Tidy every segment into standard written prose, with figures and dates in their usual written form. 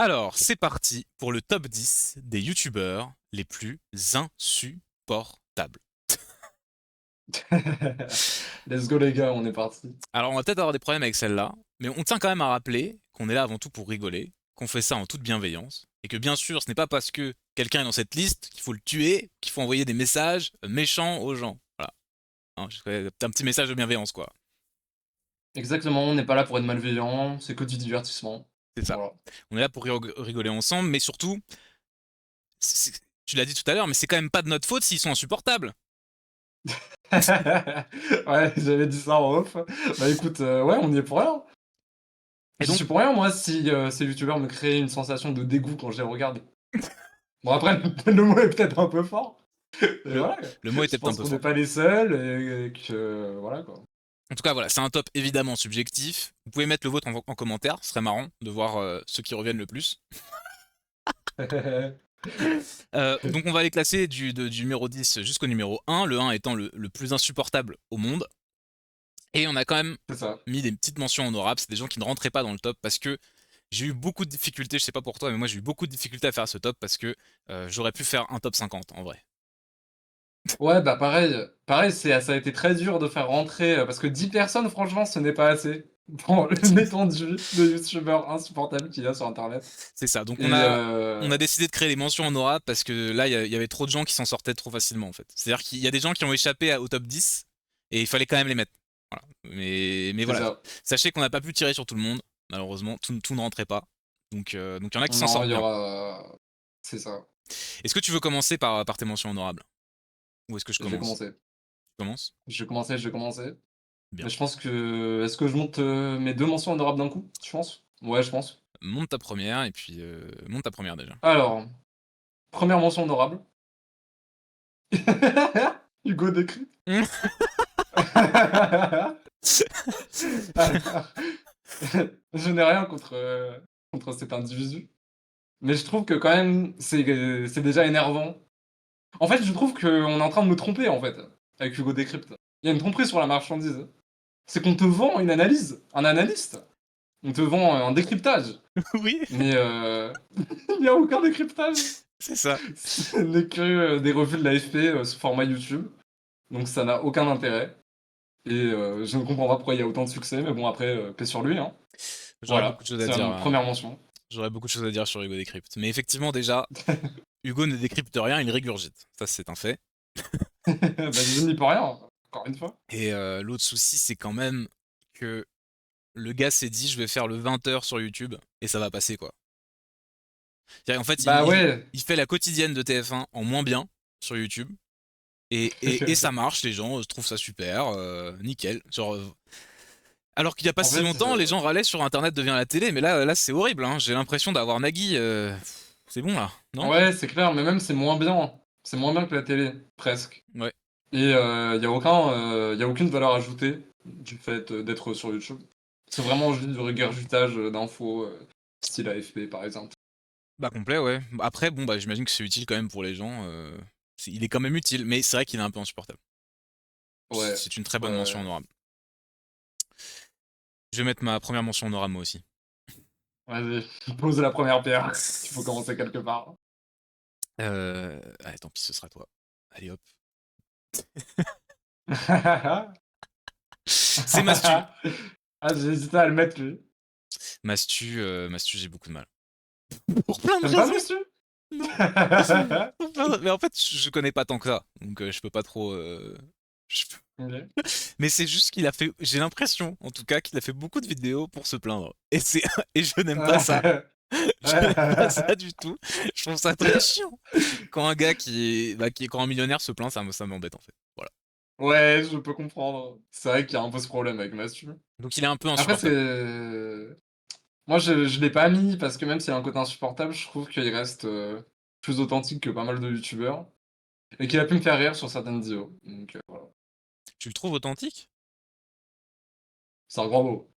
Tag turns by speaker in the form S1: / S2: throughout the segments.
S1: Alors, c'est parti pour le top 10 des youtubeurs les plus insupportables.
S2: Let's go les gars, on est parti.
S1: Alors, on va peut-être avoir des problèmes avec celle-là, mais on tient quand même à rappeler qu'on est là avant tout pour rigoler, qu'on fait ça en toute bienveillance, et que bien sûr, ce n'est pas parce que quelqu'un est dans cette liste qu'il faut le tuer, qu'il faut envoyer des messages méchants aux gens. Voilà. Hein, un petit message de bienveillance, quoi.
S2: Exactement, on n'est pas là pour être malveillant, c'est que du divertissement.
S1: C'est ça.
S2: Voilà.
S1: On est là pour rigoler ensemble, mais surtout, tu l'as dit tout à l'heure, mais c'est quand même pas de notre faute s'ils sont insupportables.
S2: Ouais, j'avais dit ça en off. Bah écoute, ouais, on y est pour rien.
S1: Et
S2: J'y
S1: donc,
S2: suis pour rien, moi, si ces youtubeurs me créaient une sensation de dégoût quand je les regarde. Bon après, le mot est peut-être un peu fort, mais
S1: le,
S2: voilà.
S1: le mot
S2: Je
S1: était peut-être un
S2: pense
S1: peu
S2: qu'on n'est
S1: fort.
S2: pas les seuls et que voilà, quoi.
S1: En tout cas, voilà, c'est un top évidemment subjectif. Vous pouvez mettre le vôtre en commentaire, ce serait marrant de voir ceux qui reviennent le plus. Donc on va les classer du numéro 10 jusqu'au numéro 1, le 1 étant le plus insupportable au monde. Et on a quand même
S2: C'est ça.
S1: mis des petites mentions honorables, c'est des gens qui ne rentraient pas dans le top parce que j'ai eu beaucoup de difficultés, je sais pas pour toi, mais moi j'ai eu beaucoup de difficultés à faire ce top parce que j'aurais pu faire un top 50 en vrai.
S2: Ouais, bah pareil, ça a été très dur de faire rentrer, parce que 10 personnes, franchement, ce n'est pas assez pour l'étendue de youtubeurs insupportables qu'il y a sur internet
S1: C'est ça, donc
S2: et
S1: on a décidé de créer les mentions honorables parce que là il y avait trop de gens qui s'en sortaient trop facilement en fait. C'est-à-dire qu'il y a des gens qui ont échappé au top 10 et il fallait quand même les mettre. Voilà. Mais
S2: c'est
S1: voilà,
S2: ça.
S1: sachez qu'on n'a pas pu tirer sur tout le monde, malheureusement, tout ne rentrait pas. Donc il y en a qui s'en
S2: Non,
S1: sortent
S2: il y
S1: bien.
S2: aura c'est ça.
S1: Est-ce que tu veux commencer par tes mentions honorables? Ou est-ce que je
S2: Je vais
S1: commence?
S2: commencer.
S1: Tu commences?
S2: Je vais commencer.
S1: Bien.
S2: Mais je pense que est-ce que je monte, mes 2 mentions honorables d'un coup, tu penses? Ouais, je pense.
S1: Monte ta première et puis monte ta première déjà.
S2: Alors, première mention honorable, Hugo Décrypte. Alors, je n'ai rien contre, contre cet individu. Mais je trouve que quand même, c'est déjà énervant. En fait, je trouve qu'on est en train de me tromper, en fait, avec Hugo Décrypte. Il y a une tromperie sur la marchandise. C'est qu'on te vend une analyse, un analyste. On te vend un décryptage.
S1: Oui,
S2: Mais il n'y a aucun décryptage.
S1: c'est ça.
S2: Ce n'est que des revues de l'AFP sous format YouTube. Donc ça n'a aucun intérêt. Et je ne comprends pas pourquoi il y a autant de succès. Mais bon, après, paix sur lui. Hein.
S1: J'aurais beaucoup
S2: Voilà,
S1: de choses à
S2: c'est
S1: dire.
S2: une première mention.
S1: J'aurais beaucoup de choses à dire sur Hugo Décrypte. Mais effectivement, déjà, Hugo ne décrypte rien, il régurgite. Ça, c'est un fait.
S2: Bah, je n'y peux rien, encore une fois.
S1: Et l'autre souci, c'est quand même que le gars s'est dit, je vais faire le 20h sur YouTube et ça va passer, quoi. En fait,
S2: Bah ouais.
S1: il fait la quotidienne de TF1 en moins bien sur YouTube. Et ça marche, les gens trouvent ça super, nickel. Genre, alors qu'il n'y a pas
S2: En
S1: si
S2: fait,
S1: longtemps, les gens râlaient sur Internet devient la télé, mais là c'est horrible. Hein. J'ai l'impression d'avoir Nagui. C'est bon là, non?
S2: ouais, c'est clair, mais même c'est moins bien. C'est moins bien que la télé, presque.
S1: Ouais.
S2: Et y a aucune valeur ajoutée du fait d'être sur YouTube. C'est vraiment juste du regurgitage d'infos, style AFP par exemple.
S1: Bah complet, ouais. Après, bon, bah j'imagine que c'est utile quand même pour les gens. Il est quand même utile, mais c'est vrai qu'il est un peu insupportable.
S2: Ouais,
S1: C'est une très
S2: ouais,
S1: bonne mention
S2: ouais.
S1: honorable. Je vais mettre ma première mention honorable moi aussi.
S2: Vas-y, pose la première pierre. Il faut commencer quelque part.
S1: Allez, tant pis, ce sera toi. Allez hop. C'est Mastu.
S2: Ah, j'ai hésité à le mettre lui.
S1: Mastu, j'ai beaucoup de mal. Pour plein de
S2: T'aimes pas
S1: raisons.
S2: Monsieur?
S1: Non. Mais en fait, je connais pas tant que ça, donc je peux pas trop. Je peux-
S2: OK.
S1: Mais c'est juste qu'il a fait. J'ai l'impression, en tout cas, qu'il a fait beaucoup de vidéos pour se plaindre. Et je n'aime pas ça. Je n'aime pas ça du tout. Je trouve ça très chiant. Quand un gars quand un millionnaire se plaint, ça m'embête en fait. Voilà.
S2: Ouais, je peux comprendre. C'est vrai qu'il y a un peu ce problème avec Mastu.
S1: Donc il est un peu
S2: Après
S1: insupportable.
S2: c'est moi je l'ai pas mis parce que même s'il y a un côté insupportable, je trouve qu'il reste, plus authentique que pas mal de youtubeurs et qu'il a pu me faire rire sur certaines vidéos. Donc voilà.
S1: Tu le trouves authentique?
S2: C'est un grand mot.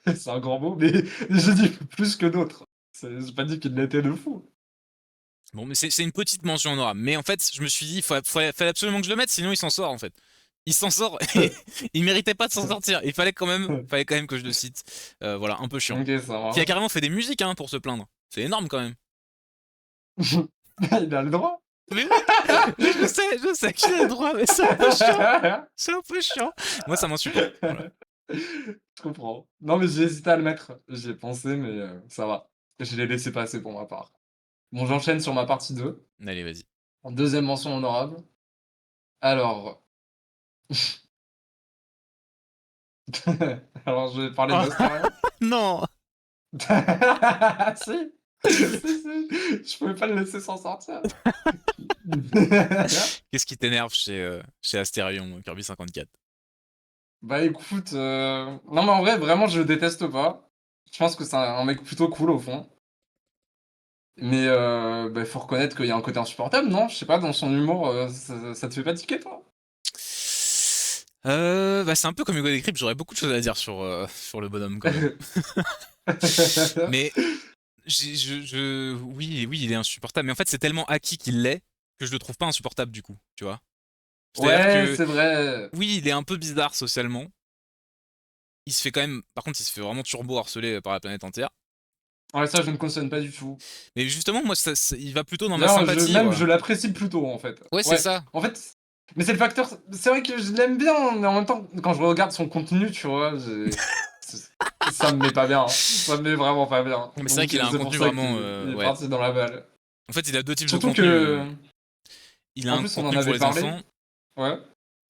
S2: C'est un grand mot, mais j'ai dit plus que d'autres. J'ai pas dit qu'il l'était de fou.
S1: Bon, mais c'est une petite mention honorable. Mais en fait, je me suis dit, fallait absolument que je le mette, sinon il s'en sort en fait. Il s'en sort et il méritait pas de s'en sortir. Il fallait quand même que je le cite. Voilà, un peu chiant.
S2: OK, ça
S1: Qui a
S2: marche.
S1: carrément fait des musiques hein, pour se plaindre. C'est énorme quand même.
S2: Il a le droit.
S1: Mais oui, je sais qu'il a le droit, mais c'est un peu chiant. C'est un peu chiant. Moi, ça m'insupporte. Voilà.
S2: Je comprends. Non, mais j'ai hésité à le mettre. J'y ai pensé, mais ça va. Je l'ai laissé passer pour ma part. Bon, j'enchaîne sur ma partie 2.
S1: Allez, vas-y.
S2: En deuxième mention honorable. Alors, alors je vais parler
S1: Oh,
S2: d'Astérien.
S1: non.
S2: Si, si, si, je pouvais pas le laisser s'en sortir.
S1: Qu'est-ce qui t'énerve chez Astérion, Kirby 54?
S2: Bah écoute, non mais en vrai, vraiment, je le déteste pas. Je pense que c'est un mec plutôt cool au fond. Mais bah, faut reconnaître qu'il y a un côté insupportable, non? Je sais pas, dans son humour, ça te fait pas tiquer, toi?
S1: Bah, c'est un peu comme Hugo Décrypte, j'aurais beaucoup de choses à dire sur le bonhomme quand même. Mais oui, oui, il est insupportable. Mais en fait, c'est tellement acquis qu'il l'est que je le trouve pas insupportable du coup, tu vois. C'est-à-dire
S2: Ouais,
S1: que
S2: c'est vrai.
S1: oui, il est un peu bizarre socialement. Il se fait quand même, par contre, il se fait vraiment turbo harceler par la planète entière.
S2: Ouais, ça, je ne cautionne pas du tout.
S1: Mais justement, moi, il va plutôt dans ma
S2: D'ailleurs,
S1: sympathie,
S2: je
S1: voilà.
S2: l'apprécie plutôt, en fait.
S1: Ouais, c'est
S2: Ouais,
S1: ça.
S2: en fait, mais c'est le facteur. C'est vrai que je l'aime bien, mais en même temps, quand je regarde son contenu, tu vois, ça me met pas bien, hein. Ça me met vraiment pas bien.
S1: Mais c'est vrai
S2: Donc,
S1: qu'il a un
S2: c'est pour
S1: contenu
S2: ça
S1: vraiment,
S2: qu'il est
S1: ouais.
S2: parti dans la balle.
S1: En fait, il a deux types de
S2: Surtout
S1: contenus.
S2: que,
S1: Il a
S2: en
S1: un
S2: plus, on en
S1: contenu pour
S2: avait
S1: les
S2: parlé.
S1: enfants.
S2: Ouais.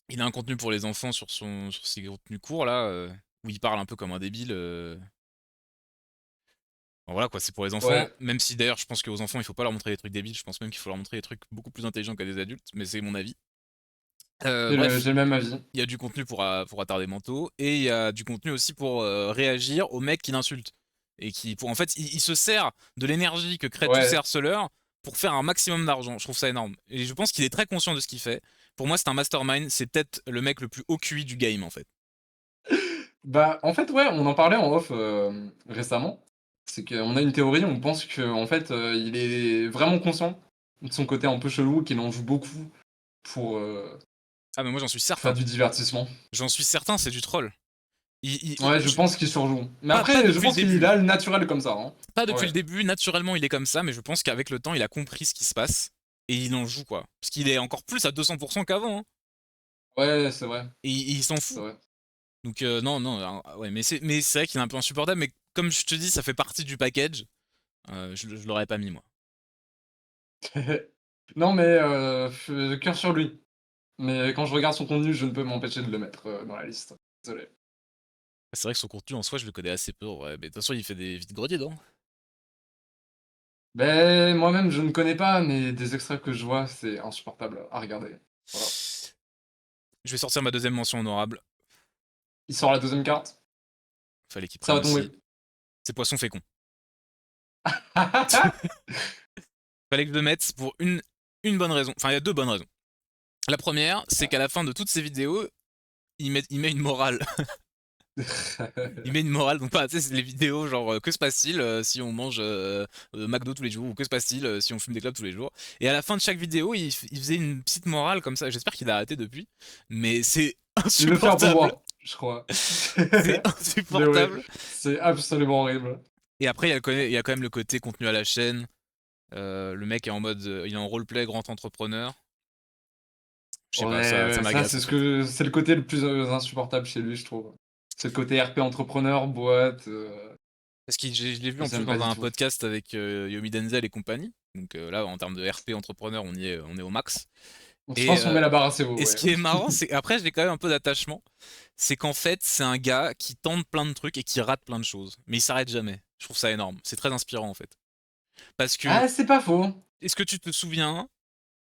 S1: Il a un contenu pour les enfants sur ses contenus courts là, où il parle un peu comme un débile. Bon, voilà quoi, c'est pour les enfants.
S2: Ouais.
S1: Même si d'ailleurs, je pense qu'aux enfants, il faut pas leur montrer des trucs débiles. Je pense même qu'il faut leur montrer des trucs beaucoup plus intelligents qu'à des adultes. Mais c'est mon avis. Bref,
S2: J'ai le même avis.
S1: il y a du contenu pour attardés mentaux et il y a du contenu aussi pour réagir aux mecs qui l'insultent et qui, pour en fait, il se sert de l'énergie que créent tous ces
S2: Ouais.
S1: harceleurs pour faire un maximum d'argent. Je trouve ça énorme et je pense qu'il est très conscient de ce qu'il fait. Pour moi, c'est un mastermind. C'est peut-être le mec le plus haut QI du game en fait.
S2: Bah, en fait, ouais, on en parlait en off récemment. C'est qu'on a une théorie, on pense qu'en fait, il est vraiment conscient de son côté un peu chelou, qu'il en joue beaucoup pour
S1: Ah mais moi j'en suis
S2: faire
S1: certain.
S2: du divertissement.
S1: J'en suis certain, c'est du troll.
S2: Ouais, je pense qu'il surjoue. Mais
S1: Pas
S2: après, je
S1: depuis le
S2: pense qu'il
S1: début.
S2: a le naturel comme ça, hein.
S1: Pas depuis le
S2: Ouais.
S1: début. Naturellement, il est comme ça, mais je pense qu'avec le temps, il a compris ce qui se passe et il en joue quoi. Parce qu'il est encore plus à 200% qu'avant. Hein.
S2: Ouais, c'est vrai.
S1: Et il s'en
S2: C'est
S1: fout.
S2: vrai.
S1: Donc non, non, ouais, mais c'est vrai qu'il est un peu insupportable. Mais comme je te dis, ça fait partie du package. Je l'aurais pas mis moi.
S2: Non, mais cœur sur lui. Mais quand je regarde son contenu, je ne peux m'empêcher de le mettre dans la liste. Désolé.
S1: C'est vrai que son contenu en soi, je le connais assez peu. Ouais, mais de toute façon, il fait des vides greniers, non?
S2: Ben, moi-même, je ne connais pas, mais des extraits que je vois, c'est insupportable à regarder. Voilà.
S1: Je vais sortir ma deuxième mention honorable.
S2: Il sort la deuxième carte.
S1: Fallait qu'il
S2: Ça
S1: prenne
S2: va tomber.
S1: aussi. C'est Poisson Fécond. Fallait que je le mette pour une bonne raison. Enfin, il y a deux bonnes raisons. La première, c'est qu'à la fin de toutes ces vidéos, il met une morale. Il met une morale, donc pas, tu sais, c'est les vidéos genre que se passe-t-il si on mange McDo tous les jours ou que se passe-t-il si on fume des clopes tous les jours. Et à la fin de chaque vidéo, il faisait une petite morale comme ça. J'espère qu'il a arrêté depuis, mais c'est
S2: Il le fait un peu
S1: insupportable.
S2: voir, je crois.
S1: C'est
S2: Mais oui,
S1: insupportable.
S2: c'est absolument horrible.
S1: Et après, il y a quand même le côté contenu à la chaîne. Le mec est en mode, il est en roleplay grand entrepreneur. Je sais pas,
S2: Ouais,
S1: ça
S2: ouais, ça,
S1: m'agace
S2: c'est
S1: en fait.
S2: c'est le côté le plus insupportable chez lui, je trouve. C'est le côté RP entrepreneur, boîte.
S1: Parce que je l'ai vu en plus
S2: J'aime pas
S1: dans
S2: du
S1: un
S2: tout.
S1: podcast avec Yomi Denzel et compagnie. Donc là, en termes de RP entrepreneur, on est au max.
S2: Je
S1: Et,
S2: pense qu'on met la barre assez haut,
S1: et ce
S2: ouais.
S1: qui est marrant, c'est après, j'ai quand même un peu d'attachement. C'est qu'en fait, c'est un gars qui tente plein de trucs et qui rate plein de choses. Mais il s'arrête jamais. Je trouve ça énorme. C'est très inspirant en fait. Parce que,
S2: Ah, c'est pas faux.
S1: est-ce que tu te souviens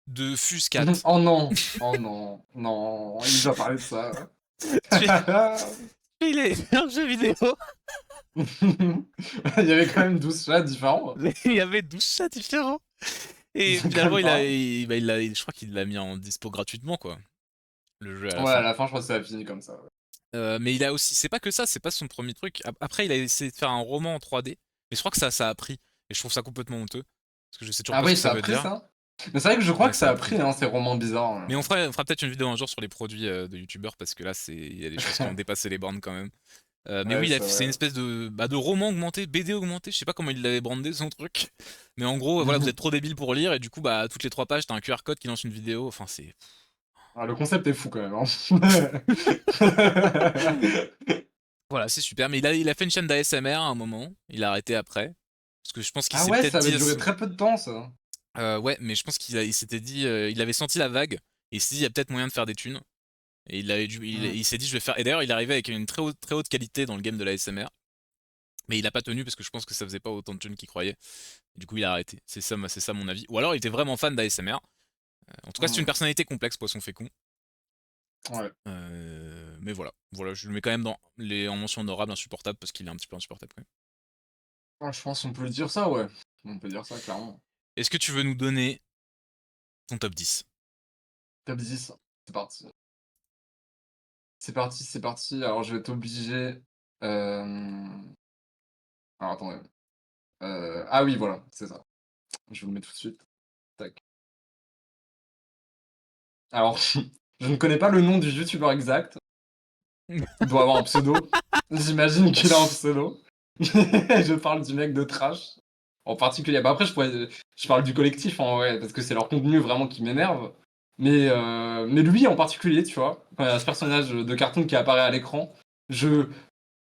S1: de Fuse 4?
S2: Oh non, oh non, non, il va parler de ça.
S1: Il est un jeu vidéo.
S2: Il y avait quand même 12 chats différents.
S1: Mais il y avait 12 chats différents. Et
S2: C'est quand
S1: finalement,
S2: même pas.
S1: bah, je crois qu'il l'a mis en dispo gratuitement, quoi. Le jeu à la
S2: Ouais, à
S1: fin.
S2: la fin, je crois que ça a fini comme ça. Ouais.
S1: Mais il a aussi, c'est pas que ça, c'est pas son premier truc. Après, il a essayé de faire un roman en 3D. Mais je crois que ça a pris. Et je trouve ça complètement honteux. Parce que je sais toujours
S2: Ah
S1: pas ce
S2: oui,
S1: que ça
S2: ça a
S1: veut
S2: pris
S1: dire.
S2: ça? Mais c'est vrai que je crois
S1: Ouais,
S2: que
S1: ça
S2: ça
S1: a
S2: a
S1: pris.
S2: pris, hein, ces romans bizarres.
S1: Mais on fera peut-être une vidéo un jour sur les produits de youtubeurs parce que là, il y a des choses qui ont dépassé les bornes quand même. Mais
S2: Ouais,
S1: oui,
S2: c'est
S1: c'est une
S2: vrai.
S1: espèce de roman augmenté, BD augmenté, je sais pas comment il l'avait brandé son truc. Mais en gros, voilà, vous êtes trop débile pour lire et du coup, bah, toutes les 3 pages, t'as un QR code qui lance une vidéo. Enfin, c'est.
S2: Ah, le concept est fou quand même, hein.
S1: Voilà, c'est super. Mais il a fait une chaîne d'ASMR à un moment, il a arrêté après. Parce que je pense qu'il
S2: Ah
S1: s'est
S2: ouais,
S1: peut-être
S2: ça avait
S1: dit.
S2: duré très peu de temps, ça.
S1: Ouais, mais je pense il s'était dit. Il avait senti la vague et il s'est dit, il y a peut-être moyen de faire des thunes. Et
S2: Hmm.
S1: il s'est dit, je vais faire. Et d'ailleurs, il est arrivé avec une très haute qualité dans le game de la SMR. Mais il a pas tenu parce que je pense que ça faisait pas autant de thunes qu'il croyait. Du coup, il a arrêté. C'est ça mon avis. Ou alors, il était vraiment fan d'ASMR. En tout cas, c'est une
S2: Hmm.
S1: personnalité complexe, Poisson Fécond.
S2: Ouais.
S1: Mais voilà. Voilà, je le mets quand même en mention honorable, insupportable, parce qu'il est un petit peu insupportable quand même.
S2: Ah, je pense qu'on peut dire ça, ouais. On peut dire ça, clairement.
S1: Est-ce que tu veux nous donner ton top 10?
S2: Top 10, c'est parti. C'est parti, c'est parti. Alors, je vais t'obliger. Alors, attendez. Ah oui, voilà, c'est ça. Je vous le mets tout de suite. Tac. Alors, je ne connais pas le nom du youtubeur exact. Il doit avoir un pseudo. J'imagine qu'il a un pseudo. Je parle du mec de Trash, en particulier. Bah, après, je parle du collectif, en vrai, parce que c'est leur contenu vraiment qui m'énerve. Mais lui en particulier, tu vois, quand il y a ce personnage de cartoon qui apparaît à l'écran, je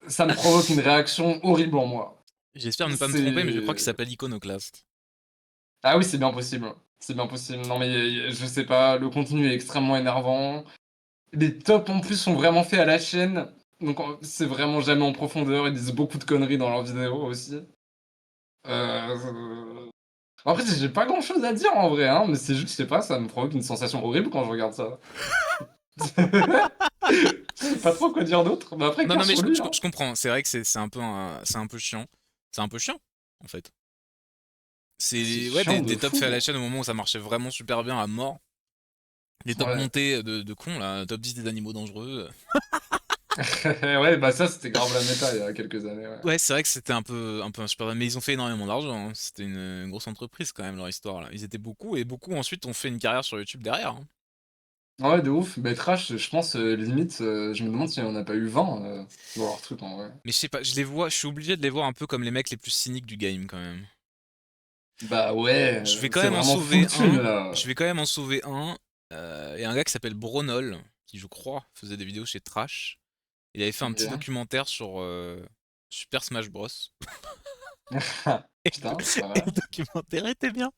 S2: ça me provoque une réaction horrible en moi.
S1: J'espère ne pas me tromper, mais je crois
S2: C'est
S1: qu'il s'appelle Iconoclast.
S2: Ah oui, c'est bien possible. C'est bien possible. Non, mais je sais pas, le contenu est extrêmement énervant. Les tops en plus sont vraiment faits à la chaîne. Donc c'est vraiment jamais en profondeur. Ils disent beaucoup de conneries dans leurs vidéos aussi. Euh... Après, j'ai pas grand chose à dire en vrai, hein, mais c'est juste, je sais pas, ça me provoque une sensation horrible quand je regarde ça. Je sais pas trop quoi dire d'autre. Mais après,
S1: Non,
S2: cœur
S1: non, mais
S2: sur lui, hein.
S1: je comprends. C'est vrai que c'est un peu chiant. C'est un peu chiant, en fait.
S2: C'est
S1: C'est ouais,
S2: chiant de
S1: des tops faits à la
S2: fou.
S1: chaîne au moment où ça marchait vraiment super bien à mort. Les tops
S2: Ouais.
S1: montés de cons, là, top 10 des animaux dangereux.
S2: Ouais, bah ça, c'était grave la méta il y a quelques années, ouais.
S1: Ouais, c'est vrai que c'était un peu insupportable, mais ils ont fait énormément d'argent, hein. C'était une grosse entreprise quand même, leur histoire, là. Ils étaient beaucoup, et beaucoup ensuite ont fait une carrière sur YouTube derrière, hein.
S2: Ouais, de ouf. Bah, Trash, je pense, limite, je me demande s'il y en a pas eu 20 dans leur truc en vrai.
S1: Mais je sais pas, je suis obligé de les voir un peu comme les mecs les plus cyniques du game, quand même.
S2: Bah ouais,
S1: Je vais quand
S2: c'est
S1: même en
S2: vraiment full
S1: sauver
S2: thune
S1: un,
S2: là.
S1: je vais quand même en sauver un, et un gars qui s'appelle Bronol, qui je crois faisait des vidéos chez Trash. Il avait fait un petit
S2: Ok.
S1: documentaire sur Super Smash Bros.
S2: Putain, pas
S1: Et
S2: mal.
S1: le documentaire était bien.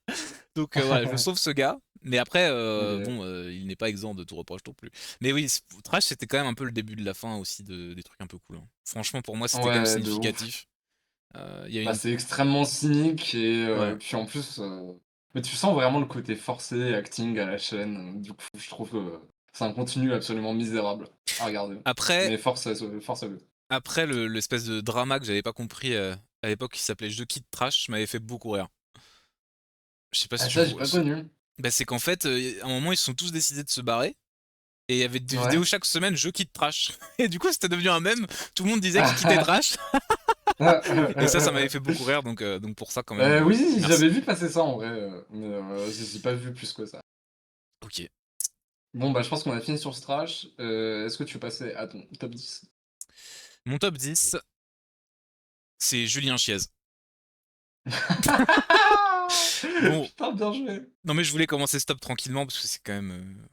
S1: Donc voilà, je sauve ce gars. Mais après,
S2: Ok.
S1: bon, il n'est pas exempt de tout reproche non plus. Mais oui, Trash, c'était quand même un peu le début de la fin aussi des trucs un peu cool, hein. Franchement, pour moi, c'était quand même
S2: Ouais, de ouf.
S1: significatif. Il y a
S2: Bah,
S1: une.
S2: c'est extrêmement cynique et
S1: Ouais.
S2: puis en plus, mais tu sens vraiment le côté forcé, acting à la chaîne. Du coup, je trouve que c'est un contenu absolument misérable à regarder.
S1: Après,
S2: Mais force à eux.
S1: après l'espèce de drama que j'avais pas compris à l'époque qui s'appelait Je quitte Trash m'avait fait beaucoup rire. Je sais pas si
S2: Ah
S1: tu
S2: ça, j'ai
S1: vois.
S2: pas connu.
S1: Bah, c'est qu'en fait, à un moment, ils se sont tous décidés de se barrer. Et il y avait des
S2: Ouais.
S1: vidéos chaque semaine, je quitte Trash. Et du coup, c'était devenu un mème. Tout le monde disait qu'il quittait Trash. Et ça m'avait fait beaucoup rire. Donc pour ça, quand même,
S2: Oui,
S1: merci.
S2: j'avais vu passer ça en vrai, mais j'ai pas vu plus que ça.
S1: Ok.
S2: Bon, bah, je pense qu'on a fini sur ce trash. Est-ce que tu veux passer à ton top 10?
S1: Mon top 10, c'est Julien Chiez. Bon,
S2: Putain, bien joué.
S1: non mais je voulais commencer ce top tranquillement parce que c'est quand même.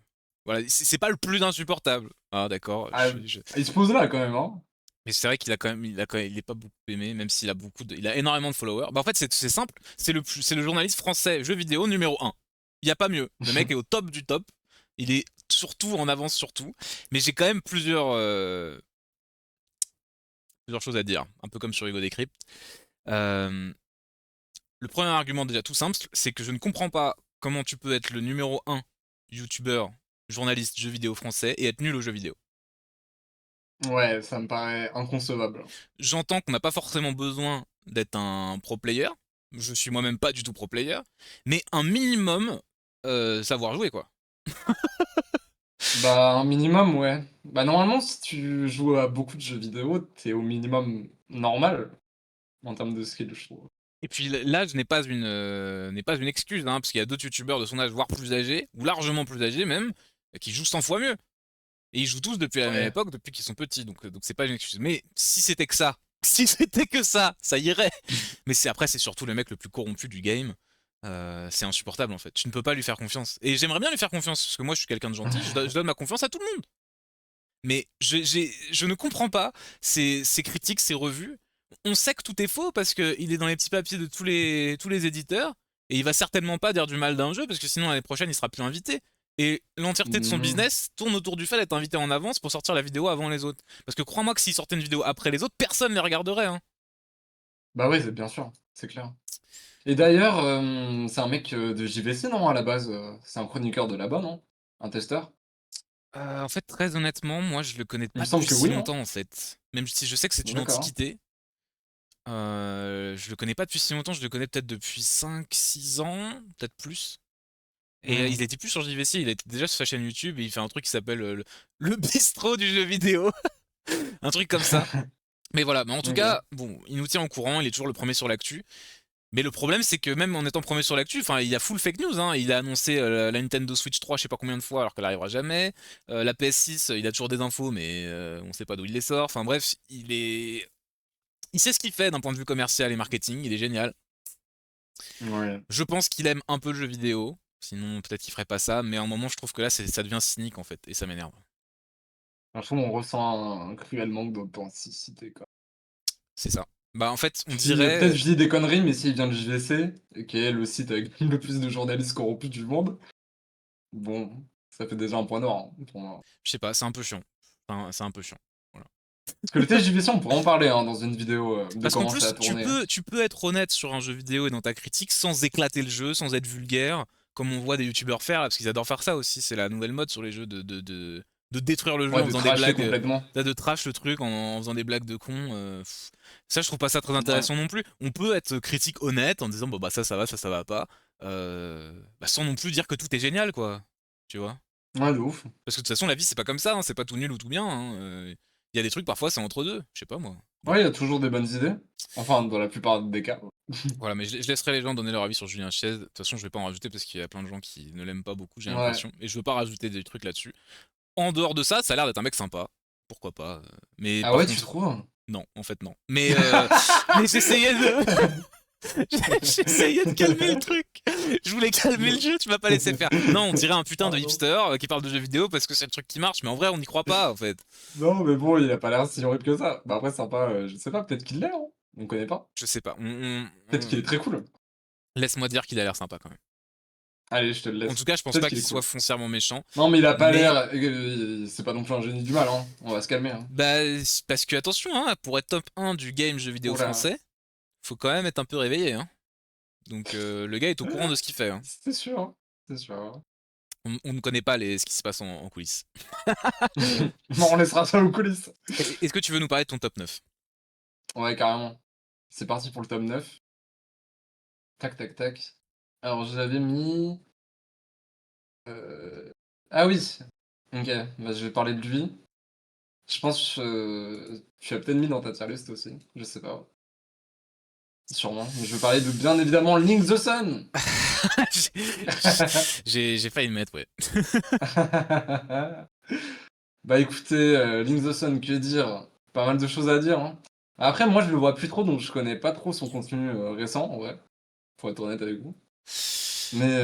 S1: Voilà, c'est pas le plus insupportable. Ah, d'accord.
S2: Ah, il se pose là quand même, hein.
S1: Mais c'est vrai qu'il a quand même, il est pas beaucoup aimé, même s'il a il a énormément de followers. Bah en fait, c'est simple. C'est le journaliste français jeux vidéo numéro un. Il y a pas mieux. Le mec est au top du top. Il est surtout en avance sur tout. Mais j'ai quand même plusieurs choses à dire. Un peu comme sur Hugo Décrypte. Euh, le premier argument déjà tout simple, c'est que je ne comprends pas comment tu peux être le numéro un youtubeur, journaliste jeux vidéo français et être nul aux jeux vidéo.
S2: Ouais, ça me paraît inconcevable.
S1: J'entends qu'on n'a pas forcément besoin d'être un pro player. Je suis moi-même pas du tout pro player. Mais un minimum savoir jouer, quoi.
S2: Bah, un minimum, ouais. Bah, normalement, si tu joues à beaucoup de jeux vidéo, t'es au minimum normal en termes de skill, je trouve.
S1: Et puis l'âge n'est pas une excuse, hein, parce qu'il y a d'autres youtubeurs de son âge, voire plus âgés, ou largement plus âgés même, qui jouent 100 fois mieux. Et ils jouent tous depuis la même
S2: Ouais.
S1: époque, depuis qu'ils sont petits, donc c'est pas une excuse. Mais si c'était que ça, si c'était que ça irait. Mais après, c'est surtout le mec le plus corrompu du game. C'est insupportable en fait. Tu ne peux pas lui faire confiance. Et j'aimerais bien lui faire confiance, parce que moi je suis quelqu'un de gentil, je donne ma confiance à tout le monde. Mais je ne comprends pas ces critiques, ces revues. On sait que tout est faux parce qu'il est dans les petits papiers de tous les éditeurs et il va certainement pas dire du mal d'un jeu parce que sinon l'année prochaine il sera plus invité. Et l'entièreté de son
S2: Mhm.
S1: business tourne autour du fait d'être invité en avance pour sortir la vidéo avant les autres. Parce que crois-moi que s'il sortait une vidéo après les autres, personne ne les regarderait. Hein.
S2: Bah oui, c'est bien sûr, c'est clair. Et d'ailleurs, c'est un mec, de JVC, non, à la base, c'est un chroniqueur de là-bas, non? Un testeur?
S1: En fait, très honnêtement, moi je le connais
S2: Il me
S1: pas
S2: semble
S1: depuis
S2: que
S1: si
S2: oui, hein?
S1: longtemps en fait. Même si je sais que c'est une
S2: D'accord.
S1: antiquité, je le connais pas depuis si longtemps, je le connais peut-être depuis 5 6 ans, peut-être plus. Et
S2: Mmh.
S1: il était plus sur JVC, il était déjà sur sa chaîne YouTube et il fait un truc qui s'appelle le bistrot du jeu vidéo. Un truc comme ça. Mais voilà, mais en tout
S2: OK.
S1: cas, bon, il nous tient au courant, il est toujours le premier sur l'actu. Mais le problème, c'est que même en étant premier sur l'actu, enfin, il y a full fake news. Hein. Il a annoncé la Nintendo Switch 3, je sais pas combien de fois, alors qu'elle arrivera jamais. La PS6, il a toujours des infos, mais on sait pas d'où il les sort. Enfin bref, il sait ce qu'il fait d'un point de vue commercial et marketing. Il est génial.
S2: Ouais.
S1: Je pense qu'il aime un peu le jeu vidéo. Sinon, peut-être qu'il ferait pas ça. Mais à un moment, je trouve que là, ça devient cynique en fait, et ça m'énerve.
S2: Franchement, on ressent un cruel manque d'authenticité, quoi.
S1: C'est ça. Bah en fait, on
S2: Peut-être
S1: dirait.
S2: je dis des conneries, mais s'il vient de JVC, qui est le site avec le plus de journalistes corrompus du monde, bon, ça fait déjà un point noir, hein, pour moi.
S1: Je sais pas, c'est un peu chiant. Enfin, c'est un peu chiant. Voilà.
S2: Parce que le test JVC, on pourrait en parler, hein, dans une vidéo, de
S1: Parce qu'en
S2: comment ça a
S1: plus,
S2: tourné.
S1: tu peux être honnête sur un jeu vidéo et dans ta critique sans éclater le jeu, sans être vulgaire, comme on voit des youtubeurs faire, là, parce qu'ils adorent faire ça aussi. C'est la nouvelle mode sur les jeux de détruire le jeu
S2: Ouais,
S1: en
S2: de
S1: faisant des
S2: trasher
S1: blagues,
S2: complètement.
S1: de trash le truc en faisant des blagues de con. Ça, je trouve pas ça très
S2: Ouais.
S1: intéressant non plus. On peut être critique honnête en disant, bon, bah ça va, ça va pas. Bah, sans non plus dire que tout est génial, quoi. Tu vois?
S2: Ouais, de ouf.
S1: Parce que de toute façon, la vie, c'est pas comme ça, hein, c'est pas tout nul ou tout bien. Hein, il y a des trucs, parfois, c'est entre deux. Je sais pas, moi. Bon.
S2: Ouais, il y a toujours des bonnes idées. Enfin, dans la plupart des cas.
S1: Voilà, mais je laisserai les gens donner leur avis sur Julien Chiez. De toute façon, je vais pas en rajouter parce qu'il y a plein de gens qui ne l'aiment pas beaucoup, j'ai
S2: Ouais.
S1: l'impression. Et je veux pas rajouter des trucs là-dessus. En dehors de ça, ça a l'air d'être un mec sympa. Pourquoi pas. Mais
S2: Ah
S1: par
S2: ouais, tu
S1: contre,
S2: trouves?
S1: non, en fait, non. Mais j'essayais de. J'essayais de calmer le truc. Je voulais calmer le jeu, tu m'as pas laissé faire. Non, on dirait un putain de
S2: Pardon.
S1: hipster qui parle de jeux vidéo parce que c'est le truc qui marche, mais en vrai, on n'y croit pas, en fait.
S2: Non, mais bon, il a pas l'air si horrible que ça. Bah après, sympa, je sais pas, peut-être qu'il l'est, hein. On connaît pas.
S1: Je sais pas.
S2: Peut-être qu'il est très cool.
S1: Laisse-moi dire qu'il a l'air sympa quand même.
S2: Allez, je te le
S1: En tout
S2: laisse.
S1: cas, je pense
S2: Peut-être
S1: pas
S2: qu'il
S1: qu'il
S2: est
S1: soit
S2: cool.
S1: foncièrement méchant,
S2: Non, mais il a pas
S1: mais
S2: l'air, c'est pas non plus un génie du mal, hein. On va se calmer, hein.
S1: bah, parce que attention, hein, pour être top 1 du game jeu vidéo
S2: Oh là.
S1: français, faut quand même être un peu réveillé. Hein. Donc le gars est au courant de ce qu'il fait. Hein.
S2: C'est sûr, hein. C'est sûr, hein.
S1: On ne connaît pas ce qui se passe en coulisses.
S2: Bon, on laissera ça aux coulisses.
S1: Est-ce que tu veux nous parler de ton top 9?
S2: Ouais, carrément. C'est parti pour le top 9. Tac, tac, tac. Alors, je l'avais mis, ah oui! OK, bah, je vais parler de lui. Je pense, tu l'as peut-être mis dans ta tier list aussi, je sais pas. Sûrement. Je vais parler de, bien évidemment, Link the Sun!
S1: J'ai failli le mettre, ouais.
S2: Bah, écoutez, Link the Sun, que dire? Pas mal de choses à dire, hein. Après, moi, je le vois plus trop, donc je connais pas trop son contenu, récent, en vrai, pour être honnête avec vous. Mais,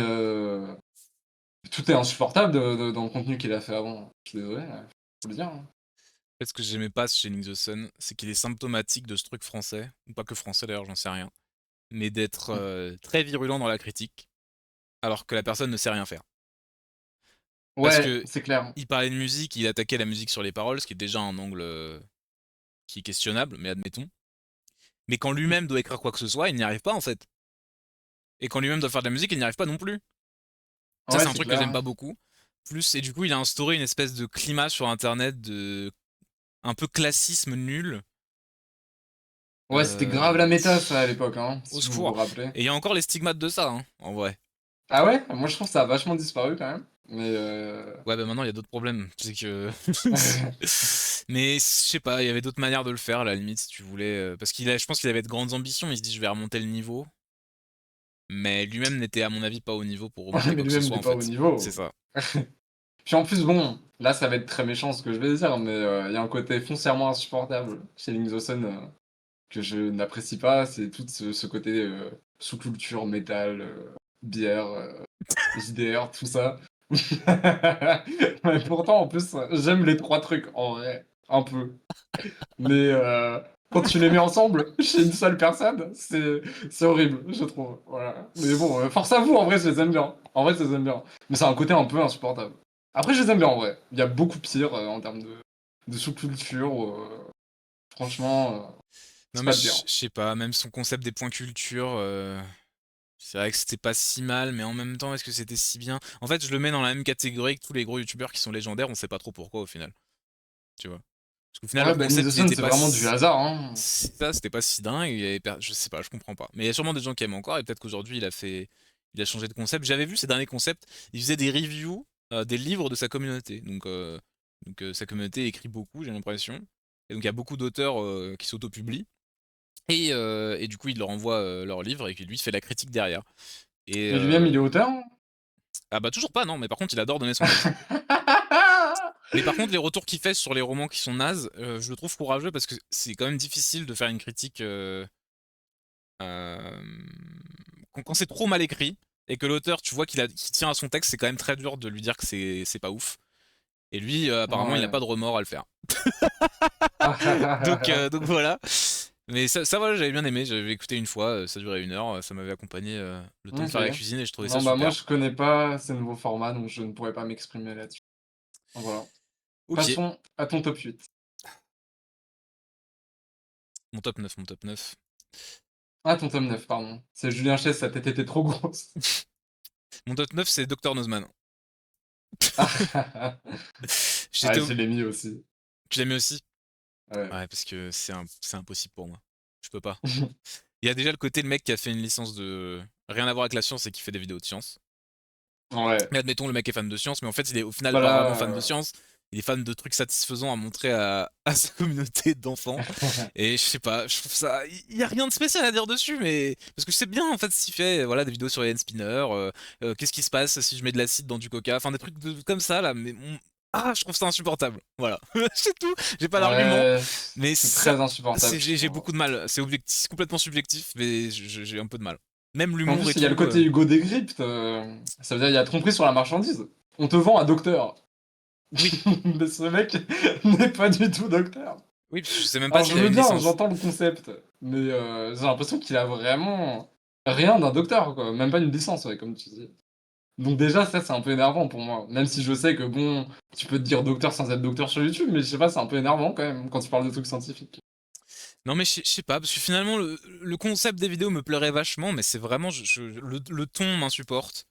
S2: tout est insupportable dans le contenu qu'il a fait avant. Je suis désolé, faut le dire, hein.
S1: En fait, ce que j'aimais pas chez Link the Sun, c'est qu'il est symptomatique de ce truc français, ou pas que français d'ailleurs, j'en sais rien, mais d'être
S2: Mmh.
S1: très virulent dans la critique, alors que la personne ne sait rien faire. Parce
S2: Ouais,
S1: que
S2: c'est clair.
S1: il parlait de musique, il attaquait la musique sur les paroles, ce qui est déjà un angle qui est questionnable, mais admettons. Mais quand lui-même doit écrire quoi que ce soit, il n'y arrive pas en fait. Et quand lui-même doit faire de la musique, il n'y arrive pas non plus. Ça,
S2: Ouais,
S1: c'est un
S2: c'est
S1: truc que
S2: clair,
S1: j'aime
S2: ouais.
S1: pas beaucoup. Plus, et du coup, il a instauré une espèce de climat sur internet de un peu classisme nul.
S2: Ouais, c'était grave la méta ça à
S1: Pff,
S2: l'époque, hein,
S1: au
S2: si vous vous
S1: secours.
S2: rappelez.
S1: Et il y a encore les stigmates de ça, hein, en vrai.
S2: Ah ouais? Moi je trouve que ça a vachement disparu quand même, mais
S1: Ouais, bah maintenant, il y a d'autres problèmes. C'est que. Mais je sais pas, il y avait d'autres manières de le faire, à la limite, si tu voulais. Parce je pense qu'il avait de grandes ambitions. Il se dit, je vais remonter le niveau. Mais lui-même n'était, à mon avis, pas au niveau pour remonter
S2: mais
S1: quoi que ce
S2: lui-même
S1: soit,
S2: n'est
S1: en
S2: pas au
S1: fait. C'est
S2: niveau.
S1: ça.
S2: Puis en plus, bon, là, ça va être très méchant ce que je vais dire, mais il y a un côté foncièrement insupportable chez Link the Sun que je n'apprécie pas. C'est tout ce côté sous-culture, métal, bière, JDR, tout ça. Mais pourtant, en plus, j'aime les trois trucs, en vrai, un peu. Mais quand tu les mets ensemble chez une seule personne, c'est horrible, je trouve. Voilà. Mais bon, force à vous, en vrai, je les aime bien. En vrai, je les aime bien. Mais c'est un côté un peu insupportable. Après, je les aime bien, en vrai. Il y a beaucoup pire en termes de sous-culture. Franchement,
S1: Non,
S2: c'est
S1: mais
S2: pas de dire.
S1: je sais pas, même son concept des points culture, c'est vrai que c'était pas si mal, mais en même temps, est-ce que c'était si bien? En fait, je le mets dans la même catégorie que tous les gros youtubeurs qui sont légendaires, on sait pas trop pourquoi au final, tu vois. Parce qu'au final,
S2: Ouais,
S1: leur
S2: bah, Link the
S1: concept, il
S2: Sun,
S1: était
S2: c'est
S1: pas
S2: vraiment du
S1: si...
S2: hasard, hein.
S1: Ça, c'était pas si dingue, je sais pas, je comprends pas. Mais il y a sûrement des gens qui aiment encore, et peut-être qu'aujourd'hui, il a changé de concept. J'avais vu ces derniers concepts, il faisait des reviews des livres de sa communauté. Sa communauté écrit beaucoup, j'ai l'impression. Et donc il y a beaucoup d'auteurs qui s'auto-publient. Et du coup, il leur envoie leurs livres et puis lui, il fait la critique derrière. Et
S2: Et lui-même, il est auteur, hein.
S1: ah bah toujours pas, non, mais par contre, il adore donner son avis. Mais par contre, les retours qu'il fait sur les romans qui sont nazes, je le trouve courageux parce que c'est quand même difficile de faire une critique euh, quand c'est trop mal écrit et que l'auteur, tu vois qu'il tient à son texte, c'est quand même très dur de lui dire que c'est pas ouf. Et lui, apparemment, il n'a
S2: Ouais.
S1: pas de remords à le faire. Donc voilà. Mais ça voilà, j'avais bien aimé. J'avais écouté une fois, ça durait 1 heure, ça m'avait accompagné le temps de
S2: Ok.
S1: faire la cuisine et je trouvais ça
S2: Non, bah moi
S1: super.
S2: je connais pas ces nouveaux formats, donc je ne pourrais pas m'exprimer là-dessus. Donc voilà.
S1: Ok,
S2: Passons à ton top 8.
S1: mon top 9.
S2: Ah, ton top 9, pardon. C'est Julien Chess, sa tête était trop grosse.
S1: Mon top 9, c'est Dr Nozman.
S2: Ah,
S1: J'étais
S2: ouais,
S1: au...
S2: je l'ai mis aussi.
S1: Tu l'as mis aussi?
S2: Ouais.
S1: Ouais, parce que c'est impossible pour moi. Je peux pas. Il y a déjà le côté le mec qui a fait une licence de rien à voir avec la science et qui fait des vidéos de science.
S2: Ouais.
S1: Mais admettons, le mec est fan de science, mais en fait, il est au final
S2: Bah
S1: pas vraiment fan de
S2: là.
S1: science. Il est fan de trucs satisfaisants à montrer à sa communauté d'enfants. Et je sais pas, je trouve ça. Il y a rien de spécial à dire dessus, mais. Parce que je sais bien, en fait, s'il fait voilà, des vidéos sur les spinner, qu'est-ce qui se passe si je mets de l'acide dans du coca, enfin des trucs comme ça, là, mais. Ah, je trouve ça insupportable. Voilà, c'est tout. J'ai pas d'argument,
S2: Ouais,
S1: mais
S2: c'est
S1: ça.
S2: très insupportable, je
S1: J'ai
S2: trouve.
S1: beaucoup de mal. C'est complètement subjectif, mais j'ai un peu de mal. Même
S2: En
S1: l'humour
S2: plus,
S1: et
S2: il y a le
S1: tout.
S2: côté Hugo Décrypte. Ça veut dire il y a tromperie sur la marchandise. On te vend un docteur.
S1: Oui,
S2: Mais ce mec n'est pas du tout docteur.
S1: oui, je sais même pas
S2: Alors je
S1: s'il a
S2: veux
S1: une
S2: bien,
S1: licence.
S2: j'entends le concept, mais j'ai l'impression qu'il a vraiment rien d'un docteur, quoi. Même pas une licence, ouais, comme tu dis. Donc déjà, ça, c'est un peu énervant pour moi. Même si je sais que, bon, tu peux te dire docteur sans être docteur sur YouTube, mais je sais pas, c'est un peu énervant quand même quand tu parles de trucs scientifiques.
S1: Non mais je sais pas, parce que finalement le concept des vidéos me plairait vachement, mais c'est vraiment le ton m'insupporte.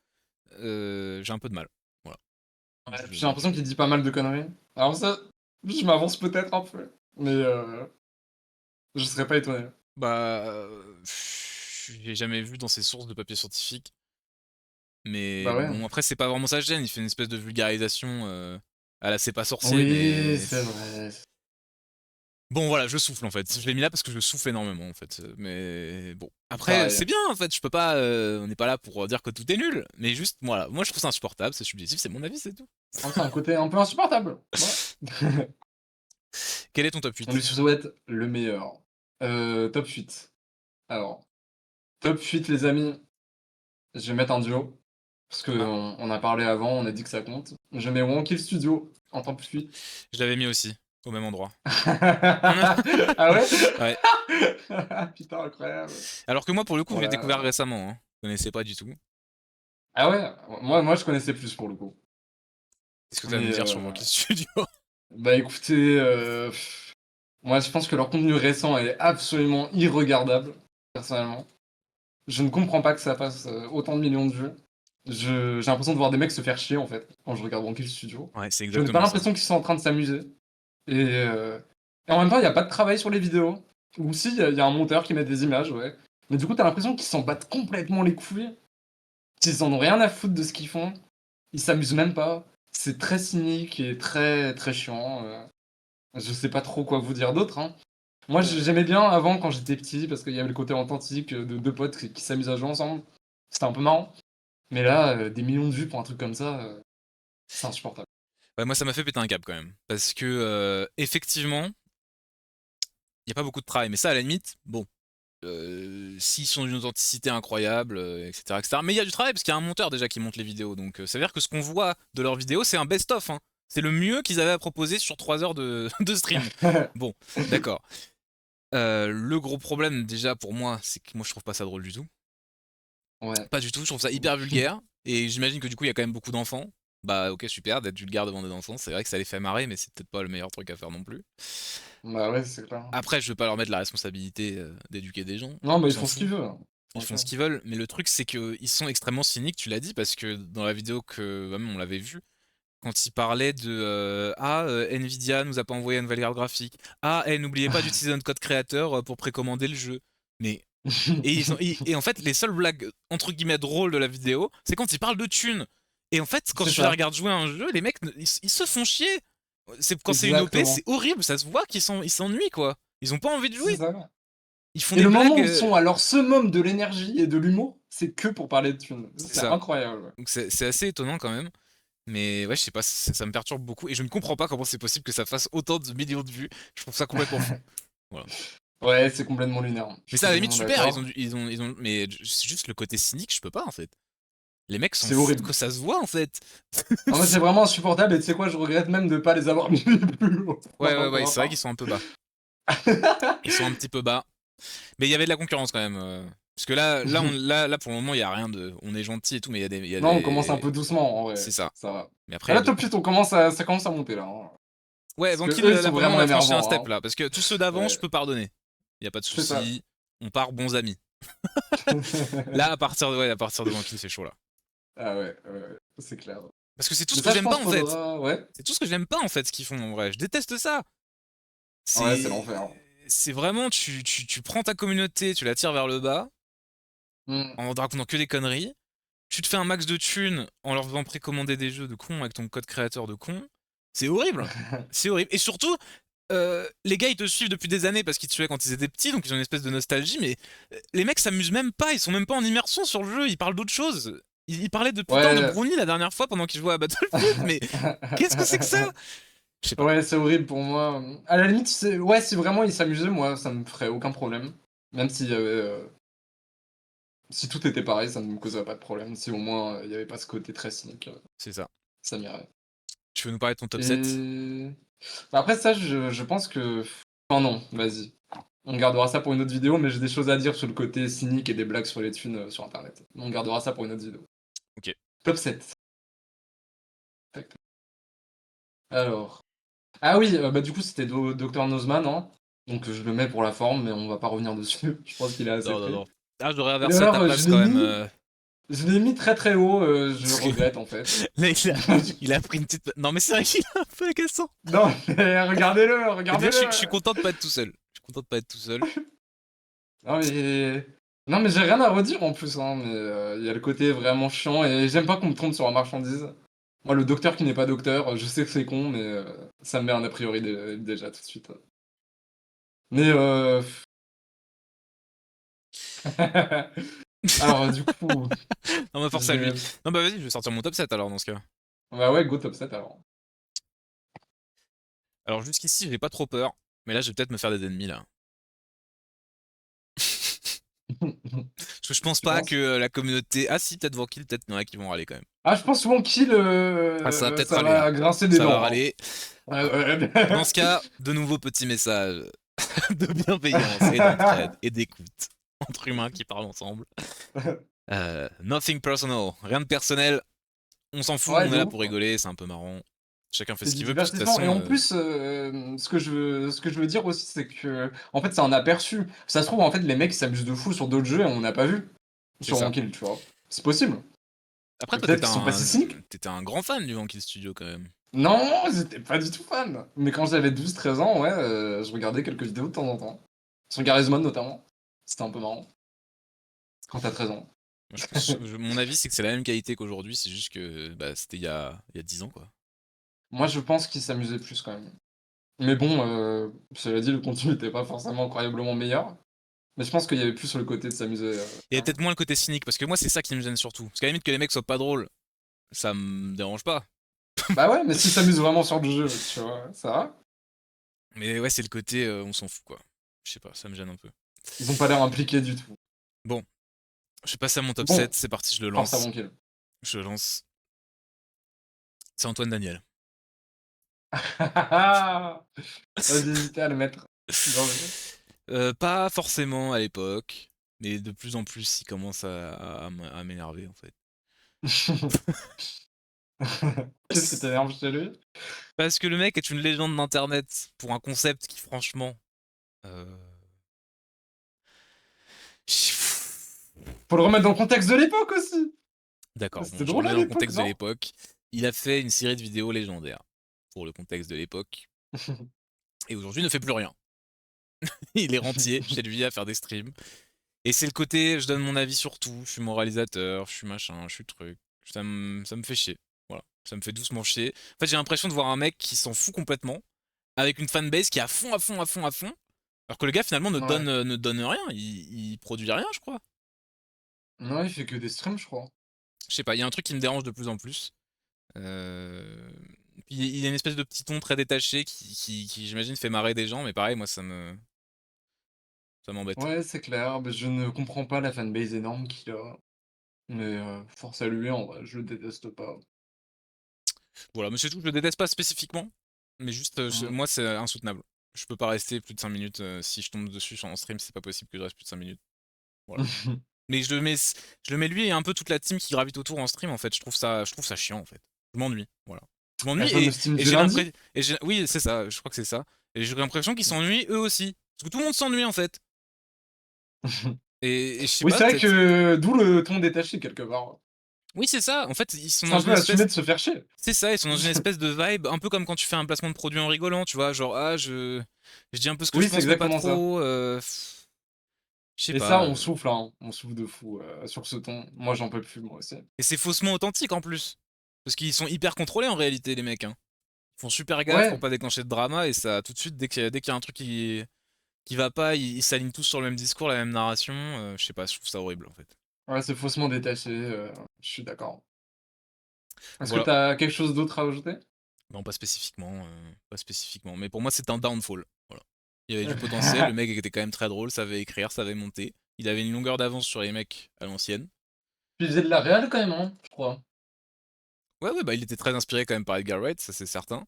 S1: J'ai un peu de mal. Voilà.
S2: Ouais,
S1: Je-
S2: j'ai l'impression qu'il dit pas mal de conneries. Alors ça, je m'avance peut-être un peu, mais je serais pas étonné.
S1: Bah, j'ai jamais vu dans ses sources de papier scientifique, mais
S2: Bah ouais.
S1: bon après c'est pas vraiment sa gêne, il fait une espèce de vulgarisation à la c'est pas sorcier,
S2: Oui,
S1: mais
S2: c'est vrai.
S1: bon voilà, je souffle en fait. Je l'ai mis là parce que je souffle énormément en fait. Mais bon, après
S2: Pareil.
S1: c'est bien en fait. Je peux pas, on n'est pas là pour dire que tout est nul, mais juste voilà, moi je trouve ça insupportable, c'est subjectif, c'est mon avis, c'est tout.
S2: C'est un côté un peu insupportable. Voilà.
S1: Quel est ton top
S2: On lui
S1: 8?
S2: souhaite le meilleur. Top 8. Alors, top 8 les amis, je vais mettre un duo. Parce
S1: Ah,
S2: qu'on on a parlé avant, on a dit que ça compte. Je mets Wonky Studio en top 8.
S1: je l'avais mis aussi, au même endroit.
S2: Ah ouais?
S1: Ouais.
S2: Putain, incroyable.
S1: Alors que moi, pour le coup, je l'ai découvert
S2: Voilà.
S1: récemment, hein. Je connaissais pas du tout.
S2: Ah ouais? Moi je connaissais plus pour le coup.
S1: Qu'est-ce que tu as à nous
S2: Mais
S1: dire sur Monkey Studio?
S2: bah écoutez, moi je pense que leur contenu récent est absolument irregardable, personnellement. Je ne comprends pas que ça fasse autant de millions de vues. J'ai l'impression de voir des mecs se faire chier en fait quand je regarde Wankill Studio.
S1: Ouais, c'est
S2: Je n'ai pas
S1: exactement ça.
S2: l'impression qu'ils sont en train de s'amuser. Et, euh, et en même temps, il n'y a pas de travail sur les vidéos. Ou si, il y a un monteur qui met des images, ouais. Mais du coup, t'as l'impression qu'ils s'en battent complètement les couilles. Qu'ils en ont rien à foutre de ce qu'ils font. Ils s'amusent même pas. C'est très cynique et très très chiant. Je sais pas trop quoi vous dire d'autre, hein. Moi, j'aimais bien avant quand j'étais petit parce qu'il y avait le côté authentique de deux potes qui s'amusent à jouer ensemble. C'était un peu marrant. Mais là, des millions de vues pour un truc comme ça, c'est insupportable.
S1: Ouais, moi ça m'a fait péter un câble quand même. Parce que effectivement, il n'y a pas beaucoup de travail. Mais ça, à la limite, bon, s'ils sont d'une authenticité incroyable, etc., etc. Mais il y a du travail parce qu'il y a un monteur déjà qui monte les vidéos. Donc ça veut dire que ce qu'on voit de leurs vidéos, c'est un best-of, hein. C'est le mieux qu'ils avaient à proposer sur 3 heures de, de stream. Bon, d'accord. Le gros problème déjà pour moi, c'est que moi je trouve pas ça drôle du tout.
S2: Ouais.
S1: Pas du tout, je trouve ça hyper vulgaire. Et j'imagine que du coup il y a quand même beaucoup d'enfants. Bah ok, super, d'être vulgaire devant des enfants, c'est vrai que ça les fait marrer, mais c'est peut-être pas le meilleur truc à faire non plus.
S2: Bah ouais, c'est clair.
S1: Après, je veux pas leur mettre la responsabilité d'éduquer des gens,
S2: Non,
S1: on
S2: mais ils
S1: s'en
S2: font ce
S1: fout.
S2: qu'ils veulent, hein,
S1: Ils font ce
S2: franchement.
S1: qu'ils veulent, mais le truc c'est qu'ils sont extrêmement cyniques, tu l'as dit, parce que dans la vidéo que bah, même on l'avait vu, quand ils parlaient de Nvidia nous a pas envoyé une nouvelle carte graphique, ah n'oubliez pas d'utiliser notre code créateur pour précommander le jeu. Mais et en fait les seules blagues entre guillemets drôles de la vidéo, c'est quand ils parlent de thunes. Et en fait quand
S2: C'est
S1: tu la
S2: ça,
S1: regardes jouer à un jeu, les mecs ils se font chier. C'est quand c'est une OP,
S2: exactement.
S1: c'est horrible, ça se voit ils s'ennuient quoi. Ils ont pas envie de
S2: C'est
S1: jouer.
S2: ça.
S1: Ils font
S2: Et
S1: des
S2: le moment
S1: blagues,
S2: où ils sont à leur summum de l'énergie et de l'humour, c'est que pour parler de thunes.
S1: c'est
S2: C'est
S1: ça.
S2: incroyable.
S1: Donc c'est assez étonnant quand même. Mais ouais, je sais pas, ça me perturbe beaucoup et je ne comprends pas comment c'est possible que ça fasse autant de millions de vues. Je trouve ça complètement fou. Voilà.
S2: Ouais, c'est complètement lunaire. Je
S1: Mais
S2: suis
S1: ça, à la limite,
S2: complètement
S1: super.
S2: d'accord.
S1: Mais c'est juste le côté cynique, je peux pas en fait. Les mecs s'en
S2: C'est
S1: foutent
S2: horrible.
S1: que ça se voit en fait.
S2: Non, mais c'est vraiment insupportable et tu sais quoi, je regrette même de pas les avoir mis plus haut
S1: Ouais, ouais,
S2: maintenant qu'on
S1: ouais,
S2: en
S1: c'est vrai
S2: parle.
S1: qu'ils sont un peu bas. Ils sont un petit peu bas. Mais il y avait de la concurrence quand même. Parce que là, pour le moment, il y a rien de. On est gentil et tout, mais il y a
S2: Non, on commence un
S1: des.
S2: peu doucement en vrai.
S1: C'est ça.
S2: Ça va.
S1: Mais après,
S2: Ah
S1: il y a
S2: là,
S1: des.
S2: top 8, ça commence à monter là, hein.
S1: Ouais,
S2: Parce que
S1: Vankill,
S2: eux, ils
S1: là,
S2: sont
S1: pour le moment,
S2: vraiment
S1: on a franchi un step
S2: énervants, hein.
S1: là. Parce que tous ceux d'avant, je
S2: Ouais,
S1: peux pardonner. Il y a pas de
S2: c'est ça.
S1: souci. On part bons amis. Là, à partir de Vankill, c'est chaud là.
S2: Ah ouais, ouais, ouais, c'est clair.
S1: Parce que c'est tout
S2: Mais
S1: ce que
S2: ça, je
S1: j'aime pas
S2: pense,
S1: en fait.
S2: faudra. Ouais.
S1: C'est tout ce que j'aime pas en fait ce qu'ils font en vrai. Je déteste ça.
S2: Ouais, c'est
S1: C'est
S2: l'enfer.
S1: c'est vraiment tu prends ta communauté, tu la tires vers le bas
S2: Hmm.
S1: en racontant que des conneries. Tu te fais un max de thunes en leur faisant précommander des jeux de con avec ton code créateur de con. C'est horrible. C'est horrible. Et surtout, les gars ils te suivent depuis des années parce qu'ils te suivaient quand ils étaient petits, donc ils ont une espèce de nostalgie, mais les mecs s'amusent même pas, ils sont même pas en immersion sur le jeu, ils parlent d'autre chose. Ils parlaient de putain de
S2: Ouais.
S1: Brownie la dernière fois pendant qu'ils jouaient à Battlefield, mais qu'est-ce que c'est que ça? Je sais pas.
S2: Ouais, c'est horrible pour moi. À la limite, ouais, si vraiment ils s'amusaient, moi, ça me ferait aucun problème. Même s'il y avait, si tout était pareil, ça ne me causerait pas de problème. Si au moins il n'y avait pas ce côté très cynique,
S1: C'est ça.
S2: ça m'irait.
S1: Tu veux nous parler de ton top 7?
S2: Et bah, après ça, je pense que. Oh non, vas-y. On gardera ça pour une autre vidéo, mais j'ai des choses à dire sur le côté cynique et des blagues sur les thunes sur internet. On gardera ça pour une autre vidéo.
S1: Ok.
S2: Top 7. Tac, tac. Alors. Ah oui, bah du coup c'était Dr Nozman, hein. Donc je le mets pour la forme, mais on va pas revenir dessus. Je pense qu'il est assez
S1: Non, non,
S2: pris.
S1: non. Ah, je devrais
S2: Et
S1: inverser à ta
S2: alors,
S1: place quand même.
S2: je l'ai mis très très haut, je
S1: Parce que
S2: regrette en fait.
S1: là, il a pris une petite. Non, mais c'est vrai qu'il est un peu agaçant.
S2: Non, mais regardez-le,
S1: Mais déjà, je suis
S2: regardez-le.
S1: content de pas être tout seul. Je suis content de pas être tout seul.
S2: Non mais, non mais j'ai rien à redire en plus, hein, mais il y a le côté vraiment chiant et j'aime pas qu'on me trompe sur la marchandise. Moi, le docteur qui n'est pas docteur, je sais que c'est con, mais ça me met un a priori déjà tout de suite. Mais alors du coup,
S1: Non, bah, force
S2: je
S1: à lui.
S2: vais.
S1: Non, bah, vas-y, je vais sortir mon top 7 alors dans ce cas.
S2: Bah ouais, go top 7 alors.
S1: Alors, jusqu'ici, j'ai pas trop peur. Mais là, je vais peut-être me faire des ennemis là. Parce que je pense
S2: Tu
S1: pas que
S2: penses?
S1: la communauté. Ah, si, peut-être Vankill, peut-être il y en a qui vont râler quand même.
S2: Ah, je pense souvent qu'il
S1: Ah, ça va peut-être
S2: ça
S1: râler là.
S2: va grincer des
S1: Ça va
S2: dents, hein.
S1: râler.
S2: Ouais, ouais.
S1: Dans ce cas, de nouveaux petits messages de bienveillance et d'entraide et d'écoute entre humains qui parlent ensemble. Nothing personal, rien de personnel. On s'en fout,
S2: Ouais,
S1: on est
S2: de
S1: là
S2: ouf.
S1: pour rigoler, c'est un peu marrant. Chacun fait
S2: C'est
S1: ce
S2: du
S1: qu'il veut, puis de toute
S2: divertissement et
S1: façon,
S2: en plus, ce que je veux dire aussi, c'est que en fait, c'est un aperçu. Ça se trouve, en fait, les mecs ils s'amusent de fou sur d'autres jeux et on n'a pas vu
S1: c'est
S2: sur
S1: ça.
S2: Ranked, tu vois? C'est possible.
S1: Après,
S2: Et
S1: toi,
S2: peut-être qu'ils sont passés cyniques.
S1: t'étais un grand fan du Vanquill Studio quand même.
S2: Non, j'étais pas du tout fan. Mais quand j'avais 12 13 ans, ouais, je regardais quelques vidéos de temps en temps. Sur Garry's Mod notamment. C'était un peu marrant. Quand t'as 13 ans.
S1: Moi, mon avis, c'est que c'est la même qualité qu'aujourd'hui, c'est juste que bah, c'était il y a 10 ans, quoi.
S2: Moi, je pense qu'ils s'amusaient plus quand même. Mais bon, cela dit, le contenu était pas forcément incroyablement meilleur. Mais je pense qu'il y avait plus le côté de s'amuser.
S1: Il y avait peut-être moins le côté cynique, parce que moi, c'est ça qui me gêne surtout. Parce qu'à la limite, que les mecs soient pas drôles, ça me dérange pas.
S2: Bah ouais, mais s'ils s'amusent vraiment sur le jeu, tu vois, ça va.
S1: Mais ouais, c'est le côté on s'en fout quoi. Je sais pas, ça me gêne un peu.
S2: Ils ont pas l'air impliqués du tout.
S1: Bon, je passe à mon top
S2: Bon,
S1: 7, c'est parti, je le
S2: force à
S1: lance.
S2: mon kill.
S1: Je le lance. C'est Antoine Daniel.
S2: J'ai hésité à le mettre. Bien joué.
S1: Pas forcément à l'époque, mais de plus en plus il commence à m'énerver en fait.
S2: Qu'est-ce qui t'énerve chez lui?
S1: Parce que le mec est une légende d'internet pour un concept qui franchement... euh,
S2: Faut le remettre dans le contexte de l'époque aussi.
S1: D'accord, bon,
S2: C'était
S1: je
S2: drôle
S1: remets
S2: à
S1: dans le
S2: l'époque,
S1: contexte de
S2: non?
S1: l'époque. Il a fait une série de vidéos légendaires pour le contexte de l'époque. Et aujourd'hui, il ne fait plus rien. Il est rentier chez lui à faire des streams. Et c'est le côté, je donne mon avis sur tout, je suis moralisateur, je suis machin, je suis truc. Ça me fait chier. Voilà, ça me fait doucement chier. En fait, j'ai l'impression de voir un mec qui s'en fout complètement, avec une fanbase qui est à fond, à fond, à fond, à fond. Alors que le gars, finalement,
S2: Ouais.
S1: ne donne rien, il produit rien, je crois.
S2: Non, il fait que des streams, je crois.
S1: Je sais pas, il y a un truc qui me dérange de plus en plus. Euh, Puis il y a une espèce de petit ton très détaché qui j'imagine, fait marrer des gens, mais pareil, moi, ça m'embête.
S2: Ouais, c'est clair. Mais je ne comprends pas la fanbase énorme qu'il a. Mais force à lui, en vrai, je le déteste pas.
S1: Voilà, mais c'est tout, je le déteste pas spécifiquement, mais juste,
S2: Mm.
S1: moi, c'est insoutenable. Je peux pas rester plus de 5 minutes, si je tombe dessus en stream, c'est pas possible que je reste plus de 5 minutes. Voilà. Mais je le mets lui et un peu toute la team qui gravite autour en stream, en fait. Je trouve ça chiant, en fait. Je m'ennuie, voilà. Je
S2: La
S1: m'ennuie
S2: fameuse team
S1: et
S2: du
S1: j'ai
S2: lundi?
S1: l'impression. Oui, c'est ça, je crois que c'est ça. Et j'ai l'impression qu'ils s'ennuient eux aussi. Parce que tout le monde s'ennuie, en fait. Et je sais
S2: Oui,
S1: pas,
S2: c'est vrai
S1: peut-être.
S2: que d'où le ton détaché quelque part.
S1: Oui, c'est ça. En fait, ils sont
S2: C'est
S1: dans
S2: un
S1: une
S2: peu assumer
S1: espèce.
S2: de se faire chier.
S1: C'est ça, ils sont dans une espèce de vibe, un peu comme quand tu fais un placement de produit en rigolant, tu vois. Genre, je dis un peu ce que je
S2: Oui, c'est
S1: pense, mais pas
S2: exactement ça.
S1: trop. Je sais
S2: Et ça,
S1: pas.
S2: on souffle, hein. On souffle de fou sur ce ton. Moi, j'en peux plus, moi aussi.
S1: Et c'est faussement authentique en plus. Parce qu'ils sont hyper contrôlés en réalité, les mecs, hein. Ils font super gaffe pour
S2: Ouais,
S1: pas déclencher de drama et ça, tout de suite, dès qu'il y a un truc qui va pas, ils s'alignent tous sur le même discours, la même narration. Je sais pas, je trouve ça horrible en fait.
S2: ouais, c'est faussement détaché. Je suis d'accord. Est-ce que
S1: Voilà.
S2: t'as quelque chose d'autre à ajouter?
S1: Non, pas spécifiquement. Pas spécifiquement. Mais pour moi, c'est un downfall. Voilà. Il y avait du potentiel, le mec était quand même très drôle, savait écrire, savait monter. Il avait une longueur d'avance sur les mecs à l'ancienne.
S2: Puis il faisait de la réal quand même, hein, je crois.
S1: Ouais, ouais, bah il était très inspiré quand même par Edgar Wright, ça c'est certain.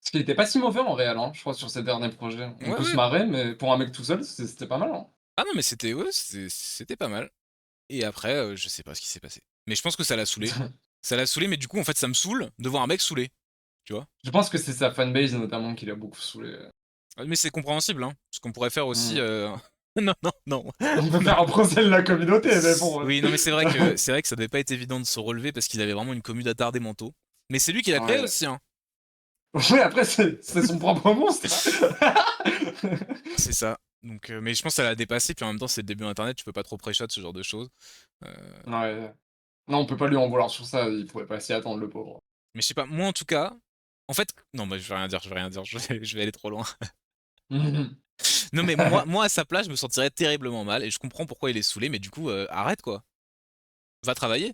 S2: Parce qu'il était pas si mauvais en réal, hein, je crois, sur ses derniers projets. On
S1: Ouais,
S2: peut se
S1: ouais.
S2: marrer, mais pour un mec tout seul, c'était pas mal, hein.
S1: Ah non, mais c'était ouais, c'était pas mal. Et après, je sais pas ce qui s'est passé. Mais je pense que ça l'a saoulé. Ça l'a saoulé, mais du coup, en fait, ça me saoule de voir un mec saoulé. Tu vois?
S2: Je pense que c'est sa fanbase notamment qui l'a beaucoup saoulé.
S1: Mais c'est compréhensible, hein. Ce qu'on pourrait faire aussi.
S2: Mmh.
S1: Non, non, non.
S2: On peut faire un procès de la communauté, mais bon.
S1: Oui, non, mais c'est vrai que ça devait pas être évident de se relever parce qu'il avait vraiment une commu d'attardés mentaux. Mais c'est lui qui l'a créé
S2: Ouais.
S1: aussi, hein.
S2: Ouais, après, c'est son propre monstre.
S1: C'est ça. Donc, mais je pense que ça l'a dépassé. Puis en même temps, c'est le début d'Internet, tu peux pas trop pré-shot ce genre de choses. Euh,
S2: Ouais. Non, on peut pas lui en vouloir sur ça, il pouvait pas s'y attendre, le pauvre.
S1: mais je sais pas, moi en tout cas, en fait, non, bah, je vais rien dire, je vais rien dire, je vais aller trop loin. Non, mais moi à sa place, je me sentirais terriblement mal et je comprends pourquoi il est saoulé, mais du coup, arrête quoi. Va travailler.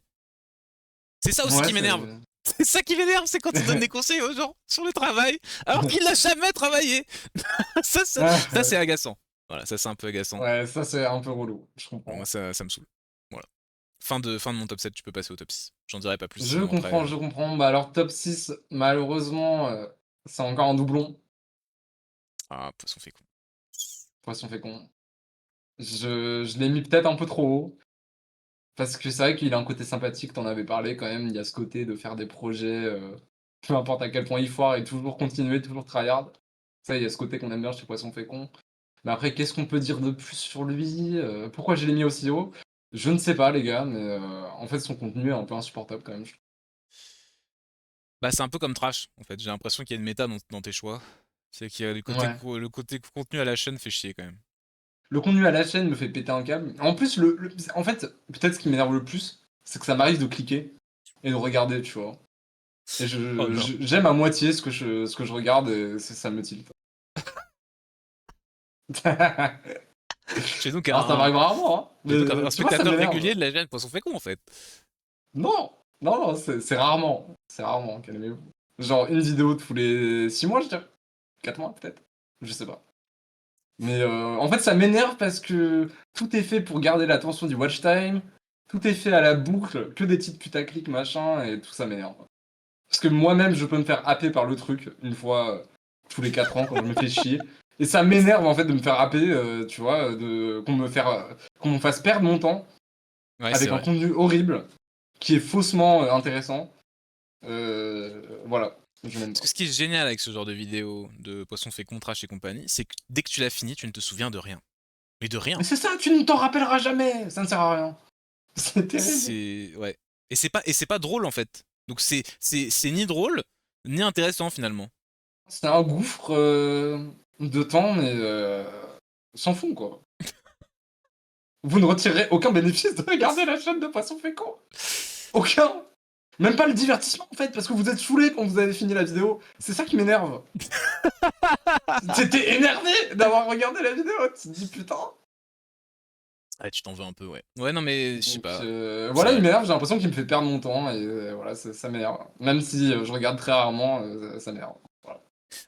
S1: C'est ça aussi
S2: Ouais,
S1: qui m'énerve.
S2: c'est
S1: C'est ça qui m'énerve, c'est quand il donne des conseils aux gens sur le travail, alors qu'il n'a jamais travaillé. Ça c'est agaçant. Voilà, ça c'est un peu agaçant.
S2: ouais, ça, c'est un peu relou, je
S1: Bon, moi
S2: comprends.
S1: ça me saoule. Voilà. Fin de mon top 7, tu peux passer au top 6. J'en dirai pas plus
S2: Je
S1: sinon après.
S2: comprends, je comprends. Bah, alors top 6 malheureusement, c'est encore un doublon.
S1: Ah, poisson fécond.
S2: Poisson fécond. Je l'ai mis peut-être un peu trop haut, parce que c'est vrai qu'il a un côté sympathique, tu en avais parlé quand même, il y a ce côté de faire des projets, peu importe à quel point ils foirent et toujours continuer, toujours tryhard. Ça, il y a ce côté qu'on aime bien chez Poisson fécond. Mais après, qu'est-ce qu'on peut dire de plus sur lui? Pourquoi je l'ai mis aussi haut? Je ne sais pas les gars, mais en fait son contenu est un peu insupportable quand même, je trouve.
S1: Bah, c'est un peu comme Trash, en fait. J'ai l'impression qu'il y a une méta dans tes choix. C'est qu'il y a
S2: Ouais.
S1: le côté contenu à la chaîne fait chier quand même.
S2: Le contenu à la chaîne me fait péter un câble. En plus, en fait, peut-être ce qui m'énerve le plus, c'est que ça m'arrive de cliquer et de regarder, tu vois? Et
S1: Oh non.
S2: j'aime à moitié ce que je regarde et ça me tilte.
S1: Tu es donc
S2: Alors ça m'arrive rarement, hein,
S1: tu es donc
S2: mais
S1: un
S2: tu vois, ça
S1: spectateur
S2: m'énerve.
S1: régulier de la chaîne Poisson Fécond en fait.
S2: Non! Non, non, c'est rarement. C'est rarement, calmez-vous. Genre une vidéo tous les 6 mois, je dirais. 4 mois peut-être? Je sais pas. Mais en fait, ça m'énerve parce que tout est fait pour garder l'attention du watch time, tout est fait à la boucle, que des titres putaclic machin et tout ça m'énerve. Parce que moi-même, je peux me faire happer par le truc une fois tous les 4 ans quand je me fais chier. Et ça m'énerve en fait de me faire happer, tu vois, qu'on me fasse perdre mon temps
S1: Ouais, c'est
S2: avec un
S1: vrai.
S2: contenu horrible qui est faussement intéressant. Voilà, je n'aime
S1: Parce
S2: pas.
S1: que ce qui est génial avec ce genre de vidéo de Poisson fécond, trash et compagnie, c'est que dès que tu l'as fini, tu ne te souviens de rien. Mais de
S2: Mais
S1: rien.
S2: c'est ça, tu ne t'en rappelleras jamais, ça ne sert à rien. C'est terrible.
S1: C'est ouais. Et c'est pas drôle en fait. Donc c'est ni drôle ni intéressant finalement.
S2: C'est un gouffre de temps, mais sans fond quoi. Vous ne retirerez aucun bénéfice de regarder la chaîne de Poisson Fécond. Aucun. Même pas le divertissement en fait, parce que vous êtes saoulé quand vous avez fini la vidéo. C'est ça qui m'énerve. T'étais énervé d'avoir regardé la vidéo. Tu te dis putain.
S1: Ouais, tu t'en veux un peu, ouais. Ouais, non mais je sais
S2: Donc
S1: pas. C'est
S2: voilà, il
S1: vrai.
S2: m'énerve. J'ai l'impression qu'il me fait perdre mon temps et voilà, ça m'énerve. Même si je regarde très rarement, ça m'énerve. Voilà.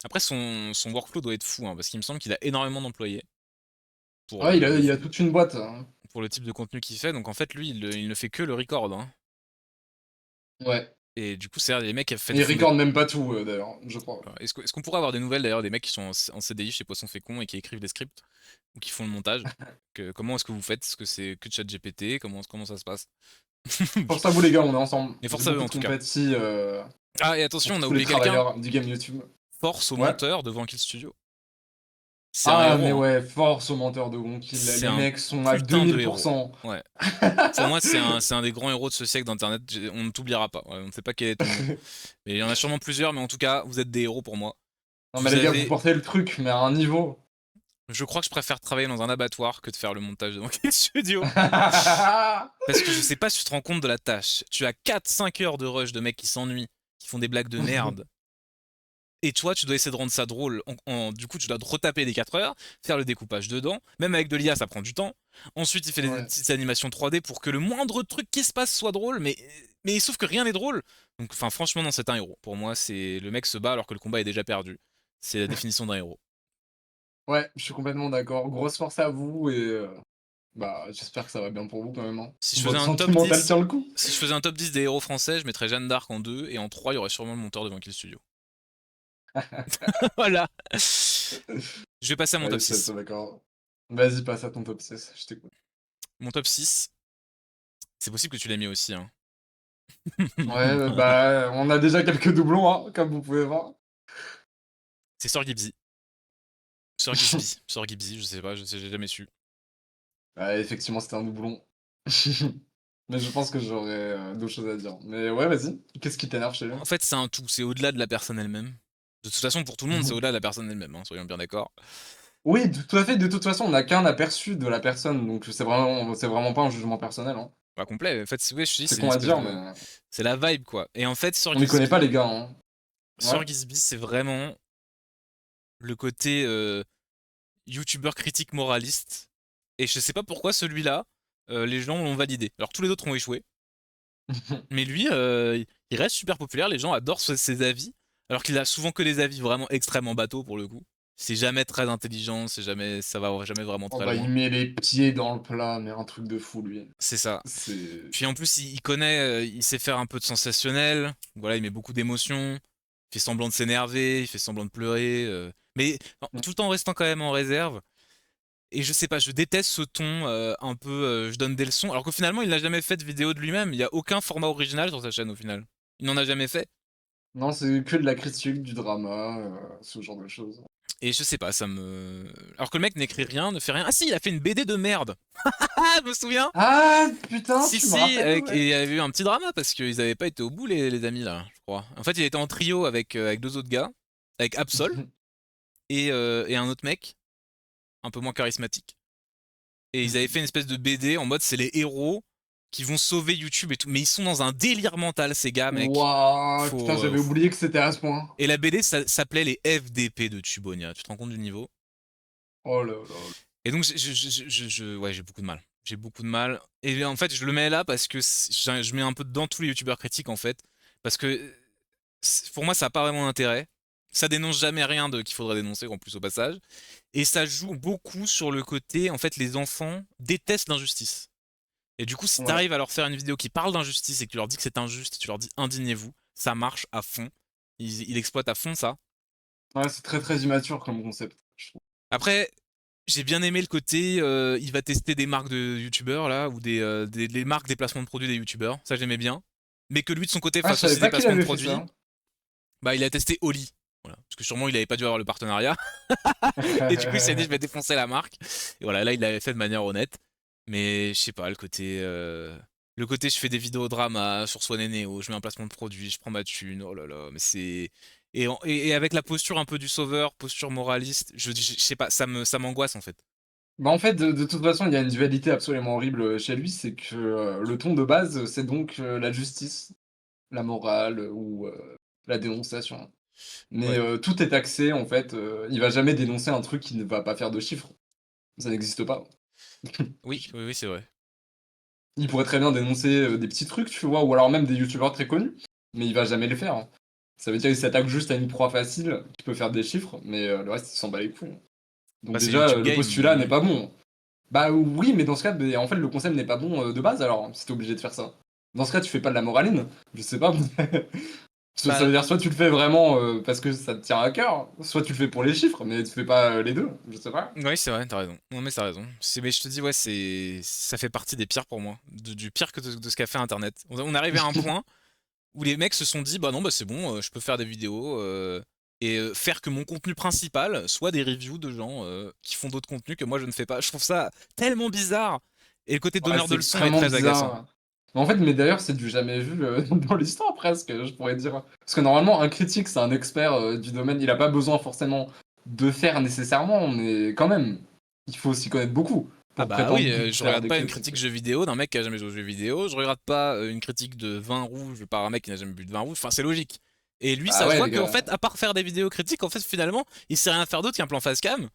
S1: Après son workflow doit être fou hein, parce qu'il me semble qu'il a énormément d'employés pour
S2: Ouais, il a toute une boîte, hein.
S1: pour le type de contenu qu'il fait. Donc en fait lui il ne fait que le record hein.
S2: Ouais.
S1: Et du coup c'est les mecs qui
S2: Et il
S1: font des
S2: recorde même pas tout d'ailleurs, je crois.
S1: est-ce qu'on pourrait avoir des nouvelles d'ailleurs des mecs qui sont en CDI chez Poisson Fécond et qui écrivent des scripts ou qui font le montage? Comment est-ce que vous faites? Est-ce que c'est que de ChatGPT? Comment ça se passe?
S2: Force à vous les gars, on est ensemble.
S1: Mais
S2: J'ai
S1: force à eux
S2: beaucoup
S1: en
S2: de
S1: tout cas.
S2: compétis
S1: Ah et attention,
S2: pour
S1: on a
S2: tous les
S1: oublié quelqu'un.
S2: travailleurs du game YouTube.
S1: Force au
S2: Ouais.
S1: monteur de Kill Studio. C'est un
S2: Ah mais
S1: héros, hein.
S2: ouais, force aux menteurs de Gonkill,
S1: C'est
S2: les
S1: un
S2: mecs sont à
S1: putain de héros.
S2: 2000%.
S1: Ouais. Pour moi, c'est un des grands héros de ce siècle d'Internet. On ne t'oubliera pas. Ouais, on ne sait pas quel est ton nom. Mais il y en a sûrement plusieurs, mais en tout cas, vous êtes des héros pour moi.
S2: Non mais
S1: Vous
S2: les gars, vous
S1: avez...
S2: portez le truc, mais à un niveau.
S1: Je crois que je préfère travailler dans un abattoir que de faire le montage de Kill Studio. Parce que je sais pas si tu te rends compte de la tâche. Tu as 4-5 heures de rush de mecs qui s'ennuient, qui font des blagues de merde. Et toi, tu dois essayer de rendre ça drôle. Du coup, tu dois te retaper les 4 heures, faire le découpage dedans. Même avec de l'IA, ça prend du temps. Ensuite, il fait des
S2: Ouais.
S1: petites animations 3D pour que le moindre truc qui se passe soit drôle. Mais sauf que rien n'est drôle. Donc, enfin, franchement, non, c'est un héros. Pour moi, c'est le mec se bat alors que le combat est déjà perdu. C'est la définition d'un héros.
S2: Ouais, je suis complètement d'accord. Grosse force à vous et bah j'espère que ça va bien pour vous quand même, hein.
S1: Si je faisais
S2: Votre
S1: un top
S2: santé mentale
S1: 10,
S2: tient le coup.
S1: si je faisais un top 10 des héros français, je mettrais Jeanne d'Arc en 2 et en 3, il y aurait sûrement le monteur de Kill Studio. Voilà. Je vais passer à mon
S2: Ouais,
S1: top
S2: je suis
S1: 6.
S2: assez d'accord. Vas-y, passe à ton top 6, je t'écoute.
S1: Mon top 6, c'est possible que tu l'aies mis aussi, hein.
S2: Ouais, bah on a déjà quelques doublons, hein, comme vous pouvez voir.
S1: C'est Sir Gibbsy. Sir Gisby. Sir Gibbsy, je sais pas, j'ai jamais su.
S2: Ouais, effectivement, c'était un doublon. Mais je pense que j'aurais d'autres choses à dire. Mais ouais, vas-y. Qu'est-ce qui t'énerve chez lui?
S1: En fait, c'est un tout, c'est au-delà de la personne elle-même. De toute façon, pour tout le monde, c'est au-delà de la personne elle-même, hein, soyons bien d'accord.
S2: Oui, tout à fait. De toute façon, on n'a qu'un aperçu de la personne, donc c'est vraiment pas un jugement personnel, hein.
S1: Pas complet, en fait, ouais, je te dis,
S2: C'est
S1: c'est une
S2: con à
S1: espèce
S2: dire,
S1: de...
S2: mais
S1: C'est la vibe, quoi. Et en fait,
S2: on les connaît pas les gars, hein. Ouais.
S1: Sir Gisby, c'est vraiment le côté youtubeur critique moraliste. Et je sais pas pourquoi celui-là, les gens l'ont validé. Alors tous les autres ont échoué. Mais lui, il reste super populaire, les gens adorent ses avis, alors qu'il a souvent que des avis vraiment extrêmement bateaux pour le coup. C'est jamais très intelligent, ça va jamais vraiment
S2: Oh
S1: très
S2: bah, il
S1: loin.
S2: met les pieds dans le plat, mais un truc de fou, lui.
S1: C'est ça.
S2: C'est
S1: Puis en plus, il connaît, il sait faire un peu de sensationnel. Voilà, il met beaucoup d'émotions. Il fait semblant de s'énerver, il fait semblant de pleurer. Mais tout le temps en restant quand même en réserve. Et je sais pas, je déteste ce ton un peu je donne des leçons. Alors que finalement, il n'a jamais fait de vidéo de lui-même. Il n'y a aucun format original sur sa chaîne au final. Il n'en a jamais fait.
S2: non, c'est que de la critique, du drama, ce genre de choses.
S1: Et je sais pas, ça me. Alors que le mec n'écrit rien, ne fait rien. Ah si, il a fait une BD de merde. Ah, je me souviens.
S2: Ah putain,
S1: Si,
S2: tu me
S1: si,
S2: rappelles,
S1: et il
S2: ouais.
S1: y avait eu un petit drama parce qu'ils avaient pas été au bout, les amis, là, je crois. En fait, il était en trio avec deux autres gars, avec Absol et un autre mec, un peu moins charismatique. Et ils avaient fait une espèce de BD en mode c'est les héros qui vont sauver YouTube et tout. Mais ils sont dans un délire mental, ces gars, mec.
S2: Waouh, putain,
S1: Faut.
S2: j'avais oublié que c'était à ce point.
S1: Et la BD, ça s'appelait les FDP de Tubonia. Tu te rends compte du niveau?
S2: Oh là là.
S1: Et donc, ouais, j'ai beaucoup de mal. J'ai beaucoup de mal. Et en fait, je le mets là parce que je mets un peu dedans tous les youtubeurs critiques en fait. Parce que pour moi, ça n'a pas vraiment d'intérêt. Ça dénonce jamais rien de qu'il faudrait dénoncer en plus au passage. Et ça joue beaucoup sur le côté, en fait, les enfants détestent l'injustice. Et du coup, si
S2: Ouais.
S1: t'arrives à leur faire une vidéo qui parle d'injustice et que tu leur dis que c'est injuste, tu leur dis indignez-vous, ça marche à fond. Ils exploitent à fond ça.
S2: Ouais, c'est très, très immature comme concept, je trouve.
S1: Après, j'ai bien aimé le côté, il va tester des marques de youtubeurs là, ou les marques des placements de produits des youtubeurs. Ça, j'aimais bien. Mais que lui, de son côté,
S2: Ah, je
S1: fasse
S2: savais
S1: aussi des
S2: pas qu'il
S1: placements de
S2: avait fait ça.
S1: produits, bah, il a testé Oli. Voilà. Parce que sûrement, il avait pas dû avoir le partenariat. Et du coup, il s'est dit, je vais défoncer la marque. Et voilà, là, il l'avait fait de manière honnête. Mais je sais pas, le côté, je fais des vidéos drama sur Swan Neo, je mets un placement de produit, je prends ma thune, oh là là, mais c'est. Et avec la posture un peu du sauveur, posture moraliste, je sais pas, ça m'angoisse en fait.
S2: Bah, en fait, de toute façon, il y a une dualité absolument horrible, chez lui, c'est que, le ton de base, c'est donc, la justice, la morale, ou, la dénonciation. Mais,
S1: Ouais.
S2: tout est axé en fait, il va jamais dénoncer un truc qui ne va pas faire de chiffres. Ça n'existe pas.
S1: Oui, oui, oui, c'est vrai.
S2: Il pourrait très bien dénoncer, des petits trucs, tu vois? Ou alors même des youtubeurs très connus, mais il va jamais le faire, hein. Ça veut dire qu'il s'attaque juste à une proie facile, qui peut faire des chiffres, mais, le reste, il s'en bat les couilles. Donc
S1: Bah, c'est
S2: déjà,
S1: YouTube
S2: le
S1: Game.
S2: postulat n'est pas bon. Bah, oui, mais dans ce cas, beh, en fait, le concept n'est pas bon, de base alors, si tu obligé de faire ça. Dans ce cas, tu fais pas de la moraline, je sais pas. Ça
S1: Bah,
S2: veut dire soit tu le fais vraiment, parce que ça te tient à cœur, soit tu le fais pour les chiffres, mais tu fais pas, les 2, je sais pas.
S1: oui, c'est vrai, t'as raison. Non, mais t'as raison. Mais je te dis, ouais, ça fait partie des pires pour moi. Du pire que de ce qu'a fait Internet. On est arrivé à un point où les mecs se sont dit, bah non, bah c'est bon, je peux faire des vidéos et faire que mon contenu principal soit des reviews de gens qui font d'autres contenus que moi je ne fais pas. Je trouve ça tellement bizarre. Et le côté
S2: Ouais,
S1: donneur
S2: c'est
S1: de leçons est
S2: extrêmement
S1: très agaçant.
S2: bizarre. Mais en fait, mais d'ailleurs, c'est du jamais vu, dans l'histoire presque, je pourrais dire. Parce que normalement, un critique, c'est un expert, du domaine, il a pas besoin forcément de faire nécessairement, mais quand même, il faut s'y connaître beaucoup
S1: Ah
S2: pour
S1: bah oui,
S2: prétendre
S1: je
S2: faire
S1: regarde
S2: des
S1: pas une
S2: critiques.
S1: critique jeu vidéo d'un mec qui a jamais joué aux jeux vidéo, je regarde pas une critique de vin rouge par un mec qui n'a jamais bu de vin rouge, enfin c'est logique. Et lui,
S2: Bah
S1: ça se
S2: ouais,
S1: voit
S2: les
S1: qu'en
S2: gars.
S1: fait, à part faire des vidéos critiques, en fait, finalement, il sait rien faire d'autre qu'un plan face cam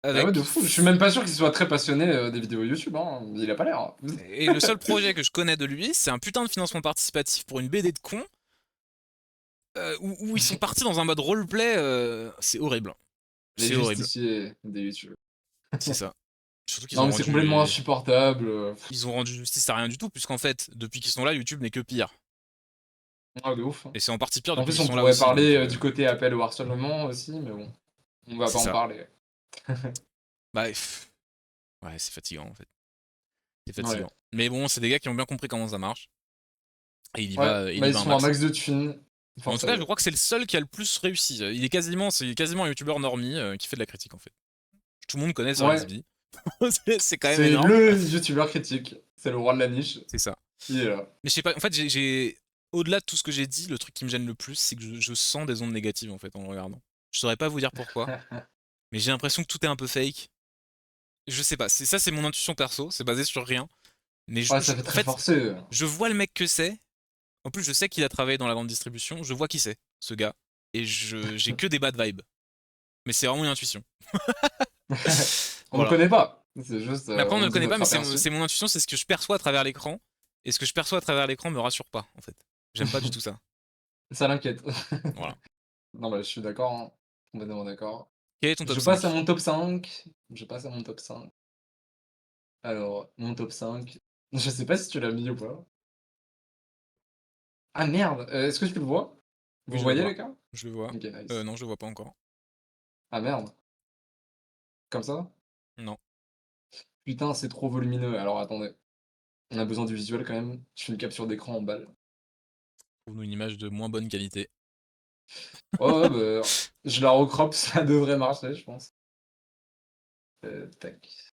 S2: Bah ouais, de
S1: avec.
S2: fou. Je suis même pas sûr qu'il soit très passionné, des vidéos YouTube, hein. Il a pas l'air, hein.
S1: Et le seul projet que je connais de lui, c'est un putain de financement participatif pour une BD de con où ils sont partis dans un mode roleplay. C'est horrible.
S2: Les
S1: C'est horrible.
S2: justiciers des YouTube.
S1: C'est ça. Surtout qu'ils
S2: Non,
S1: ont
S2: mais c'est complètement
S1: rendu.
S2: insupportable,
S1: Ils ont rendu justice à rien du tout, puisqu'en fait, depuis qu'ils sont là, YouTube n'est que pire.
S2: ah de ouf, hein.
S1: Et c'est en partie pire
S2: En
S1: depuis qu'ils
S2: plus, on
S1: sont là
S2: pourrait
S1: aussi,
S2: parler,
S1: donc
S2: du côté appel au harcèlement aussi, mais bon, on va
S1: c'est
S2: pas en
S1: ça.
S2: parler.
S1: Bah, ouais, c'est fatigant en fait. C'est
S2: Ouais.
S1: fatigant. Mais bon, c'est des gars qui ont bien compris comment ça marche. Et
S2: Ouais,
S1: il
S2: bah,
S1: y
S2: ils
S1: va un
S2: sont un
S1: max.
S2: max de thunes,
S1: Mais en
S2: force
S1: tout
S2: à
S1: cas, je
S2: eux.
S1: crois que c'est le seul qui a le plus réussi. C'est quasiment un youtubeur normie qui fait de la critique en fait. Tout le monde connaît Sir
S2: Ouais,
S1: XB. C'est quand même
S2: c'est
S1: énorme.
S2: le youtubeur critique, c'est le roi de la niche,
S1: C'est ça.
S2: il est là.
S1: Mais je sais pas, en fait, au-delà de tout ce que j'ai dit, le truc qui me gêne le plus, c'est que je sens des ondes négatives en fait en le regardant. Je saurais pas vous dire pourquoi, mais j'ai l'impression que tout est un peu fake. Je sais pas, c'est mon intuition perso, c'est basé sur rien. Mais
S2: Ouais, ça fait
S1: en
S2: très
S1: fait,
S2: forcé,
S1: je vois le mec que c'est. En plus, je sais qu'il a travaillé dans la grande distribution. Je vois qui c'est, ce gars. Et j'ai que des bad vibes. Mais c'est vraiment une intuition.
S2: On le
S1: Voilà.
S2: connaît pas, c'est juste,
S1: Mais après, on
S2: on
S1: ne le
S2: dit
S1: connaît pas,
S2: notre
S1: mais
S2: aperçu.
S1: c'est mon intuition, c'est ce que je perçois à travers l'écran. Et ce que je perçois à travers l'écran me rassure pas, en fait. J'aime pas du tout ça.
S2: Ça l'inquiète.
S1: Voilà.
S2: Non, bah, je suis d'accord, hein, complètement d'accord.
S1: Quel est ton top
S2: Je passe à
S1: 5?
S2: mon top 5. Je passe à mon top 5. Alors, mon top 5. Je sais pas si tu l'as mis ou pas. Ah merde! Est-ce que tu le vois?
S1: Oui,
S2: Vous
S1: je le
S2: voyez
S1: vois.
S2: les gars?
S1: Je le vois.
S2: OK, nice.
S1: Non, je le vois pas encore.
S2: Ah merde, comme ça?
S1: Non.
S2: Putain, c'est trop volumineux. Alors attendez, on a besoin du visuel quand même. Je fais une capture d'écran en balle.
S1: Trouve-nous une image de moins bonne qualité.
S2: Ouais, ouais, bah, je la recrop, ça devrait marcher, je pense. Tac.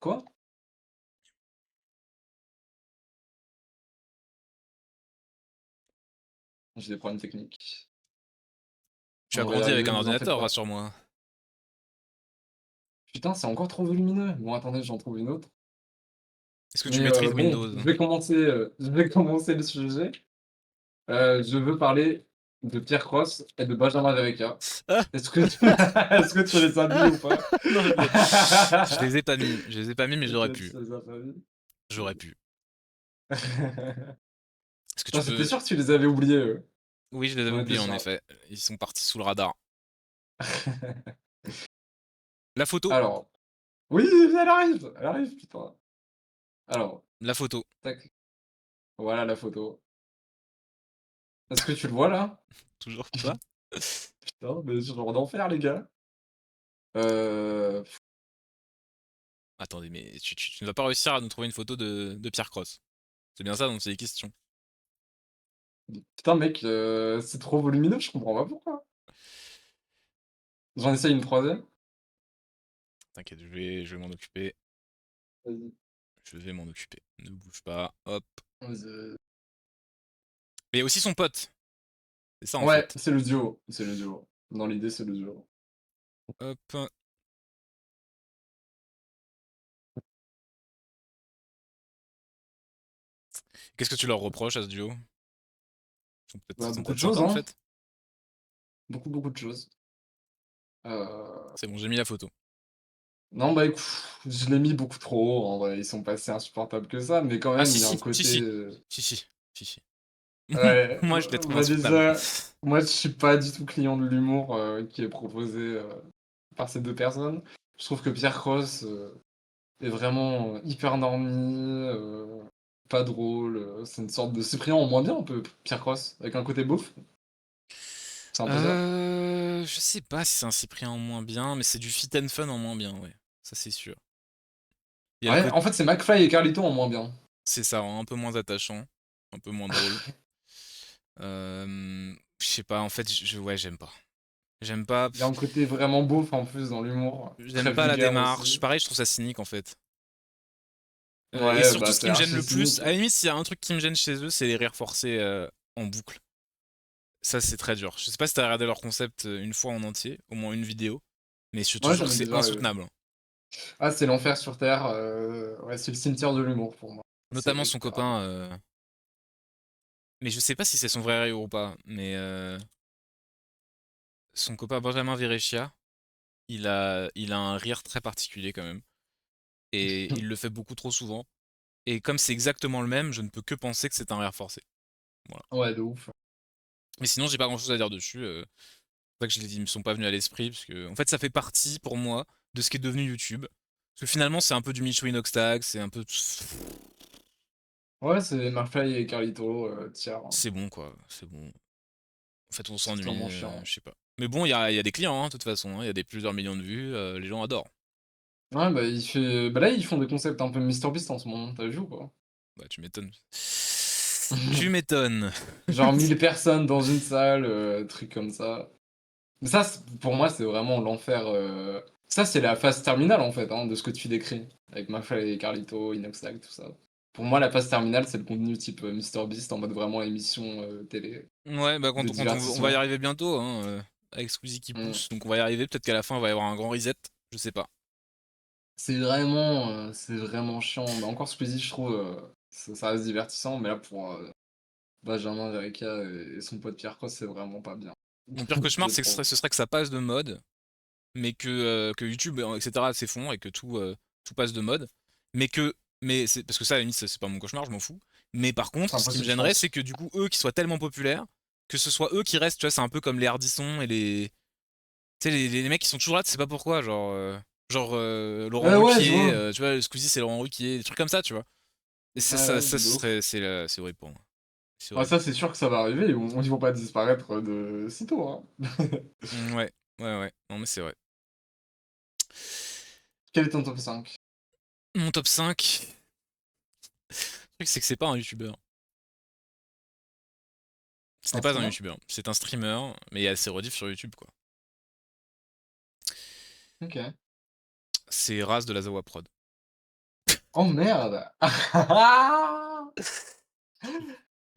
S2: Quoi? J'ai des problèmes techniques.
S1: Tu as
S2: On va y
S1: grandi avec
S2: arriver,
S1: un
S2: vous en faites
S1: ordinateur,
S2: pas.
S1: rassure-moi.
S2: Putain, c'est encore trop volumineux. Bon, attendez, j'en trouve une autre.
S1: Est-ce que tu
S2: Mais
S1: maîtrises
S2: bon,
S1: Windows?
S2: je vais commencer le sujet. Je veux parler de Pierre Cross et de Benjamin Verrecka.
S1: Ah
S2: Est-ce que tu est-ce que tu les as mis ou pas?
S1: non, je les ai pas mis. Je les ai pas mis, mais
S2: OK,
S1: j'aurais pu.
S2: tu les as pas mis.
S1: J'aurais pu. Est-ce que tu
S2: Putain, c'était
S1: peux
S2: sûr que tu les avais oubliés, eux.
S1: oui, je les avais
S2: J'en étais
S1: oubliés en
S2: sûr.
S1: effet. Ils sont partis sous le radar. La photo,
S2: Alors, oui, elle arrive, putain. Alors,
S1: la photo,
S2: tac, voilà la photo. Est-ce que tu le vois là?
S1: toujours pas.
S2: Putain, mais genre d'enfer les gars. Heu,
S1: Attendez, mais tu ne vas pas réussir à nous trouver une photo de Pierre Cross. C'est bien ça dont c'est les questions.
S2: putain mec, c'est trop volumineux, je comprends pas pourquoi. J'en essaye une troisième.
S1: T'inquiète, je vais m'en occuper.
S2: Vas-y,
S1: Je vais m'en occuper. Ne bouge pas. Hop.
S2: vas-y.
S1: Mais il y a aussi son pote. C'est ça en
S2: Ouais,
S1: fait.
S2: c'est le duo, c'est le duo. Dans l'idée, c'est le duo.
S1: Hop. Qu'est-ce que tu leur reproches à ce duo?
S2: Bah,
S1: Ils sont
S2: beaucoup
S1: peut-être
S2: de choses,
S1: sympas en
S2: hein.
S1: fait.
S2: Beaucoup, beaucoup de choses. Heu,
S1: C'est bon, j'ai mis la photo.
S2: non, bah, écoute, je l'ai mis beaucoup trop haut en vrai, ils sont pas si insupportables que ça, mais quand
S1: Ah
S2: même,
S1: si
S2: il y a un
S1: si, si
S2: côté,
S1: si. Si si. Si si.
S2: ouais,
S1: Moi je les trouve
S2: bah,
S1: insoutenables.
S2: déjà, moi, je suis pas du tout client de l'humour, qui est proposé, par ces 2 personnes. Je trouve que Pierre Cross, est vraiment, hyper normie, pas drôle, c'est une sorte de Cyprien en moins bien un peu, Pierre Cross, avec un côté beauf, c'est un peu ça?
S1: Je sais pas si c'est un Cyprien en moins bien, mais c'est du fit and fun en moins bien, ouais. Ça c'est sûr. Il y a le
S2: Ouais,
S1: côté,
S2: en fait, c'est McFly et Carlito en moins bien.
S1: c'est ça, un peu moins attachant, un peu moins drôle. Je sais pas, en fait, ouais, j'aime pas. J'aime pas,
S2: Il y a un côté vraiment beauf en plus dans l'humour, très
S1: j'aime pas la
S2: vulgaire
S1: démarche.
S2: aussi.
S1: Pareil, je trouve ça cynique en fait. Et
S2: Ouais,
S1: surtout,
S2: bah,
S1: ce
S2: c'est
S1: qui me gêne
S2: archi
S1: le plus,
S2: cynique.
S1: à la limite, s'il y a un truc qui me gêne chez eux, c'est les rires forcés en boucle. Ça, c'est très dur. Je sais pas si t'as regardé leur concept une fois en entier, au moins une vidéo, mais je te
S2: Ouais,
S1: jure
S2: j'en
S1: que
S2: ai
S1: c'est
S2: déjà,
S1: insoutenable.
S2: ah, c'est l'enfer sur terre, ouais, c'est le cimetière de l'humour pour moi. C'est
S1: Notamment son
S2: littéralement.
S1: copain, mais je sais pas si c'est son vrai rire ou pas, mais son copain Benjamin Verrecchia, il a un rire très particulier quand même. Et il le fait beaucoup trop souvent. Et comme c'est exactement le même, je ne peux que penser que c'est un rire forcé. Voilà.
S2: Ouais, de ouf.
S1: Mais sinon, j'ai pas grand chose à dire dessus. C'est pour ça que ils me sont pas venus à l'esprit, parce que en fait, ça fait partie pour moi de ce qui est devenu YouTube. Parce que finalement, c'est un peu du Michou Inoxtag, c'est un peu.
S2: Ouais, c'est McFly et Carlito, tiers, hein.
S1: C'est bon quoi, c'est bon. En fait, on
S2: C'est
S1: s'ennuie,
S2: clairement chiant.
S1: je sais pas. Mais bon, il y a des clients, hein, de toute façon, hein, il y a des plusieurs millions de vues, les gens adorent.
S2: Ouais, bah, bah, là, ils font des concepts un peu MrBeast en ce moment, tu as vu ou pas?
S1: Bah, tu m'étonnes. Tu m'étonnes.
S2: Genre 1000 personnes dans une salle, truc comme ça. Mais ça, pour moi, c'est vraiment l'enfer, ça, c'est la phase terminale, en fait, hein, de ce que tu décris, avec McFly et Carlito, Inoxtag, tout ça. Pour moi, la phase terminale, c'est le contenu type, MrBeast en mode vraiment émission, télé,
S1: Ouais, bah
S2: de
S1: quand on va y
S2: divertissement.
S1: arriver bientôt, hein, avec Squeezie qui
S2: Mmh.
S1: pousse, donc on va y arriver. Peut-être qu'à la fin, il va y avoir un grand reset, je sais pas.
S2: C'est vraiment chiant. Mais encore Squeezie, je trouve, ça reste divertissant, mais là, pour, Benjamin Verrecka et son pote Pierre Cross, c'est vraiment pas bien,
S1: Mon pire cauchemar,
S2: je
S1: c'est que
S2: trouve.
S1: ce serait que ça passe de mode, mais que YouTube, etc., s'effondre et que tout passe de mode. Mais que, mais c'est parce que ça, à la limite, c'est pas mon cauchemar, je m'en fous. Mais par
S2: C'est
S1: contre, ce qui me
S2: impossible, je
S1: gênerait, c'est
S2: pense.
S1: que du coup, eux qui soient tellement populaires, que ce soit eux qui restent, tu vois, c'est un peu comme les Hardisson et tu sais, les mecs qui sont toujours là, tu sais pas pourquoi, Laurent
S2: Ouais, je
S1: Ruquier,
S2: vois.
S1: tu vois, Squeezie c'est Laurent Ruquier, des trucs comme ça, tu vois. Et
S2: Ouais,
S1: ça,
S2: ouais,
S1: ça,
S2: de
S1: ce
S2: ouf.
S1: serait, c'est horrible pour moi. C'est
S2: Ah
S1: horrible.
S2: ça, c'est sûr que ça va arriver, ils vont pas disparaître de sitôt, hein.
S1: Ouais, ouais. Non, mais c'est vrai.
S2: Quel est ton top 5?
S1: Mon top 5, le truc, c'est que c'est pas un youtubeur. Ce
S2: C'est
S1: n'est
S2: un
S1: pas un
S2: streamer?
S1: youtubeur. C'est un streamer, mais il y a ses rediffs sur YouTube, quoi.
S2: OK.
S1: C'est Raz de la Zawa Prod.
S2: Oh merde!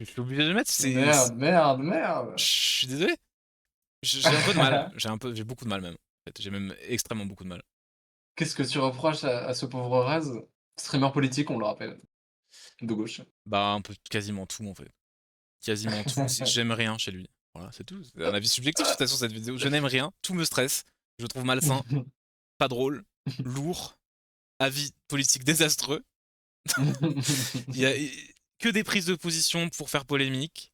S1: Je suis obligé de le mettre,
S2: Merde, merde, merde!
S1: je suis désolé. J'ai un peu de mal. J'ai beaucoup de mal même. En fait, j'ai même extrêmement beaucoup de mal.
S2: Qu'est-ce que tu reproches à ce pauvre Raz? Streamer politique, on le rappelle, de gauche.
S1: Bah, un peu quasiment tout, en fait. Quasiment tout. J'aime rien chez lui. Voilà, c'est tout. C'est un avis subjectif de toute façon cette vidéo. Je n'aime rien, tout me stresse, je trouve malsain, pas drôle, lourd, avis politique désastreux. Il y a que des prises de position pour faire polémique.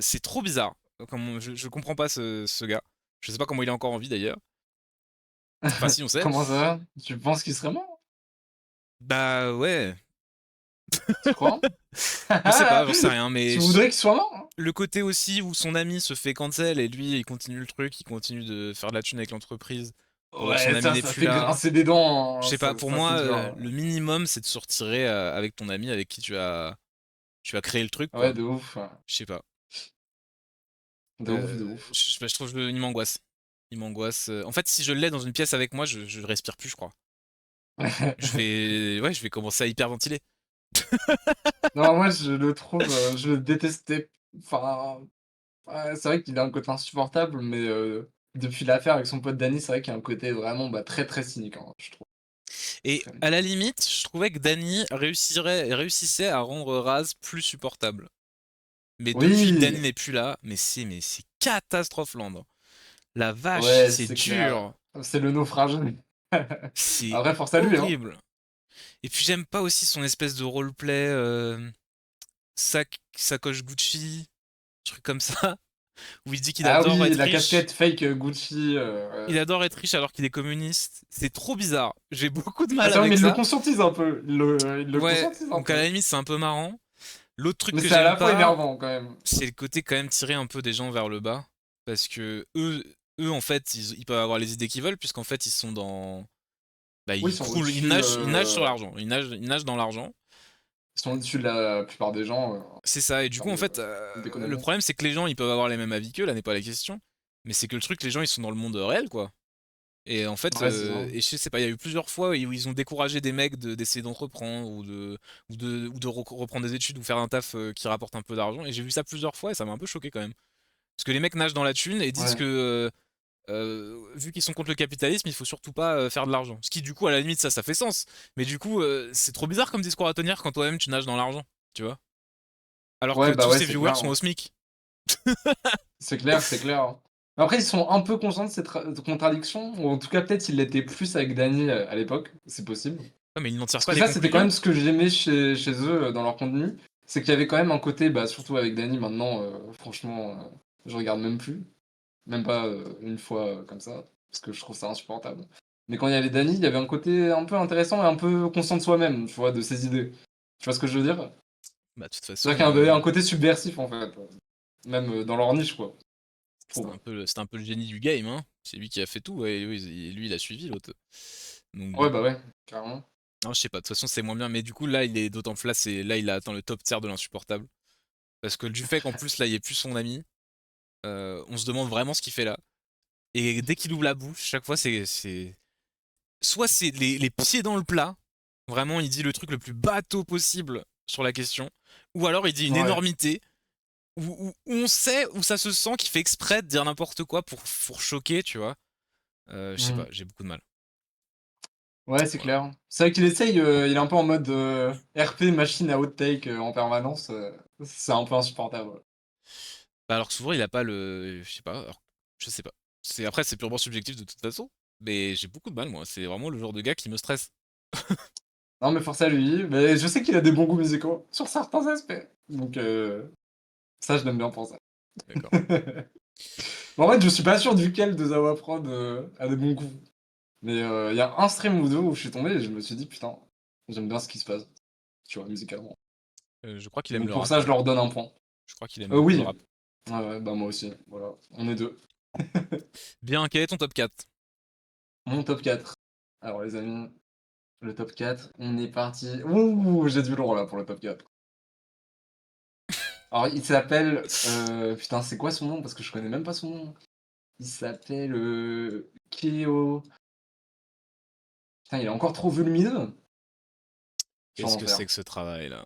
S1: C'est trop bizarre. Je comprends pas ce gars. Je sais pas comment il est encore en vie d'ailleurs. Enfin si, on sait.
S2: Comment ça? Tu penses qu'il serait mort?
S1: Bah ouais.
S2: Tu crois?
S1: Je sais pas, j'en sais rien, mais
S2: Tu voudrais qu'il soit mort? Hein?
S1: le côté aussi où son ami se fait cancel et lui il continue le truc, il continue de faire de la thune avec l'entreprise pendant que son
S2: Ouais,
S1: ami
S2: ça,
S1: n'est
S2: ça
S1: plus
S2: fait
S1: là.
S2: grincer des dents,
S1: Je
S2: hein,
S1: sais pas, pour
S2: ça c'est
S1: moi,
S2: dur.
S1: le minimum c'est de se retirer avec ton ami avec qui tu as créé le truc
S2: Ouais,
S1: quoi.
S2: de ouf, ouais.
S1: Je sais pas.
S2: De ouf, de ouf.
S1: Je sais pas, je trouve il m'angoisse. Il m'angoisse. En fait, si je l'ai dans une pièce avec moi, je respire plus, je crois. Ouais, je vais commencer à hyperventiler.
S2: Non, moi je le trouve, je le détestais. Enfin, ouais, c'est vrai qu'il a un côté insupportable, mais depuis l'affaire avec son pote Danny, c'est vrai qu'il y a un côté vraiment, bah, très, très cynique, hein, je trouve.
S1: Et
S2: Extrêmement.
S1: à la limite, je trouvais que Danny réussissait à rendre Raz plus supportable. Mais depuis que
S2: Oui!
S1: Danny n'est plus là, mais c'est catastrophe land. La vache,
S2: Ouais,
S1: c'est
S2: c'est clair.
S1: dur.
S2: C'est le naufrage.
S1: C'est
S2: Après, force à lui, hein.
S1: horrible. Et puis j'aime pas aussi son espèce de roleplay sacoche Gucci, truc comme ça, où il dit qu'il
S2: Ah
S1: adore
S2: oui,
S1: être
S2: la
S1: riche.
S2: casquette fake, Gucci,
S1: Il adore être riche alors qu'il est communiste. C'est trop bizarre. J'ai beaucoup de
S2: Ah
S1: mal
S2: c'est vrai, mais
S1: avec
S2: ils le
S1: ça.
S2: conscientisent un peu. Ils le
S1: Ouais,
S2: conscientisent un
S1: donc à la
S2: peu.
S1: limite c'est un peu marrant. L'autre truc
S2: Mais
S1: que
S2: c'est à
S1: j'aime
S2: la fois
S1: pas,
S2: énervant, quand même.
S1: c'est le côté quand même tirer un peu des gens vers le bas. Parce que eux en fait, ils peuvent avoir les idées qu'ils veulent, puisqu'en fait ils sont dans... Bah
S2: Oui,
S1: ils croulent, ils nagent sur l'argent. Ils nagent dans l'argent.
S2: ils sont au-dessus de la plupart des gens, en
S1: C'est ça, et du coup
S2: termes
S1: en fait, le
S2: d'économie.
S1: problème c'est que les gens ils peuvent avoir les mêmes avis qu'eux, là n'est pas la question. Mais c'est que le truc, les gens ils sont dans le monde réel quoi. Et en fait,
S2: Ouais, c'est ça.
S1: et je sais pas, il y a eu plusieurs fois où ils ont découragé des mecs d'essayer d'entreprendre ou de reprendre des études ou faire un taf qui rapporte un peu d'argent. Et j'ai vu ça plusieurs fois et ça m'a un peu choqué quand même. Parce que les mecs nagent dans la thune et disent
S2: Ouais.
S1: que vu qu'ils sont contre le capitalisme, il faut surtout pas faire de l'argent. Ce qui du coup à la limite ça fait sens. Mais du coup c'est trop bizarre comme discours à tenir quand toi-même tu nages dans l'argent, tu vois. Alors que
S2: Ouais, bah
S1: tous
S2: ouais,
S1: ces
S2: c'est
S1: viewers
S2: clair,
S1: sont
S2: hein.
S1: au SMIC.
S2: C'est clair, c'est clair, hein. Après, ils sont un peu conscients de cette contradiction, ou en tout cas, peut-être ils l'étaient plus avec Dany, à l'époque, c'est possible.
S1: Ouais, mais ils n'en tirent
S2: Parce
S1: pas
S2: que
S1: les
S2: ça, c'était quand
S1: conclusions.
S2: même ce que j'aimais chez eux, dans leur contenu. C'est qu'il y avait quand même un côté, bah, surtout avec Dany maintenant, franchement, je regarde même plus. Même pas, une fois, comme ça, parce que je trouve ça insupportable. Mais quand il y avait Dany, il y avait un côté un peu intéressant et un peu conscient de soi-même, tu vois? De ses idées. Tu vois ce que je veux dire?
S1: Bah de toute
S2: C'est-à-dire
S1: façon,
S2: qu'il y avait un côté subversif, en fait, même, dans leur niche, quoi, je trouve.
S1: c'était un peu le génie du game, hein. C'est lui qui a fait tout, et oui, lui il a suivi l'autre. Donc
S2: Ouais,
S1: bon.
S2: bah, ouais, carrément.
S1: Non, je sais pas, de toute façon c'est moins bien, mais du coup là il est d'autant plus là il a atteint le top tier de l'insupportable. Parce que du fait qu'en plus là il est plus son ami, on se demande vraiment ce qu'il fait là. Et dès qu'il ouvre la bouche, chaque fois soit c'est les pieds dans le plat, vraiment il dit le truc le plus bateau possible sur la question, ou alors il dit une
S2: Ouais.
S1: énormité, où on sait, où ça se sent qu'il fait exprès de dire n'importe quoi pour choquer, tu vois. Je sais pas,
S2: Mmh.
S1: j'ai beaucoup de mal.
S2: Ouais, c'est
S1: Voilà.
S2: clair. C'est vrai qu'il essaye, il est un peu en mode, RP machine à hot take, en permanence, c'est un peu insupportable, ouais.
S1: Bah alors que souvent il a pas je sais pas, je sais pas. Après c'est purement subjectif de toute façon, mais j'ai beaucoup de mal moi. C'est vraiment le genre de gars qui me stresse.
S2: Non, mais force à lui, mais je sais qu'il a des bons goûts musicaux, sur certains aspects, donc ça, je l'aime bien pour ça.
S1: D'accord.
S2: Mais en fait, je suis pas sûr duquel de Zawa Prod, a des bons goûts, mais il y a un stream ou 2 où je suis tombé et je me suis dit: «Putain, j'aime bien ce qui se passe», tu vois, musicalement.
S1: Je crois qu'il aime
S2: Donc
S1: le
S2: pour
S1: rap,
S2: ça, je
S1: ouais.
S2: leur donne un point.
S1: Je crois qu'il aime beaucoup le
S2: Oui,
S1: rap.
S2: ouais, ouais, bah, moi aussi, voilà, on est 2.
S1: Bien, quel est ton top 4?
S2: Mon top 4. Alors les amis, le top 4, on est parti. Ouh, j'ai du lourd là pour le top 4. Alors il s'appelle, putain, c'est quoi son nom? Parce que je connais même pas son nom. Il s'appelle, Keo. Putain, il est encore trop volumineux. Je vais
S1: Qu'est-ce
S2: en
S1: que
S2: faire.
S1: c'est que ce travail là?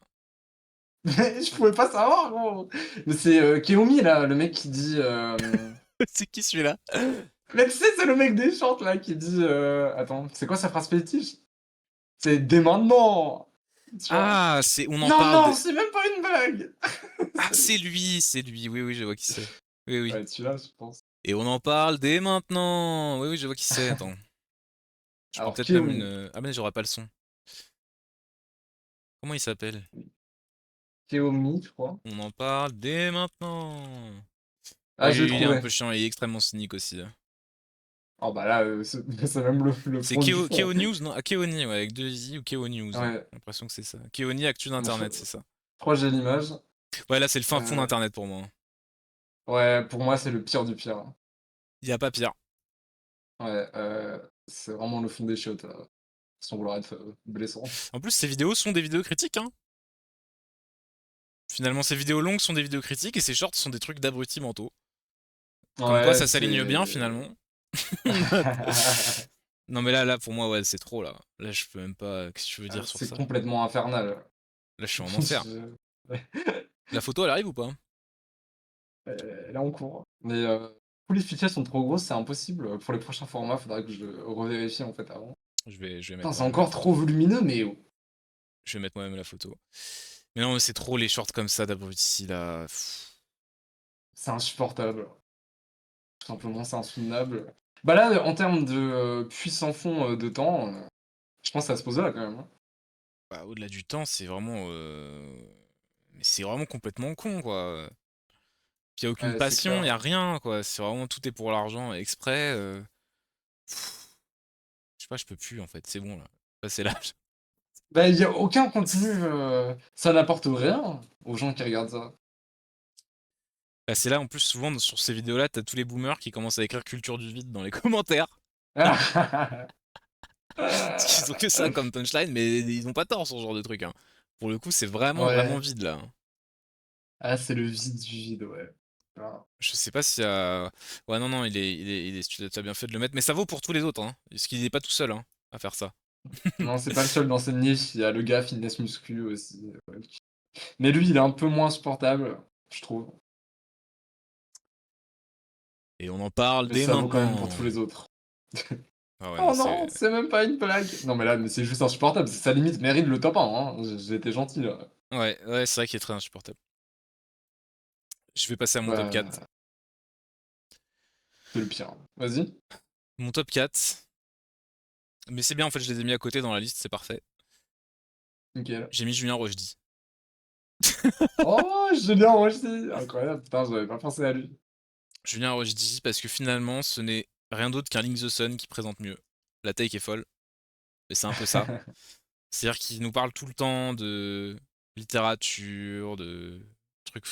S2: Mais je pouvais pas savoir, gros. Mais c'est, Keomi là, le mec qui dit,
S1: C'est qui celui-là?
S2: mais tu sais, c'est le mec des chantes là qui dit, attends, c'est quoi sa phrase fétiche? C'est «Dès maintenant!» Tu vois?
S1: Ah, on en
S2: Non,
S1: parle
S2: non,
S1: des...
S2: c'est même pas une blague!
S1: Ah, c'est lui, oui, oui, je vois qui c'est. Oui, oui.
S2: Ouais, celui-là, je pense.
S1: Et on en parle dès maintenant. Oui, oui, je vois qui c'est. Attends. Je prends
S2: Alors,
S1: peut-être même
S2: Keomi.
S1: une. Ah, mais j'aurai pas le son. Comment il s'appelle?
S2: Keomi, je crois.
S1: On en parle dès maintenant.
S2: Ah,
S1: Ouais,
S2: je l'ai
S1: il est un
S2: trouvé.
S1: peu chiant, il est extrêmement cynique aussi, hein.
S2: Oh, bah là, c'est c'est même le
S1: C'est
S2: fond du fond, en
S1: Keo
S2: fait.
S1: News, non? Ah, Keoni, ouais, avec deux i ou Keo News. J'ai
S2: Ouais.
S1: l'impression que c'est ça. Keoni, actu
S2: Bon,
S1: d'internet, c'est ça.
S2: je crois que j'ai l'image.
S1: Ouais, là, c'est le fin fond
S2: Euh,
S1: d'internet pour moi, hein.
S2: ouais, pour moi, c'est le pire du pire.
S1: Il y a pas pire.
S2: Ouais, c'est vraiment le fond des chiottes, sans vouloir être, blessant.
S1: En plus, ces vidéos sont des vidéos critiques, hein. Finalement, ces vidéos longues sont des vidéos critiques et ces shorts sont des trucs d'abrutis mentaux. Comme quoi,
S2: Ouais,
S1: ça s'aligne bien
S2: c'est
S1: finalement. Non, mais là, pour moi, ouais, c'est trop là. Là, je peux même pas. Qu'est-ce que tu veux dire sur
S2: c'est
S1: ça?
S2: complètement infernal.
S1: Là, je suis en enfer.
S2: Je
S1: La photo, elle arrive ou pas?
S2: elle est en cours. Mais, tous les fichiers sont trop gros, c'est impossible. Pour les prochains formats, faudra que je revérifie, en fait, avant.
S1: Je vais
S2: Putain,
S1: mettre
S2: c'est
S1: moi-même la
S2: encore trop
S1: photo.
S2: volumineux, mais oh,
S1: Je vais mettre moi-même la photo. Mais non, c'est trop les shorts comme ça d'abrutis là.
S2: c'est insupportable. Tout simplement, c'est insoutenable. Bah là, en termes de, puissant fond, de temps, je pense que ça se pose là, quand même, hein.
S1: Bah, au-delà du temps, c'est vraiment. Mais c'est vraiment complètement con, quoi. Puis y a aucune
S2: Ouais, c'est
S1: passion, y
S2: clair.
S1: a rien, quoi. C'est vraiment tout est pour l'argent exprès. Je sais pas, je peux plus en fait. C'est bon là. Passé l'âge.
S2: Bah, il y a aucun contenu, ça n'apporte rien aux gens qui regardent ça.
S1: Bah, c'est là en plus souvent sur ces vidéos-là, t'as tous les boomers qui commencent à écrire culture du vide dans les commentaires. Parce qu'ils ont que ça comme punchline, mais ils ont pas tort sur ce genre de truc, hein. Pour le coup, c'est vraiment, vraiment
S2: Ouais.
S1: vide là, hein.
S2: Ah, c'est le vide du vide, ouais. Ah.
S1: Je sais pas s'il y a. Ouais, non, non, tu as bien fait de le mettre, mais ça vaut pour tous les autres, hein. Parce qu'il est pas tout seul, hein, à faire ça.
S2: Non, c'est pas le seul dans cette niche, il y a le gars fitness muscu aussi, ouais. Mais lui, il est un peu moins supportable, je trouve.
S1: Et on en parle
S2: Mais
S1: dès
S2: ça vaut quand même
S1: maintenant.
S2: pour tous les autres.
S1: Ah ouais, non,
S2: Oh
S1: c'est.
S2: non, c'est même pas une blague. Non, mais là, mais c'est juste insupportable. Ça limite mérite le top 1, hein. J'ai été gentil, là.
S1: Ouais, ouais, c'est vrai qu'il est très insupportable. Je vais passer à mon top 4.
S2: Bah, c'est le pire. Vas-y.
S1: Mon top 4. Mais c'est bien, en fait, je les ai mis à côté dans la liste, c'est parfait.
S2: Nickel.
S1: J'ai mis Julien Rochdy.
S2: Oh, Julien Rochdy! Incroyable, putain, j'avais pas pensé à lui.
S1: Julien Rochdy, parce que finalement, ce n'est rien d'autre qu'un Link the Sun qui présente mieux. La take est folle, et c'est un peu ça. C'est-à-dire qu'il nous parle tout le temps de littérature, de trucs,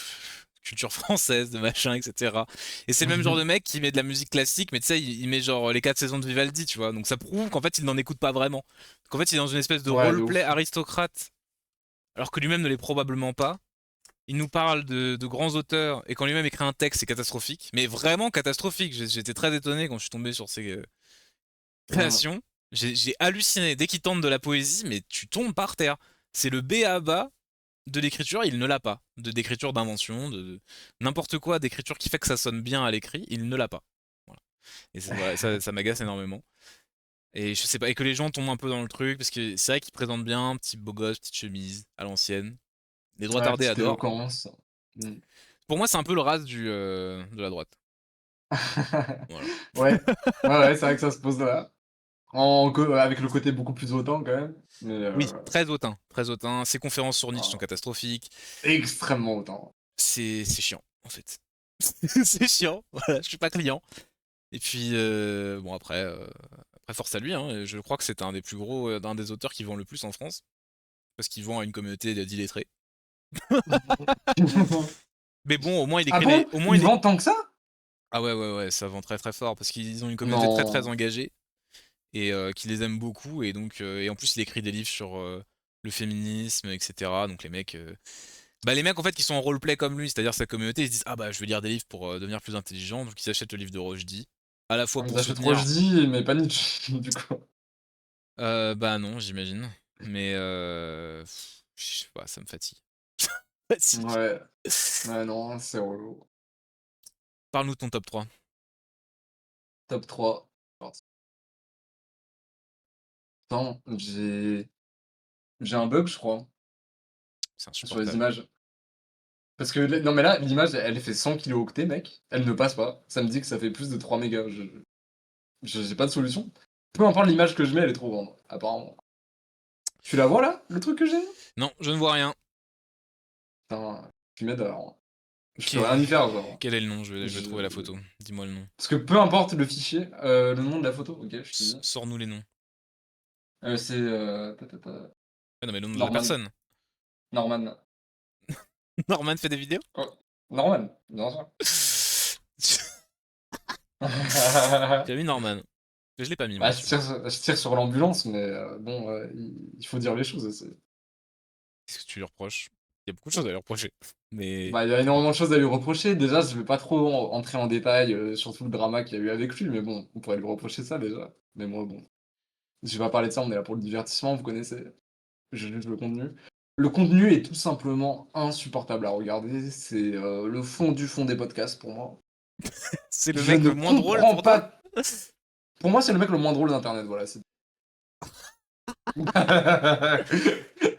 S1: culture française, de machin, etc. Et c'est le même genre de mec qui met de la musique classique, mais tu sais, il met genre les 4 saisons de Vivaldi, tu vois. Donc ça prouve qu'en fait, il n'en écoute pas vraiment. Qu'en fait, il est dans une espèce de
S2: Ouais, de
S1: roleplay
S2: ouf.
S1: aristocrate, alors que lui-même ne l'est probablement pas. Il nous parle de grands auteurs, et quand lui-même écrit un texte, c'est catastrophique. Mais vraiment catastrophique. J'étais très étonné quand je suis tombé sur ces
S2: Mmh.
S1: création, j'ai halluciné. Dès qu'il tente de la poésie, mais tu tombes par terre. C'est le B à bas de l'écriture, il ne l'a pas. D'écriture d'invention, de n'importe quoi, d'écriture qui fait que ça sonne bien à l'écrit, il ne l'a pas. Voilà. Et voilà, ça m'agace énormément. Et je sais pas, et que les gens tombent un peu dans le truc, parce que c'est vrai qu'il présente bien, petit beau gosse, petite chemise, à l'ancienne. Les droits
S2: Ouais,
S1: tardés
S2: petite
S1: adorent.
S2: éloquence. Mmh.
S1: Pour moi, c'est un peu le ras de la droite. Voilà.
S2: Ouais. Ouais, ouais, c'est vrai que ça se pose là. Avec le côté beaucoup plus autant quand même, mais,
S1: Oui, très hautain, très hautain. Ses conférences sur Nietzsche sont
S2: ah,
S1: catastrophiques.
S2: extrêmement autant.
S1: C'est chiant, en fait. C'est chiant, voilà, je suis pas client. Et puis, bon, après, force à lui, hein, je crois que c'est un des plus gros, un des auteurs qui vend le plus en France, parce qu'il vend à une communauté d'illettrés. Mais bon, au moins il
S2: Ah
S1: écrit
S2: bon?
S1: au moins
S2: Ils
S1: il est.
S2: vendent tant que ça?
S1: Ah ouais, ouais, ouais, ça vend très très fort, parce qu'ils ont une communauté très très
S2: Non.
S1: engagée, et qui les aime beaucoup, et donc, et en plus il écrit des livres sur le féminisme, etc. Donc bah les mecs en fait qui sont en roleplay comme lui, c'est-à-dire sa communauté, ils se disent ah bah je vais lire des livres pour devenir plus intelligent, donc ils achètent le livre de Rushdie, à la fois
S2: Ils
S1: pour
S2: achètent
S1: soutenir.
S2: Rochdy, mais pas Nietzsche, du coup.
S1: Bah non, j'imagine. Mais je sais pas, ça me fatigue. Fatigue.
S2: Ouais. Ouais, non, c'est relou.
S1: Parle-nous de ton top 3.
S2: Top 3. Attends, j'ai un bug, je crois,
S1: C'est
S2: sur les
S1: insupportable.
S2: images. Parce que non, mais là, l'image, elle fait 100 kilooctets, mec. Elle ne passe pas. Ça me dit que ça fait plus de 3 mégas. J'ai pas de solution. Peu importe l'image que je mets, elle est trop grande, apparemment. Tu la vois là, le truc que j'ai mis?
S1: Non, je ne vois rien.
S2: Putain, tu m'aides alors. Je peux
S1: Quel,
S2: rien y faire, genre.
S1: quel est le nom? Je vais
S2: Je...
S1: trouver la photo. Dis-moi le nom.
S2: Parce que peu importe le fichier, le nom de la photo, ok, je te dis.
S1: Sors-nous les noms.
S2: C'est
S1: Ah non, mais le nom de la
S2: Norman.
S1: personne.
S2: Norman.
S1: Norman fait des vidéos?
S2: Oh, Norman, bien sûr.
S1: Tu as mis Norman. Je l'ai pas mis,
S2: Bah,
S1: moi, celui-là.
S2: je tire sur l'ambulance, mais bon, il faut dire les choses aussi.
S1: Qu'est-ce que tu lui reproches? Il y a beaucoup de choses à lui reprocher. Mais
S2: Bah, il y a énormément de choses à lui reprocher. Déjà, je vais pas trop entrer en détail sur tout le drama qu'il y a eu avec lui, mais bon, on pourrait lui reprocher ça déjà. Mais moi, bon, je vais pas parler de ça, on est là pour le divertissement, vous connaissez. Je juge le contenu. Le contenu est tout simplement insupportable à regarder. C'est le fond du fond des podcasts pour moi.
S1: c'est le
S2: Je
S1: mec
S2: ne
S1: le moins drôle
S2: comprends
S1: pour toi?
S2: pas. Pour moi, c'est le mec le moins drôle d'Internet, voilà.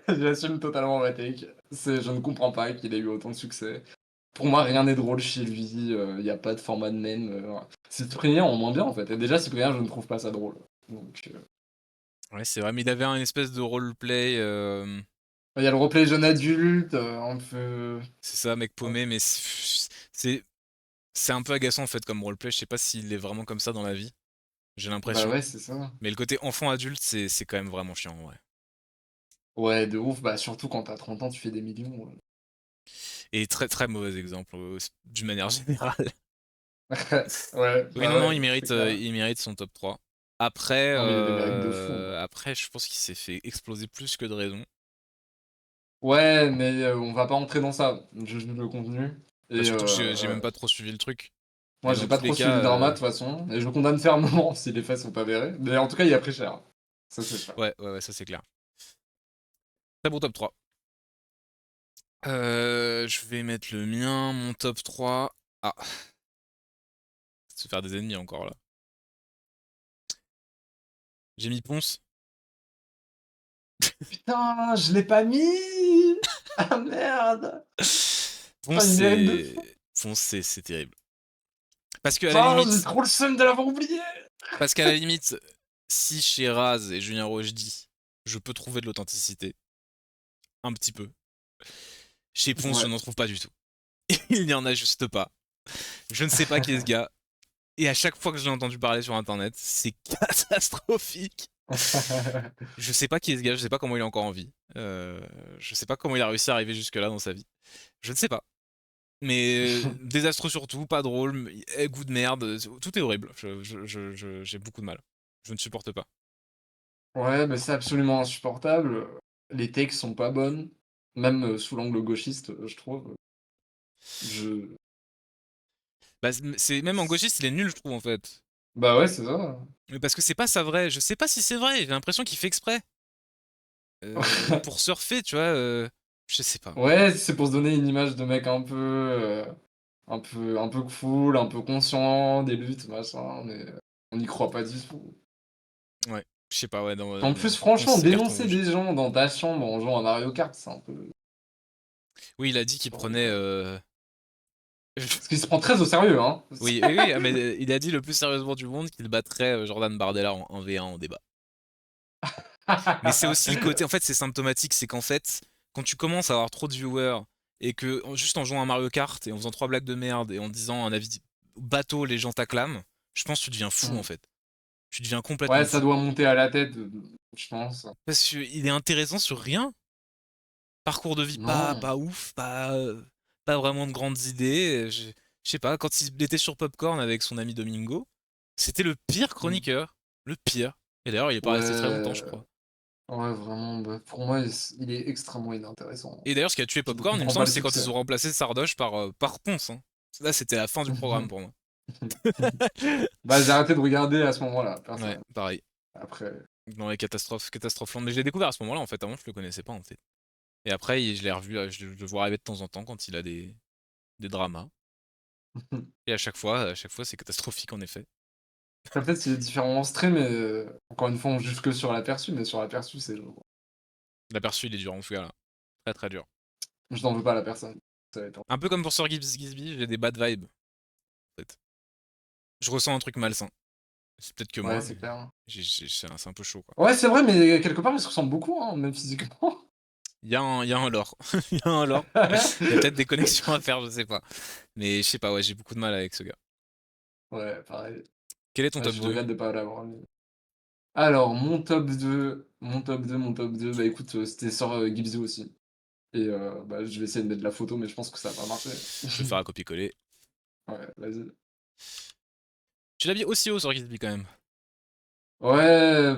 S2: J'assume totalement ma take. Je ne comprends pas qu'il ait eu autant de succès. Pour moi, rien n'est drôle chez lui. Il n'y a pas de format de mème. Cyprien en moins bien, en fait. Et déjà, Cyprien, je ne trouve pas ça drôle. Donc,
S1: Ouais, c'est vrai, mais il avait une espèce de roleplay.
S2: il y a le replay jeune adulte, un peu.
S1: C'est ça, mec paumé, mais c'est c'est un peu agaçant en fait comme roleplay. Je sais pas s'il est vraiment comme ça dans la vie. J'ai
S2: Bah
S1: l'impression.
S2: ouais, c'est ça.
S1: Mais le côté enfant-adulte, c'est quand même vraiment chiant, ouais.
S2: Ouais, de ouf. Bah, surtout quand t'as 30 ans, tu fais des millions.
S1: Et très très mauvais exemple, d'une manière générale.
S2: Ouais,
S1: Oui,
S2: bah
S1: non, non,
S2: ouais, c'est clair.
S1: il mérite son top 3. Après,
S2: Non, mais il a des mérites de fou.
S1: après, je pense qu'il s'est fait exploser plus que de raison.
S2: Ouais, mais on va pas entrer dans ça. Je juge le contenu.
S1: Bah,
S2: Et
S1: surtout que j'ai même pas trop suivi le truc.
S2: moi,
S1: Mais dans
S2: j'ai pas
S1: tous les
S2: trop suivi
S1: cas,
S2: le drama de toute façon. Et je condamne fermement si les faits sont avérés. Mais en tout cas, il a pris cher. Ça, c'est sûr.
S1: ouais, ouais, ouais, ça c'est clair. Très bon top 3. Je vais mettre le mien, mon top 3. Ah, se faire des ennemis encore là. J'ai mis Ponce.
S2: Putain, je l'ai pas mis! Ah merde!
S1: Ponce,
S2: Putain, il mérite de fou.
S1: c'est terrible. Parce que à la
S2: Putain, j'ai
S1: limite,
S2: trop le seum de l'avoir oublié!
S1: parce qu'à la limite, si chez Raz et Julien Rochdy, je peux trouver de l'authenticité, un petit peu. Chez Ponce, je
S2: Ouais.
S1: n'en trouve pas du tout. Il n'y en a juste pas. Je ne sais pas qui est ce gars. Et à chaque fois que je l'ai entendu parler sur internet, c'est catastrophique. Je sais pas qui est ce gars, je sais pas comment il est encore en vie. Je sais pas comment il a réussi à arriver jusque-là dans sa vie. Je ne sais pas. Mais désastreux surtout, pas drôle, goût de merde, tout est horrible. J'ai beaucoup de mal. Je ne supporte pas.
S2: Ouais, mais c'est absolument insupportable. Les takes sont pas bonnes, même sous l'angle gauchiste, je trouve. Je...
S1: Bah, c'est même en gauchiste, il est nul, je trouve en fait.
S2: Bah ouais, c'est ça.
S1: Mais parce que c'est pas ça vrai. Je sais pas si c'est vrai. J'ai l'impression qu'il fait exprès pour surfer, tu vois. Je sais pas.
S2: Ouais, c'est pour se donner une image de mec un peu cool, un peu conscient des luttes, machin, mais on n'y croit pas du tout.
S1: Ouais, je sais pas. Ouais,
S2: En
S1: non.
S2: plus, franchement,
S1: C'est carton
S2: dénoncer
S1: rouge.
S2: des gens dans ta chambre en jouant à Mario Kart, c'est un peu...
S1: Oui, il a dit qu'il prenait.
S2: Parce qu'il se prend très au sérieux, hein.
S1: Oui, oui, oui, mais il a dit le plus sérieusement du monde qu'il battrait Jordan Bardella en 1v1 en débat. Mais c'est aussi le côté, en fait, c'est symptomatique, c'est qu'en fait, quand tu commences à avoir trop de viewers et que juste en jouant à Mario Kart et en faisant 3 blagues de merde et en disant un avis bateau, les gens t'acclament, je pense que tu deviens fou en
S2: Hmm.
S1: fait. Tu deviens
S2: Ouais,
S1: complètement
S2: ça
S1: fou.
S2: doit monter à la tête, je pense.
S1: Parce qu'il est intéressant sur rien. Parcours de vie
S2: Non.
S1: pas ouf, pas vraiment de grandes idées. Je sais pas, quand il était sur Popcorn avec son ami Domingo, c'était le pire
S2: Hmm.
S1: chroniqueur. Le pire. Et d'ailleurs, il est pas resté très longtemps, je
S2: Ouais,
S1: crois.
S2: ouais, vraiment, bah, pour moi, il est extrêmement inintéressant.
S1: Et d'ailleurs, ce qui a tué
S2: Je ne
S1: Popcorn, il me
S2: comprends pas
S1: semble,
S2: le
S1: c'est quand
S2: succès.
S1: ils ont remplacé Sardoche par Ponce. Hein. Là, c'était la fin du programme pour moi.
S2: Bah, j'ai arrêté de regarder à ce moment-là,
S1: Ouais,
S2: personnellement.
S1: pareil.
S2: Après,
S1: Dans les catastrophes lentes. Mais je l'ai découvert à ce moment-là, en fait. Avant, je le connaissais pas, en fait. Et après, je l'ai revu, je le vois arriver de temps en temps quand il a des dramas. Et à chaque fois, c'est catastrophique, en effet.
S2: après peut-être qu'il est différent en stream, mais encore une fois, on juge que sur l'aperçu, mais sur l'aperçu, c'est
S1: L'aperçu, il est dur, en tout cas, là. Très, très dur.
S2: je n'en veux pas à la personne. Ça va être...
S1: Un peu comme pour Sir Gibsby, j'ai des bad vibes, en fait. Je ressens un truc malsain. C'est peut-être que
S2: Ouais,
S1: moi,
S2: c'est
S1: mais
S2: clair.
S1: c'est un peu chaud, quoi.
S2: Ouais, c'est vrai, mais quelque part, ils se ressemblent beaucoup, hein, même physiquement.
S1: Il y a un lore. Il y a un lore. Il y a peut-être des connexions à faire, je sais pas. Mais je sais pas, ouais, j'ai beaucoup de mal avec ce gars.
S2: Ouais, pareil.
S1: Quel est ton
S2: Ouais,
S1: top
S2: je
S1: 2?
S2: regrette de pas l'avoir mis. Alors, mon top 2, bah écoute, c'était sur Gibzy aussi. Et bah, je vais essayer de mettre la photo, mais je pense que ça va pas marcher.
S1: Je vais faire un copier-coller.
S2: Ouais, vas-y.
S1: Tu l'as mis aussi haut sur Gizby quand même.
S2: Ouais,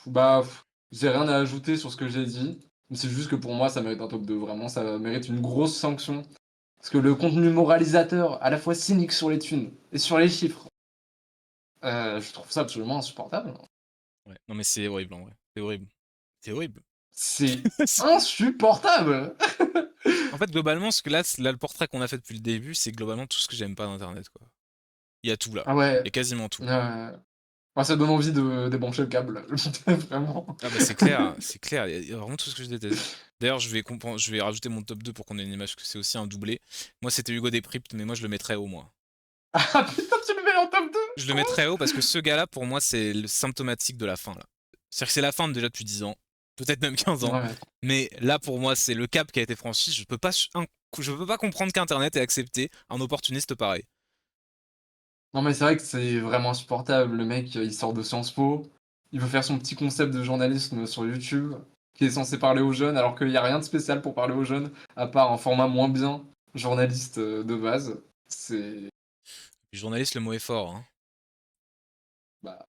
S2: bah, j'ai rien à ajouter sur ce que j'ai dit. Mais c'est juste que pour moi, ça mérite un top 2. Vraiment, ça mérite une grosse sanction. Parce que le contenu moralisateur, à la fois cynique sur les thunes et sur les chiffres, je trouve ça absolument insupportable.
S1: Ouais. Non mais c'est horrible en vrai. C'est horrible. C'est horrible.
S2: C'est insupportable!
S1: En fait, globalement, ce que là, le portrait qu'on a fait depuis le début, c'est globalement tout ce que j'aime pas d'Internet, quoi. Il y a tout là.
S2: Ah
S1: Il y
S2: ouais,
S1: a quasiment tout.
S2: moi, ça donne envie de débrancher le câble. Vraiment.
S1: Ah bah c'est clair, il y a vraiment tout ce que je déteste. D'ailleurs, je vais rajouter mon top 2 pour qu'on ait une image, parce que c'est aussi un doublé. Moi, c'était Hugo Décrypte, mais moi, je le mettrais haut, moi.
S2: Ah putain, tu le mets en top 2?
S1: Je le mettrais haut parce que ce gars-là, pour moi, c'est le symptomatique de la fin, là. C'est-à-dire que c'est la fin déjà depuis 10 ans, peut-être même 15 ans.
S2: Ouais.
S1: Mais là, pour moi, c'est le cap qui a été franchi. Je peux pas comprendre qu'Internet ait accepté un opportuniste pareil.
S2: Non, mais c'est vrai que c'est vraiment insupportable. Le mec, il sort de Sciences Po, il veut faire son petit concept de journalisme sur YouTube, qui est censé parler aux jeunes, alors qu'il n'y a rien de spécial pour parler aux jeunes, à part un format moins bien, journaliste de base. C'est...
S1: Puis journaliste, le mot est fort, hein.
S2: Bah,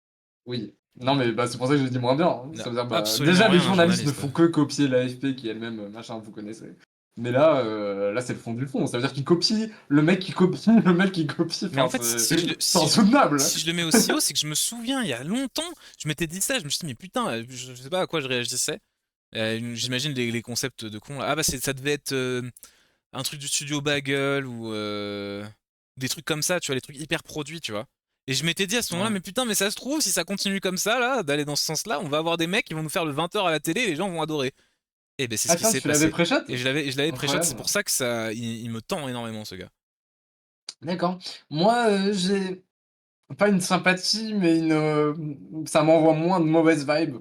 S2: oui. Non, mais bah, c'est pour ça que j'ai dit moins bien, hein.
S1: Il
S2: Ça
S1: n'a
S2: veut dire, bah,
S1: absolument
S2: déjà, les
S1: rien d'un
S2: journalistes ne
S1: journaliste.
S2: font que copier l'AFP, qui elle-même, machin, vous connaissez. Mais là, c'est le fond du fond. Ça veut dire qu'ils copient le mec qui copie, le mec qui copie.
S1: Mais en
S2: Enfin,
S1: fait,
S2: c'est insoutenable.
S1: si je le mets aussi haut, c'est que je me souviens, il y a longtemps, je m'étais dit ça, je me suis dit, mais putain, je sais pas à quoi je réagissais. J'imagine les concepts de con là. Ah bah ça devait être un truc du studio Bagel ou des trucs comme ça, tu vois, les trucs hyper produits, tu vois. Et je m'étais dit à ce moment-là,
S2: Ouais.
S1: mais putain, mais ça se trouve, si ça continue comme ça, là, d'aller dans ce sens-là, on va avoir des mecs qui vont nous faire le 20h à la télé et les gens vont adorer. Et ben c'est ce
S2: Ah,
S1: qui
S2: tiens,
S1: s'est
S2: tu l'avais
S1: passé.
S2: pré-shot?
S1: Et je l'avais pré-shot, c'est
S2: Incroyable.
S1: pour ça que il me tend énormément ce gars.
S2: D'accord. Moi, j'ai pas une sympathie, mais ça m'envoie moins de mauvaises vibes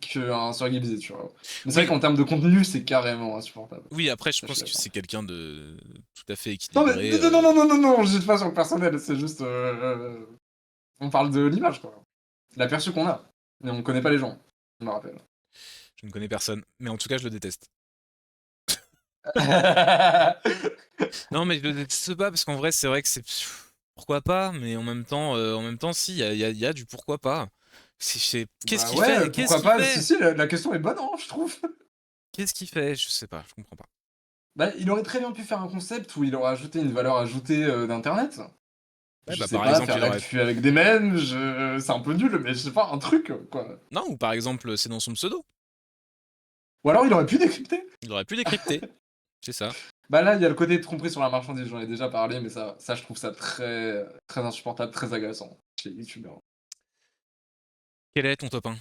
S2: qu'un Sir Gibbsy, tu vois? Mais c'est vrai
S1: Oui,
S2: qu'en termes de contenu, c'est carrément insupportable.
S1: oui, après, je
S2: Ça, je suis
S1: pense que
S2: d'accord.
S1: c'est quelqu'un de tout à fait
S2: Non, mais
S1: équilibré.
S2: non, non, non, non, non, non, je dis pas sur le personnel, c'est juste, on parle de l'image, quoi. L'aperçu qu'on a. Mais on connaît pas les gens, je me rappelle.
S1: Je ne connais personne, mais en tout cas, je le déteste. Non, mais je le déteste pas parce qu'en vrai, c'est vrai que c'est pourquoi pas, mais en même temps, si, il y a du pourquoi pas. Qu'est-ce
S2: Bah
S1: qu'il fait?
S2: ouais,
S1: Qu'est-ce
S2: pourquoi
S1: qu'il
S2: pas? Si,
S1: fait?
S2: si, la question est bonne, hein, je trouve.
S1: Qu'est-ce qu'il fait? Je sais pas, je comprends pas.
S2: Bah, il aurait très bien pu faire un concept où il aurait ajouté une valeur ajoutée d'internet.
S1: Ouais,
S2: Je
S1: bah
S2: sais
S1: par
S2: pas,
S1: exemple,
S2: faire l'actu avec des mèmes, c'est un peu nul, mais je sais pas, un truc, quoi.
S1: non, ou par exemple, c'est dans son pseudo.
S2: Ou alors il aurait pu décrypter.
S1: Il aurait pu décrypter. C'est ça.
S2: Bah là, il y a le côté de tromperie sur la marchandise, j'en ai déjà parlé, mais ça je trouve ça très, très insupportable, très agaçant chez les youtubeurs.
S1: Quel est ton top 1?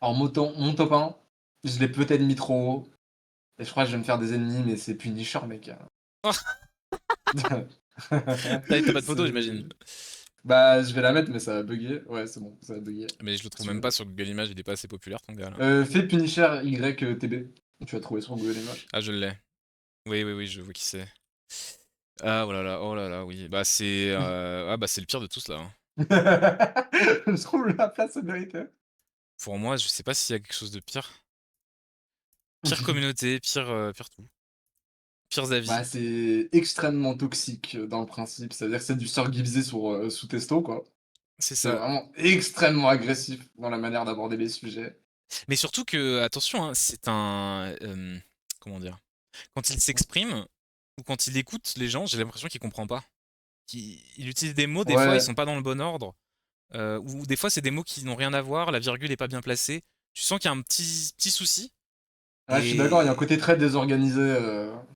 S2: Alors, mon top 1, je l'ai peut-être mis trop haut, et je crois que je vais me faire des ennemis, mais c'est Punisher, mec.
S1: T'as pas de photo, j'imagine.
S2: C'est- Bah, je vais la mettre, mais ça va bugger. Ouais, c'est bon, ça va bugger.
S1: Mais je le trouve
S2: Tu
S1: même
S2: veux.
S1: pas sur Google Images, il est pas assez populaire ton gars là.
S2: Fais Punisher YTB. Tu vas trouver sur Google Images.
S1: Ah, je l'ai. Oui, oui, oui, je vois qui c'est. Ah, oh là là, oui. Bah c'est ah bah c'est le pire de tous là, hein.
S2: Je trouve la place est méritée.
S1: Pour moi, je sais pas s'il y a quelque chose de pire. Pire communauté, pire tout. Pires
S2: Bah,
S1: avis.
S2: c'est extrêmement toxique dans le principe. C'est-à-dire que c'est du Sir Gibbsy sous testo, quoi.
S1: C'est
S2: C'est
S1: ça.
S2: vraiment extrêmement agressif dans la manière d'aborder les sujets.
S1: Mais surtout que, attention, hein, c'est un comment dire? Quand il s'exprime ou quand il écoute les gens, j'ai l'impression qu'il comprend pas. Il utilise des mots, des fois, ils
S2: Ouais,
S1: sont pas dans le bon ordre. Ou des fois, c'est des mots qui n'ont rien à voir, la virgule est pas bien placée. Tu sens qu'il y a un petit souci.
S2: ah, je suis d'accord, il y a un
S1: Et
S2: côté très désorganisé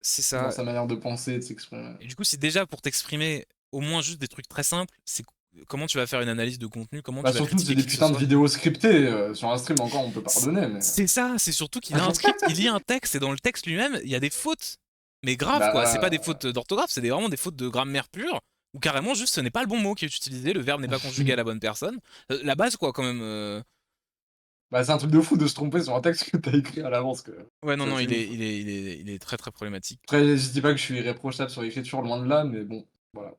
S1: c'est
S2: dans
S1: ça.
S2: sa manière de penser et de s'exprimer.
S1: Et du coup, c'est déjà pour t'exprimer au moins juste des trucs très simples, c'est comment tu vas faire une analyse de contenu, comment
S2: Bah,
S1: tu vas
S2: surtout, c'est
S1: critiquer
S2: des
S1: qui que ce
S2: putains de
S1: soit.
S2: vidéos scriptées. Sur un stream, encore, on peut
S1: C'est
S2: pardonner, mais.
S1: c'est ça, c'est surtout qu'il a un script, il lit un texte, et dans le texte lui-même, il y a des fautes. Mais grave quoi, c'est pas des
S2: Bah,
S1: fautes d'orthographe, c'est vraiment des fautes de grammaire pure, ou carrément juste ce n'est pas le bon mot qui est utilisé, le verbe n'est pas conjugué à la bonne personne. La base quoi quand même.
S2: bah, c'est un truc de fou de se tromper sur un texte que t'as écrit à l'avance, que
S1: Ouais non
S2: c'est
S1: non,
S2: assez ouf.
S1: il est très très problématique.
S2: Après, je dis pas que je suis irréprochable sur l'écriture, loin de là, mais bon, voilà.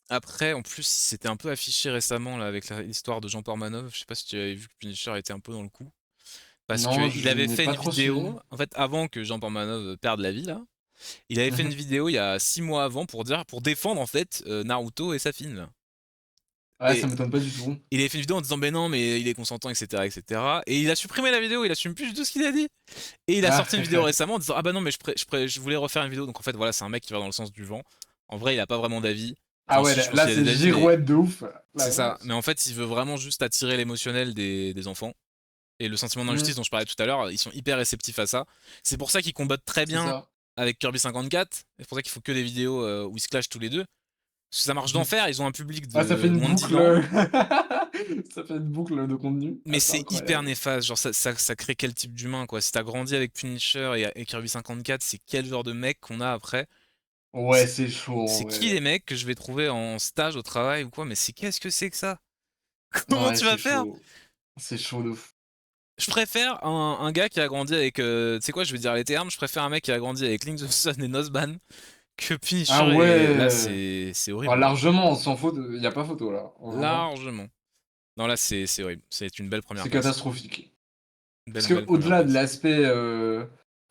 S1: Après, en plus, c'était un peu affiché récemment là avec l'histoire de Jean Pormanov. Je sais pas si tu avais vu que Punisher était un peu dans le coup. Parce
S2: Non,
S1: qu'il
S2: je
S1: avait
S2: n'ai
S1: fait
S2: pas
S1: une
S2: trop suivi.
S1: vidéo, en fait, avant que Jean Pormanov perde la vie là, il avait fait une
S2: Mmh.
S1: vidéo il y a 6 mois avant pour défendre en fait Naruto et sa fille là.
S2: Ouais, ça
S1: Et
S2: m'étonne pas du tout.
S1: il avait fait une vidéo en disant mais non mais il est consentant etc etc. Et il a supprimé la vidéo, il assume plus du tout ce qu'il a dit. Et il a
S2: Ah,
S1: sorti une vidéo récemment en disant ah bah non mais je voulais refaire une vidéo. Donc en fait voilà c'est un mec qui va dans le sens du vent. En vrai il a pas vraiment d'avis.
S2: ah
S1: Enfin
S2: ouais,
S1: si je
S2: là
S1: pense
S2: là,
S1: qu'il a
S2: c'est
S1: des avis mais
S2: girouette de ouf. La
S1: c'est ça.
S2: vache.
S1: Mais en fait il veut vraiment juste attirer l'émotionnel des enfants. Et le sentiment d'injustice
S2: Mmh,
S1: dont je parlais tout à l'heure, ils sont hyper réceptifs à ça. C'est pour ça qu'ils combattent très
S2: c'est
S1: bien
S2: ça.
S1: avec Kirby 54. C'est pour ça qu'il faut que des vidéos où ils se clashent tous les deux. Parce que ça marche d'enfer, ils ont un public
S2: Ah, ça fait
S1: de
S2: une
S1: moins de 10 ans.
S2: boucle, ça fait une boucle de contenu
S1: Mais
S2: assez
S1: c'est hyper
S2: incroyable.
S1: néfaste, genre ça crée quel type d'humain quoi. Si t'as grandi avec Punisher et Kirby 54, c'est quel genre de mec qu'on a après.
S2: Ouais,
S1: C'est
S2: c'est chaud, en
S1: c'est qui
S2: vrai.
S1: les mecs que je vais trouver en stage au travail ou quoi. Mais c'est qu'est-ce que c'est que ça? Comment
S2: Ouais,
S1: tu
S2: c'est
S1: vas faire?
S2: chaud. C'est chaud de fou.
S1: Je préfère un gars qui a grandi avec. Tu sais quoi, je vais dire les termes. Je préfère un mec qui a grandi avec Link the Sun et Nosban que
S2: Ah
S1: Punisher et. Là,
S2: ouais!
S1: c'est
S2: Ah,
S1: horrible, hein.
S2: largement, sans faute, y a pas photo, là, vraiment.
S1: Largement. Non, là, c'est horrible. C'est une belle première
S2: C'est
S1: place.
S2: catastrophique.
S1: Une
S2: Parce
S1: belle,
S2: que
S1: belle
S2: au
S1: première
S2: delà de
S1: place.
S2: l'aspect,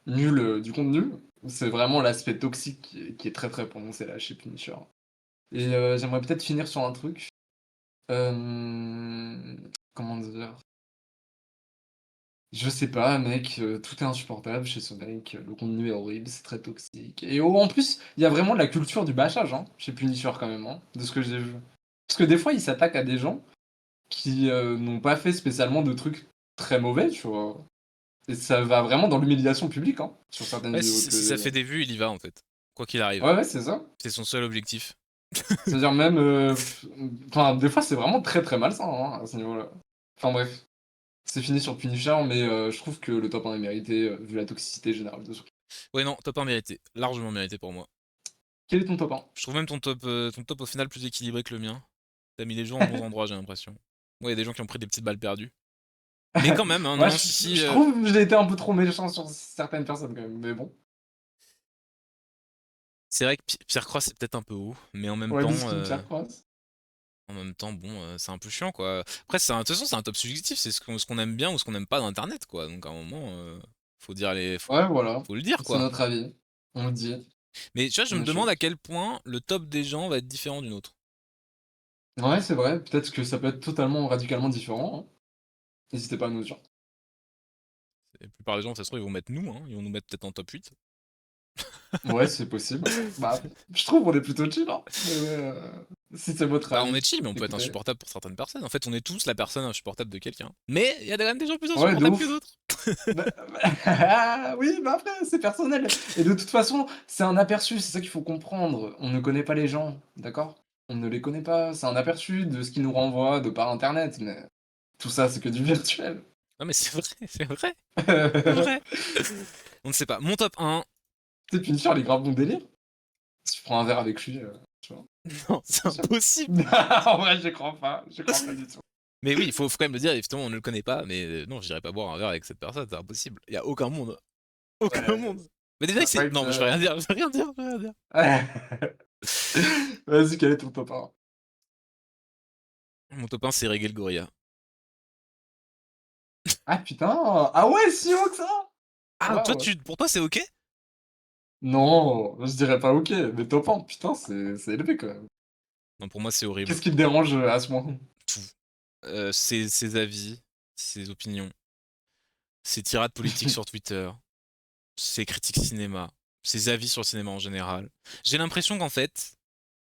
S2: nul, du contenu, c'est vraiment l'aspect toxique qui est très, très prononcé, là, chez Punisher. Et j'aimerais peut-être finir sur un truc, comment dire? Je sais pas mec, tout est insupportable chez ce mec, le contenu est horrible, c'est très toxique et en plus, il y a vraiment de la culture du bâchage, hein, chez Punisher quand même, hein, de ce que j'ai vu. Parce que des fois, il s'attaque à des gens qui, n'ont pas fait spécialement de trucs très mauvais, tu vois? Et ça va vraiment dans l'humiliation publique, hein, sur certaines
S1: Ouais,
S2: vidéos que
S1: si
S2: j'ai
S1: ça
S2: vues.
S1: fait des vues, il y va en fait. Quoi qu'il arrive.
S2: Ouais, ouais, c'est ça.
S1: C'est son seul objectif.
S2: C'est-à-dire même, enfin, des fois, c'est vraiment très, très malsain, hein, à ce niveau-là. Enfin bref, c'est fini sur Punisher, mais je trouve que le top 1 est mérité, vu la toxicité générale de ce truc.
S1: Ouais, non, top 1 mérité. Largement mérité pour moi.
S2: Quel est ton top 1?
S1: Je trouve même ton top au final plus équilibré que le mien. T'as mis les gens en bons endroits, j'ai l'impression. Ouais, il y a des gens qui ont pris des petites balles perdues. Mais quand même, hein, non,
S2: Ouais,
S1: non, si, si.
S2: je trouve que j'ai été un peu trop méchant sur certaines personnes quand même, mais bon.
S1: C'est vrai que Pierre Cross c'est peut-être un peu haut, mais
S2: Ouais, Diskin Pierre Cross.
S1: en même temps, bon, c'est un peu chiant, quoi. Après, de toute façon, c'est un top subjectif, c'est ce qu'on aime bien ou ce qu'on n'aime pas d'Internet, quoi. Donc à un moment, faut dire
S2: Ouais, voilà,
S1: faut le dire,
S2: c'est
S1: quoi.
S2: notre avis. On le dit,
S1: Mais tu vois, je
S2: on
S1: me
S2: est
S1: demande
S2: chaud.
S1: à quel point le top des gens va être différent d'une autre.
S2: Ouais, c'est vrai, peut-être que ça peut être totalement radicalement différent, hein. N'hésitez pas à nous dire.
S1: La plupart des gens, ça se trouve, ils vont mettre nous, hein. Ils vont nous mettre peut-être en top 8.
S2: Ouais, c'est possible. Bah, je trouve qu'on est plutôt chill, hein, mais si c'est votre
S1: Bah, on
S2: avis,
S1: est chill, mais on peut être
S2: écoutez.
S1: insupportable pour certaines personnes. En fait, on est tous la personne insupportable de quelqu'un. Mais il y a quand même des gens plus
S2: Ouais, de
S1: insupportables que
S2: ouf.
S1: d'autres.
S2: Oui, mais après, c'est personnel. Et de toute façon, c'est un aperçu, c'est ça qu'il faut comprendre. On ne connaît pas les gens, d'accord? On ne les connaît pas. C'est un aperçu de ce qui nous renvoie de par internet, mais tout ça, c'est que du virtuel.
S1: Non, mais c'est vrai, c'est vrai, c'est vrai. On ne sait pas. Mon top 1,
S2: Tu sais, Punisher, il est grave bon délire. Si tu prends un verre avec lui, tu vois?
S1: non, c'est
S2: Bien sûr.
S1: impossible.
S2: En vrai, j'y crois pas du tout.
S1: Mais oui, faut quand même le dire, évidemment, on ne le connaît pas, mais non, j'irai pas boire un verre avec cette personne, c'est impossible. Il y a aucun monde. Aucun
S2: Ouais,
S1: monde. Mais déjà,
S2: ça va
S1: c'est.
S2: pas être,
S1: Non, mais je vais rien dire, je vais rien dire, je vais rien dire.
S2: Vas-y, quel est ton top 1?
S1: Mon top 1, c'est Reggae le Gorilla.
S2: Ah putain! Ah ouais, si haut que ça?
S1: Ah,
S2: Waouh!
S1: pour toi, c'est ok?
S2: Non, je dirais pas OK, mais top 1, putain, c'est élevé quand même.
S1: Non, pour moi, c'est horrible.
S2: Qu'est-ce qui te dérange, à ce point?
S1: Tout. Ses avis, ses opinions, ses tirades politiques sur Twitter, ses critiques cinéma, ses avis sur le cinéma en général. J'ai l'impression qu'en fait,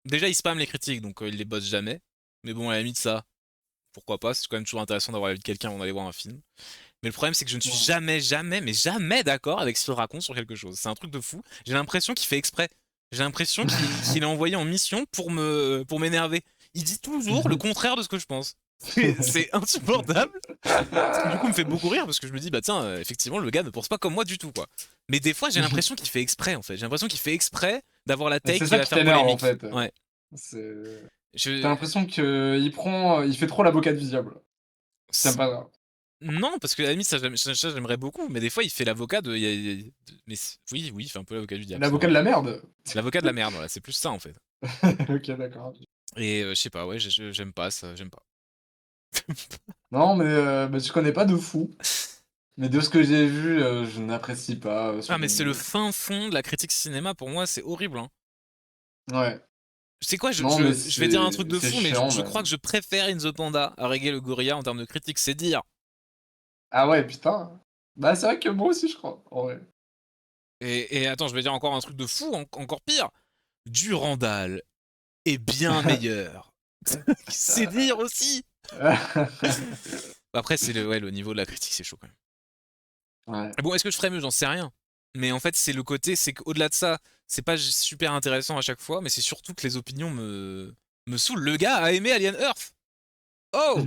S1: déjà, il spam les critiques, donc il les bosse jamais. Mais bon, à la limite, ça, pourquoi pas, c'est quand même toujours intéressant d'avoir l'avis de quelqu'un avant d'aller voir un film. Mais le problème, c'est que je ne suis
S2: Ouais.
S1: jamais, jamais, mais jamais d'accord avec ce qu'il raconte sur quelque chose. C'est un truc de fou. J'ai l'impression qu'il fait exprès. J'ai l'impression qu'il est envoyé en mission pour m'énerver. Il dit toujours le contraire de ce que je pense. C'est insupportable. Ce qui du coup me fait beaucoup rire parce que je me dis, bah tiens, effectivement, le gars ne pense pas comme moi du tout, quoi. Mais des fois, j'ai l'impression qu'il fait exprès, en fait. J'ai l'impression qu'il fait exprès d'avoir la take
S2: C'est
S1: qui
S2: ça
S1: va
S2: qui
S1: faire
S2: t'énerve, en
S1: polémique.
S2: fait.
S1: Ouais.
S2: C'est tu
S1: Je...
S2: l'impression qu'il fait trop l'avocat du diable. T'aimes pas ça?
S1: Non, parce que à la limite, ça, j'aimerais beaucoup, mais des fois, il fait l'avocat de. Mais oui, oui, il fait un peu l'avocat du diable, c'est
S2: L'avocat
S1: vrai.
S2: de la merde?
S1: L'avocat de la merde, voilà, c'est plus ça, en fait.
S2: OK, d'accord.
S1: Et je sais pas, ouais, j'aime pas ça, j'aime pas.
S2: Non, mais bah, je connais pas de fou, mais de ce que j'ai vu, je n'apprécie pas,
S1: Ah,
S2: son
S1: mais c'est le fin fond de la critique cinéma, pour moi, c'est horrible, hein.
S2: ouais.
S1: C'est quoi,
S2: Non, mais
S1: je vais dire un truc de
S2: c'est
S1: fou, mais
S2: chiant
S1: je
S2: même.
S1: crois que je préfère In the Panda à Reggae le Gorilla en termes de critique, c'est dire.
S2: Ah ouais, putain. Bah, c'est vrai que moi aussi, je crois, en vrai.
S1: Et attends, je vais dire encore un truc de fou, encore pire. Durandal est bien meilleur. C'est dire aussi. Après, c'est ouais, le niveau de la critique, c'est chaud quand même.
S2: Ouais.
S1: Bon, est-ce que je ferais mieux? J'en sais rien. Mais en fait, c'est le côté, c'est qu'au-delà de ça, c'est pas super intéressant à chaque fois, mais c'est surtout que les opinions me saoulent. Le gars a aimé Alien Earth. Oh!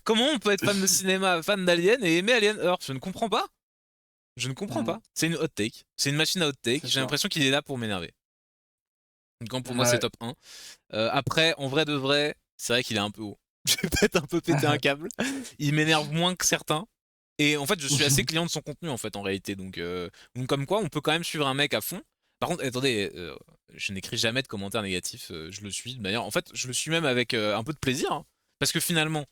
S1: Comment on peut être fan de cinéma, fan d'Alien et aimer Alien Earth? Je ne comprends pas. Je ne comprends
S2: Mmh.
S1: pas. C'est une hot take. C'est une machine à hot take.
S2: C'est
S1: J'ai
S2: ça.
S1: l'impression qu'il est là pour m'énerver. Donc pour moi, c'est
S2: Ouais.
S1: top 1. Après, en vrai de vrai, c'est vrai qu'il est un peu haut. Je vais peut-être un peu péter un câble. Il m'énerve moins que certains. Et en fait, je suis assez client de son contenu en fait en réalité. Donc comme quoi, on peut quand même suivre un mec à fond. Par contre, attendez, je n'écris jamais de commentaires négatifs. Je le suis. D'ailleurs, en fait, je le suis même avec un peu de plaisir, hein. Parce que finalement,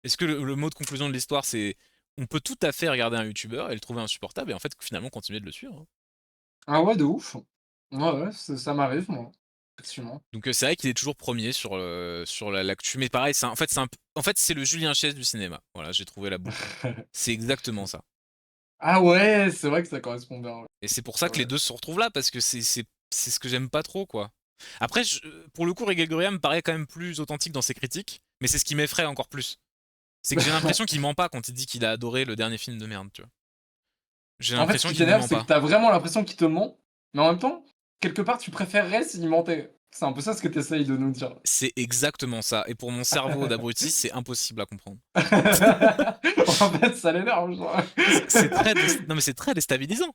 S1: est-ce que le mot de conclusion de l'histoire, c'est on peut tout à fait regarder un YouTuber et le trouver insupportable et en fait finalement continuer de le suivre, hein.
S2: Ah ouais, de ouf. Ouais, ouais, ça m'arrive, moi, effectivement.
S1: Donc c'est vrai qu'il est toujours premier sur l'actu. Mais pareil, en fait, c'est le Julien Chies du cinéma. Voilà, j'ai trouvé la boucle. C'est exactement ça.
S2: Ah ouais, c'est vrai que ça correspond bien, ouais.
S1: Et c'est pour
S2: C'est
S1: ça que les
S2: vrai.
S1: deux se retrouvent là, parce que c'est ce que j'aime pas trop, quoi. Après, pour le coup, Gregoria me paraît quand même plus authentique dans ses critiques, mais c'est ce qui m'effraie encore plus. C'est que j'ai l'impression qu'il ment pas quand il dit qu'il a adoré le dernier film de merde, tu vois. J'ai
S2: En fait, ce
S1: l'impression
S2: qui
S1: qu'il ne
S2: t'énerve,
S1: ment
S2: c'est que
S1: pas.
S2: t'as vraiment l'impression qu'il te ment, mais en même temps, quelque part, tu préférerais s'il mentait. C'est un peu ça ce que tu essayes de nous dire.
S1: C'est exactement ça. Et pour mon cerveau d'abruti, c'est impossible à comprendre.
S2: En fait, ça l'énerve, genre.
S1: C'est non mais c'est très déstabilisant.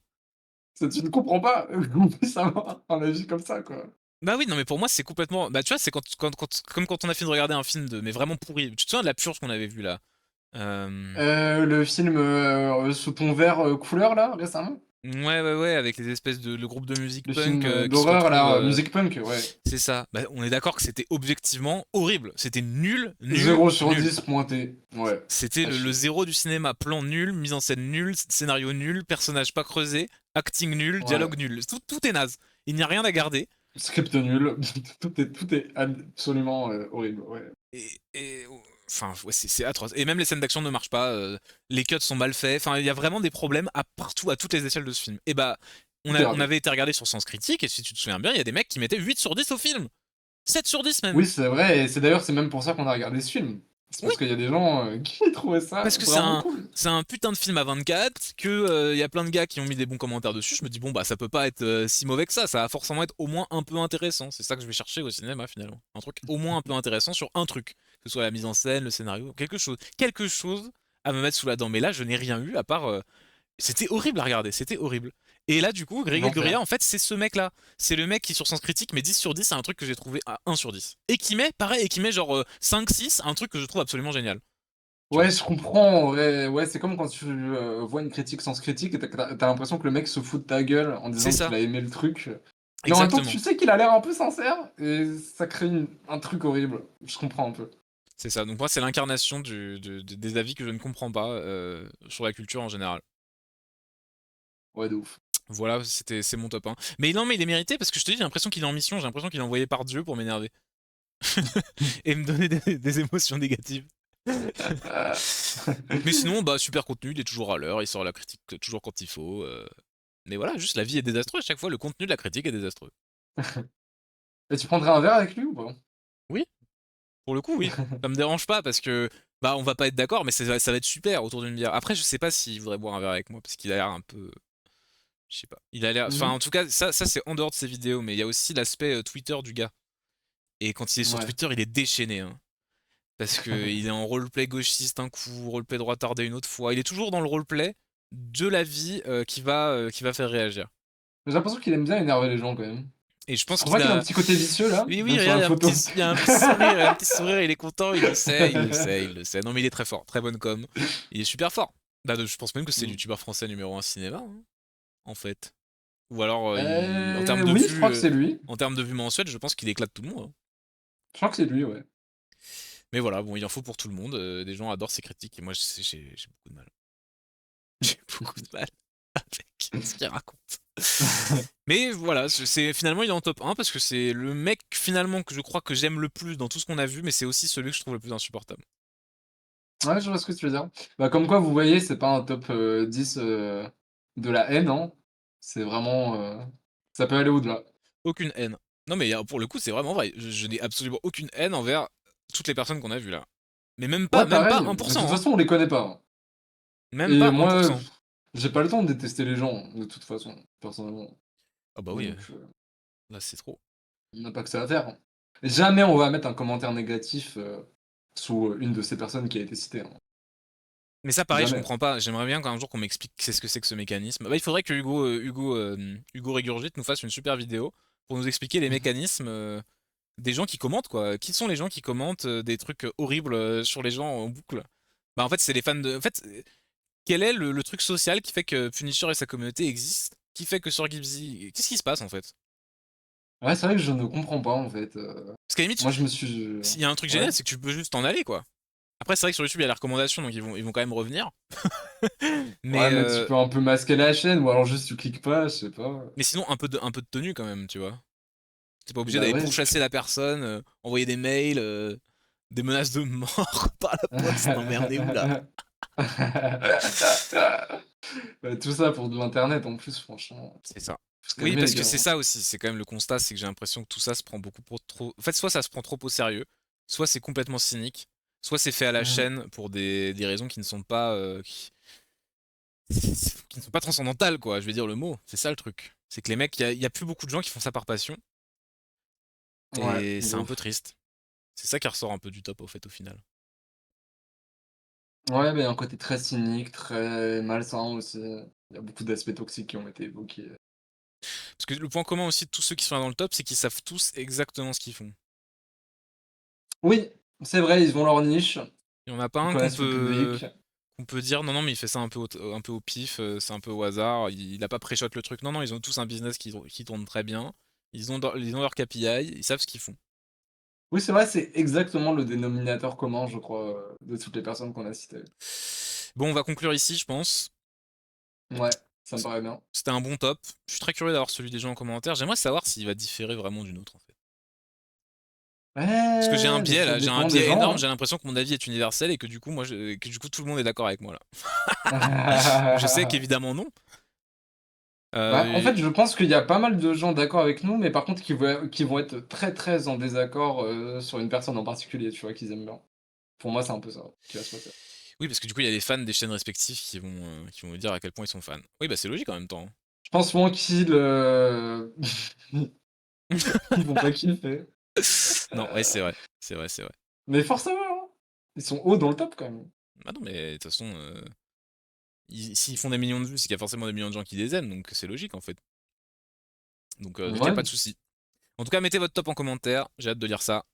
S2: Tu ne comprends pas qu'on puisse avoir un avis comme ça, quoi.
S1: Bah oui, non mais pour moi c'est complètement. Bah tu vois, c'est comme quand on a fini de regarder un film mais vraiment pourri. Tu te souviens de La Purge qu'on avait vu là? Euh,
S2: Le film, sous ton vert, couleur là, récemment?
S1: Ouais, ouais, ouais, avec les espèces le groupe de musique
S2: Le
S1: punk
S2: film,
S1: qui se
S2: d'horreur
S1: retrouve.
S2: là, musique punk, ouais.
S1: C'est ça. Bah, on est d'accord que c'était objectivement horrible. C'était nul, nul,
S2: 0 sur
S1: nul.
S2: 10 pointé. Ouais,
S1: C'était
S2: à
S1: le
S2: chier.
S1: zéro du cinéma. Plan nul, mise en scène nulle, scénario nul, personnage pas creusé, acting nul,
S2: Ouais.
S1: dialogue nul. Tout est naze. Il n'y a rien à garder.
S2: Script nul, tout est absolument, horrible, ouais.
S1: Et enfin, ouais, c'est atroce. Et même les scènes d'action ne marchent pas. Les cuts sont mal faits. Enfin, il y a vraiment des problèmes à partout, à toutes les échelles de ce film. Et bah,
S2: Tout est
S1: on
S2: raté.
S1: avait été regardé sur Sens Critique, et si tu te souviens bien, il y a des mecs qui mettaient 8 sur 10 au film. 7 sur 10 même.
S2: Oui, c'est vrai et c'est même pour ça qu'on a regardé ce film. C'est
S1: Oui,
S2: parce qu'il y a des gens, qui trouvaient ça
S1: parce que
S2: vraiment cool.
S1: c'est un putain de film à 24, que y a plein de gars qui ont mis des bons commentaires dessus. Je me dis, bon, bah, ça peut pas être si mauvais que ça va forcément être au moins un peu intéressant. C'est ça que je vais chercher au cinéma finalement. Un truc au moins un peu intéressant sur un truc, que ce soit la mise en scène, le scénario, quelque chose. Quelque chose à me mettre sous la dent. Mais là, je n'ai rien eu à part. C'était horrible à regarder, c'était horrible. Et là, du coup, Greg
S2: L'enfer.
S1: Goria, en fait, c'est ce mec-là. C'est le mec qui, sur Sens Critique, met 10 sur 10 à un truc que j'ai trouvé à 1 sur 10. Et qui met, pareil, et qui met genre 5, 6 à un truc que je trouve absolument génial. Tu
S2: Ouais,
S1: vois.
S2: je comprends, ouais, c'est comme quand tu, vois une critique Sens Critique et tu as l'impression que le mec se fout de ta gueule en
S1: C'est
S2: disant qu'il
S1: ça,
S2: a aimé le truc, mais en même temps,
S1: exactement.
S2: tu sais qu'il a l'air un peu sincère et ça crée un truc horrible. Je comprends un peu.
S1: C'est ça. Donc moi, c'est l'incarnation des avis que je ne comprends pas sur la culture en général.
S2: Ouais, de ouf.
S1: Voilà, c'est mon top 1. Mais non, mais il est mérité parce que je te dis, j'ai l'impression qu'il est en mission, j'ai l'impression qu'il est envoyé par Dieu pour m'énerver. Et me donner des émotions négatives. Mais sinon, bah, super contenu, il est toujours à l'heure, il sort la critique toujours quand il faut. Mais voilà, juste la vie est désastreuse à chaque fois, le contenu de la critique est désastreux.
S2: Et tu prendrais un verre avec lui ou pas?
S1: Oui, pour le coup, oui. Ça me dérange pas parce que, bah, on va pas être d'accord, mais ça va être super autour d'une bière. Après, je sais pas s'il voudrait boire un verre avec moi parce qu'il a l'air un peu. Je sais pas. Il a l'air. Enfin,
S2: Mmh.
S1: en tout cas, ça c'est en dehors de ses vidéos, mais il y a aussi l'aspect Twitter du gars. Et quand il est sur
S2: Ouais.
S1: Twitter, il est déchaîné, hein. Parce que il est en roleplay gauchiste un coup, roleplay droitardé une autre fois. Il est toujours dans le roleplay de la vie qui va faire réagir.
S2: J'ai l'impression qu'il aime bien énerver les gens quand même.
S1: Et je
S2: Tu
S1: pense
S2: trouves pas
S1: qu'il
S2: qu'il a un
S1: a.
S2: petit côté vicieux là,
S1: Oui, oui,
S2: même sur
S1: regarde,
S2: la photo?
S1: il y a un petit sourire, il a un petit sourire, il est content, il le sait, il le sait, il le sait. Non, mais il est très fort, très bonne com. Il est super fort. Bah, je pense même que c'est le
S2: Mm.
S1: youtubeur français numéro 1 cinéma, hein, en fait. Ou alors, en termes de
S2: Oui, je
S1: vues,
S2: crois que c'est lui.
S1: en termes de vues mensuelles, je pense qu'il éclate tout le monde, hein.
S2: Je crois que c'est lui, ouais.
S1: Mais voilà, bon, il en faut pour tout le monde. Des gens adorent ses critiques et moi, j'ai beaucoup de mal. J'ai beaucoup de mal avec ce qu'il raconte. Mais voilà, finalement il est en top 1 parce que c'est le mec finalement que je crois que j'aime le plus dans tout ce qu'on a vu, mais c'est aussi celui que je trouve le plus insupportable.
S2: Ouais, je vois ce que tu veux dire. Bah, comme quoi, vous voyez, c'est pas un top 10 de la haine, hein. C'est vraiment, ça peut aller au-delà.
S1: Aucune haine. Non mais pour le coup c'est vraiment vrai. Je n'ai absolument aucune haine envers toutes les personnes qu'on a vues là. Mais
S2: Ouais,
S1: même pas
S2: pareil. De toute
S1: 1%, hein.
S2: façon, on les connaît pas, hein.
S1: Même
S2: Et
S1: pas
S2: moi,
S1: 1%.
S2: j'ai pas le temps de détester les gens, de toute façon, personnellement.
S1: Ah bah oui,
S2: Donc,
S1: là c'est trop.
S2: on n'a pas que ça à faire, hein. Jamais on va mettre un commentaire négatif sous une de ces personnes qui a été citée, hein.
S1: Mais ça pareil je
S2: Jamais.
S1: comprends pas. J'aimerais bien qu'un jour qu'on m'explique qu'est ce que c'est que ce mécanisme. Bah il faudrait que Hugo Régurgite nous fasse une super vidéo pour nous expliquer les mécanismes des gens qui commentent quoi. Qui sont les gens qui commentent des trucs horribles sur les gens en boucle? Bah en fait c'est les fans de. En fait, quel est le truc social qui fait que Punisher et sa communauté existent? Qui fait que sur Gibbsy, qu'est-ce qui se passe en fait?
S2: Ouais, c'est vrai que je ne comprends pas, en fait.
S1: Parce qu'à la limite,
S2: Moi, je me suis.
S1: s'il y a un truc
S2: Ouais.
S1: génial, c'est que tu peux juste t'en aller quoi. Après c'est vrai que sur YouTube il y a les recommandations donc ils vont quand même revenir.
S2: Ouais,
S1: Mais
S2: mais tu peux un peu masquer la chaîne, ou alors juste tu cliques pas, je sais pas.
S1: sinon un peu de tenue quand même, tu vois. T'es pas obligé
S2: Bah
S1: d'aller
S2: ouais.
S1: pourchasser la personne, envoyer des mails, des menaces de mort par la poste. Non mais on est où là?
S2: Bah, tout ça pour de l'internet en plus, franchement.
S1: C'est ça.
S2: Faut se
S1: Oui,
S2: calmer, les
S1: parce que
S2: gars,
S1: c'est
S2: hein.
S1: ça aussi, c'est quand même le constat, c'est que j'ai l'impression que tout ça se prend beaucoup pour trop. En fait, soit ça se prend trop au sérieux, soit c'est complètement cynique, soit c'est fait à la
S2: Mm.
S1: chaîne pour des raisons qui ne sont pas qui ne sont pas transcendantales, quoi. Je vais dire le mot. C'est ça le truc. C'est que les mecs, il y a plus beaucoup de gens qui font ça par passion,
S2: Ouais,
S1: et
S2: de
S1: c'est un peu
S2: ouf.
S1: triste. C'est ça qui ressort un peu du top, au fait, au final.
S2: Ouais, mais il y a un côté très cynique, très malsain aussi. Il y a beaucoup d'aspects toxiques qui ont été évoqués.
S1: Parce que le point commun aussi de tous ceux qui sont là dans le top, c'est qu'ils savent tous exactement ce qu'ils font.
S2: Oui, c'est vrai, ils ont leur niche,
S1: Il y en a pas
S2: ils
S1: un
S2: connaissent le public.
S1: qu'on peut dire non non mais il fait ça un peu au pif, c'est un peu au hasard, il a pas pré-shot le truc. Non non, ils ont tous un business qui tourne très bien. Ils ont leur KPI, ils savent ce qu'ils font.
S2: Oui, c'est vrai, c'est exactement le dénominateur commun, je crois, de toutes les personnes qu'on a citées.
S1: Bon, on va conclure ici, je pense.
S2: Ouais, ça me paraît bien.
S1: C'était un bon top. Je suis très curieux d'avoir celui des gens en commentaire. J'aimerais savoir s'il va différer vraiment d'une autre en fait. Parce que j'ai un
S2: Ouais, mais
S1: biais
S2: ça
S1: là, j'ai un
S2: dépend des
S1: biais énorme,
S2: gens,
S1: j'ai l'impression que mon avis est universel et que du coup que du coup tout le monde est d'accord avec moi là. Je sais
S2: hein.
S1: qu'évidemment non.
S2: Bah, en
S1: Euh,
S2: fait, je pense qu'il y a pas mal de gens d'accord avec nous, mais par contre qui vont être très, très en désaccord, sur une personne en particulier, tu vois? Qu'ils aiment bien. Pour moi, c'est un peu ça qui va se passer.
S1: Oui, parce que du coup, il y a les fans des chaînes respectives qui vont me dire à quel point ils sont fans. Oui, bah c'est logique en même temps.
S2: Je pense moins qu'ils, ils vont pas kiffer.
S1: Non, ouais, c'est vrai. C'est vrai, c'est vrai.
S2: Mais forcément, hein, ils sont hauts dans le top quand même.
S1: Ah non, mais de toute façon, s'ils font des millions de vues, c'est qu'il y a forcément des millions de gens qui les aiment, donc c'est logique en fait. Donc il n'y a
S2: Ouais,
S1: pas de souci. En tout cas, mettez votre top en commentaire, j'ai hâte de lire ça.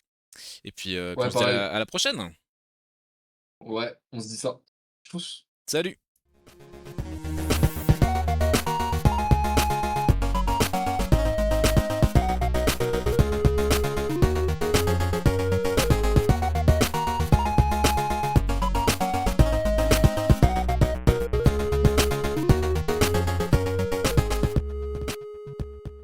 S1: Et puis
S2: ouais,
S1: on se dit
S2: pareil.
S1: à la prochaine.
S2: Ouais, on se dit ça. Tous.
S1: Salut!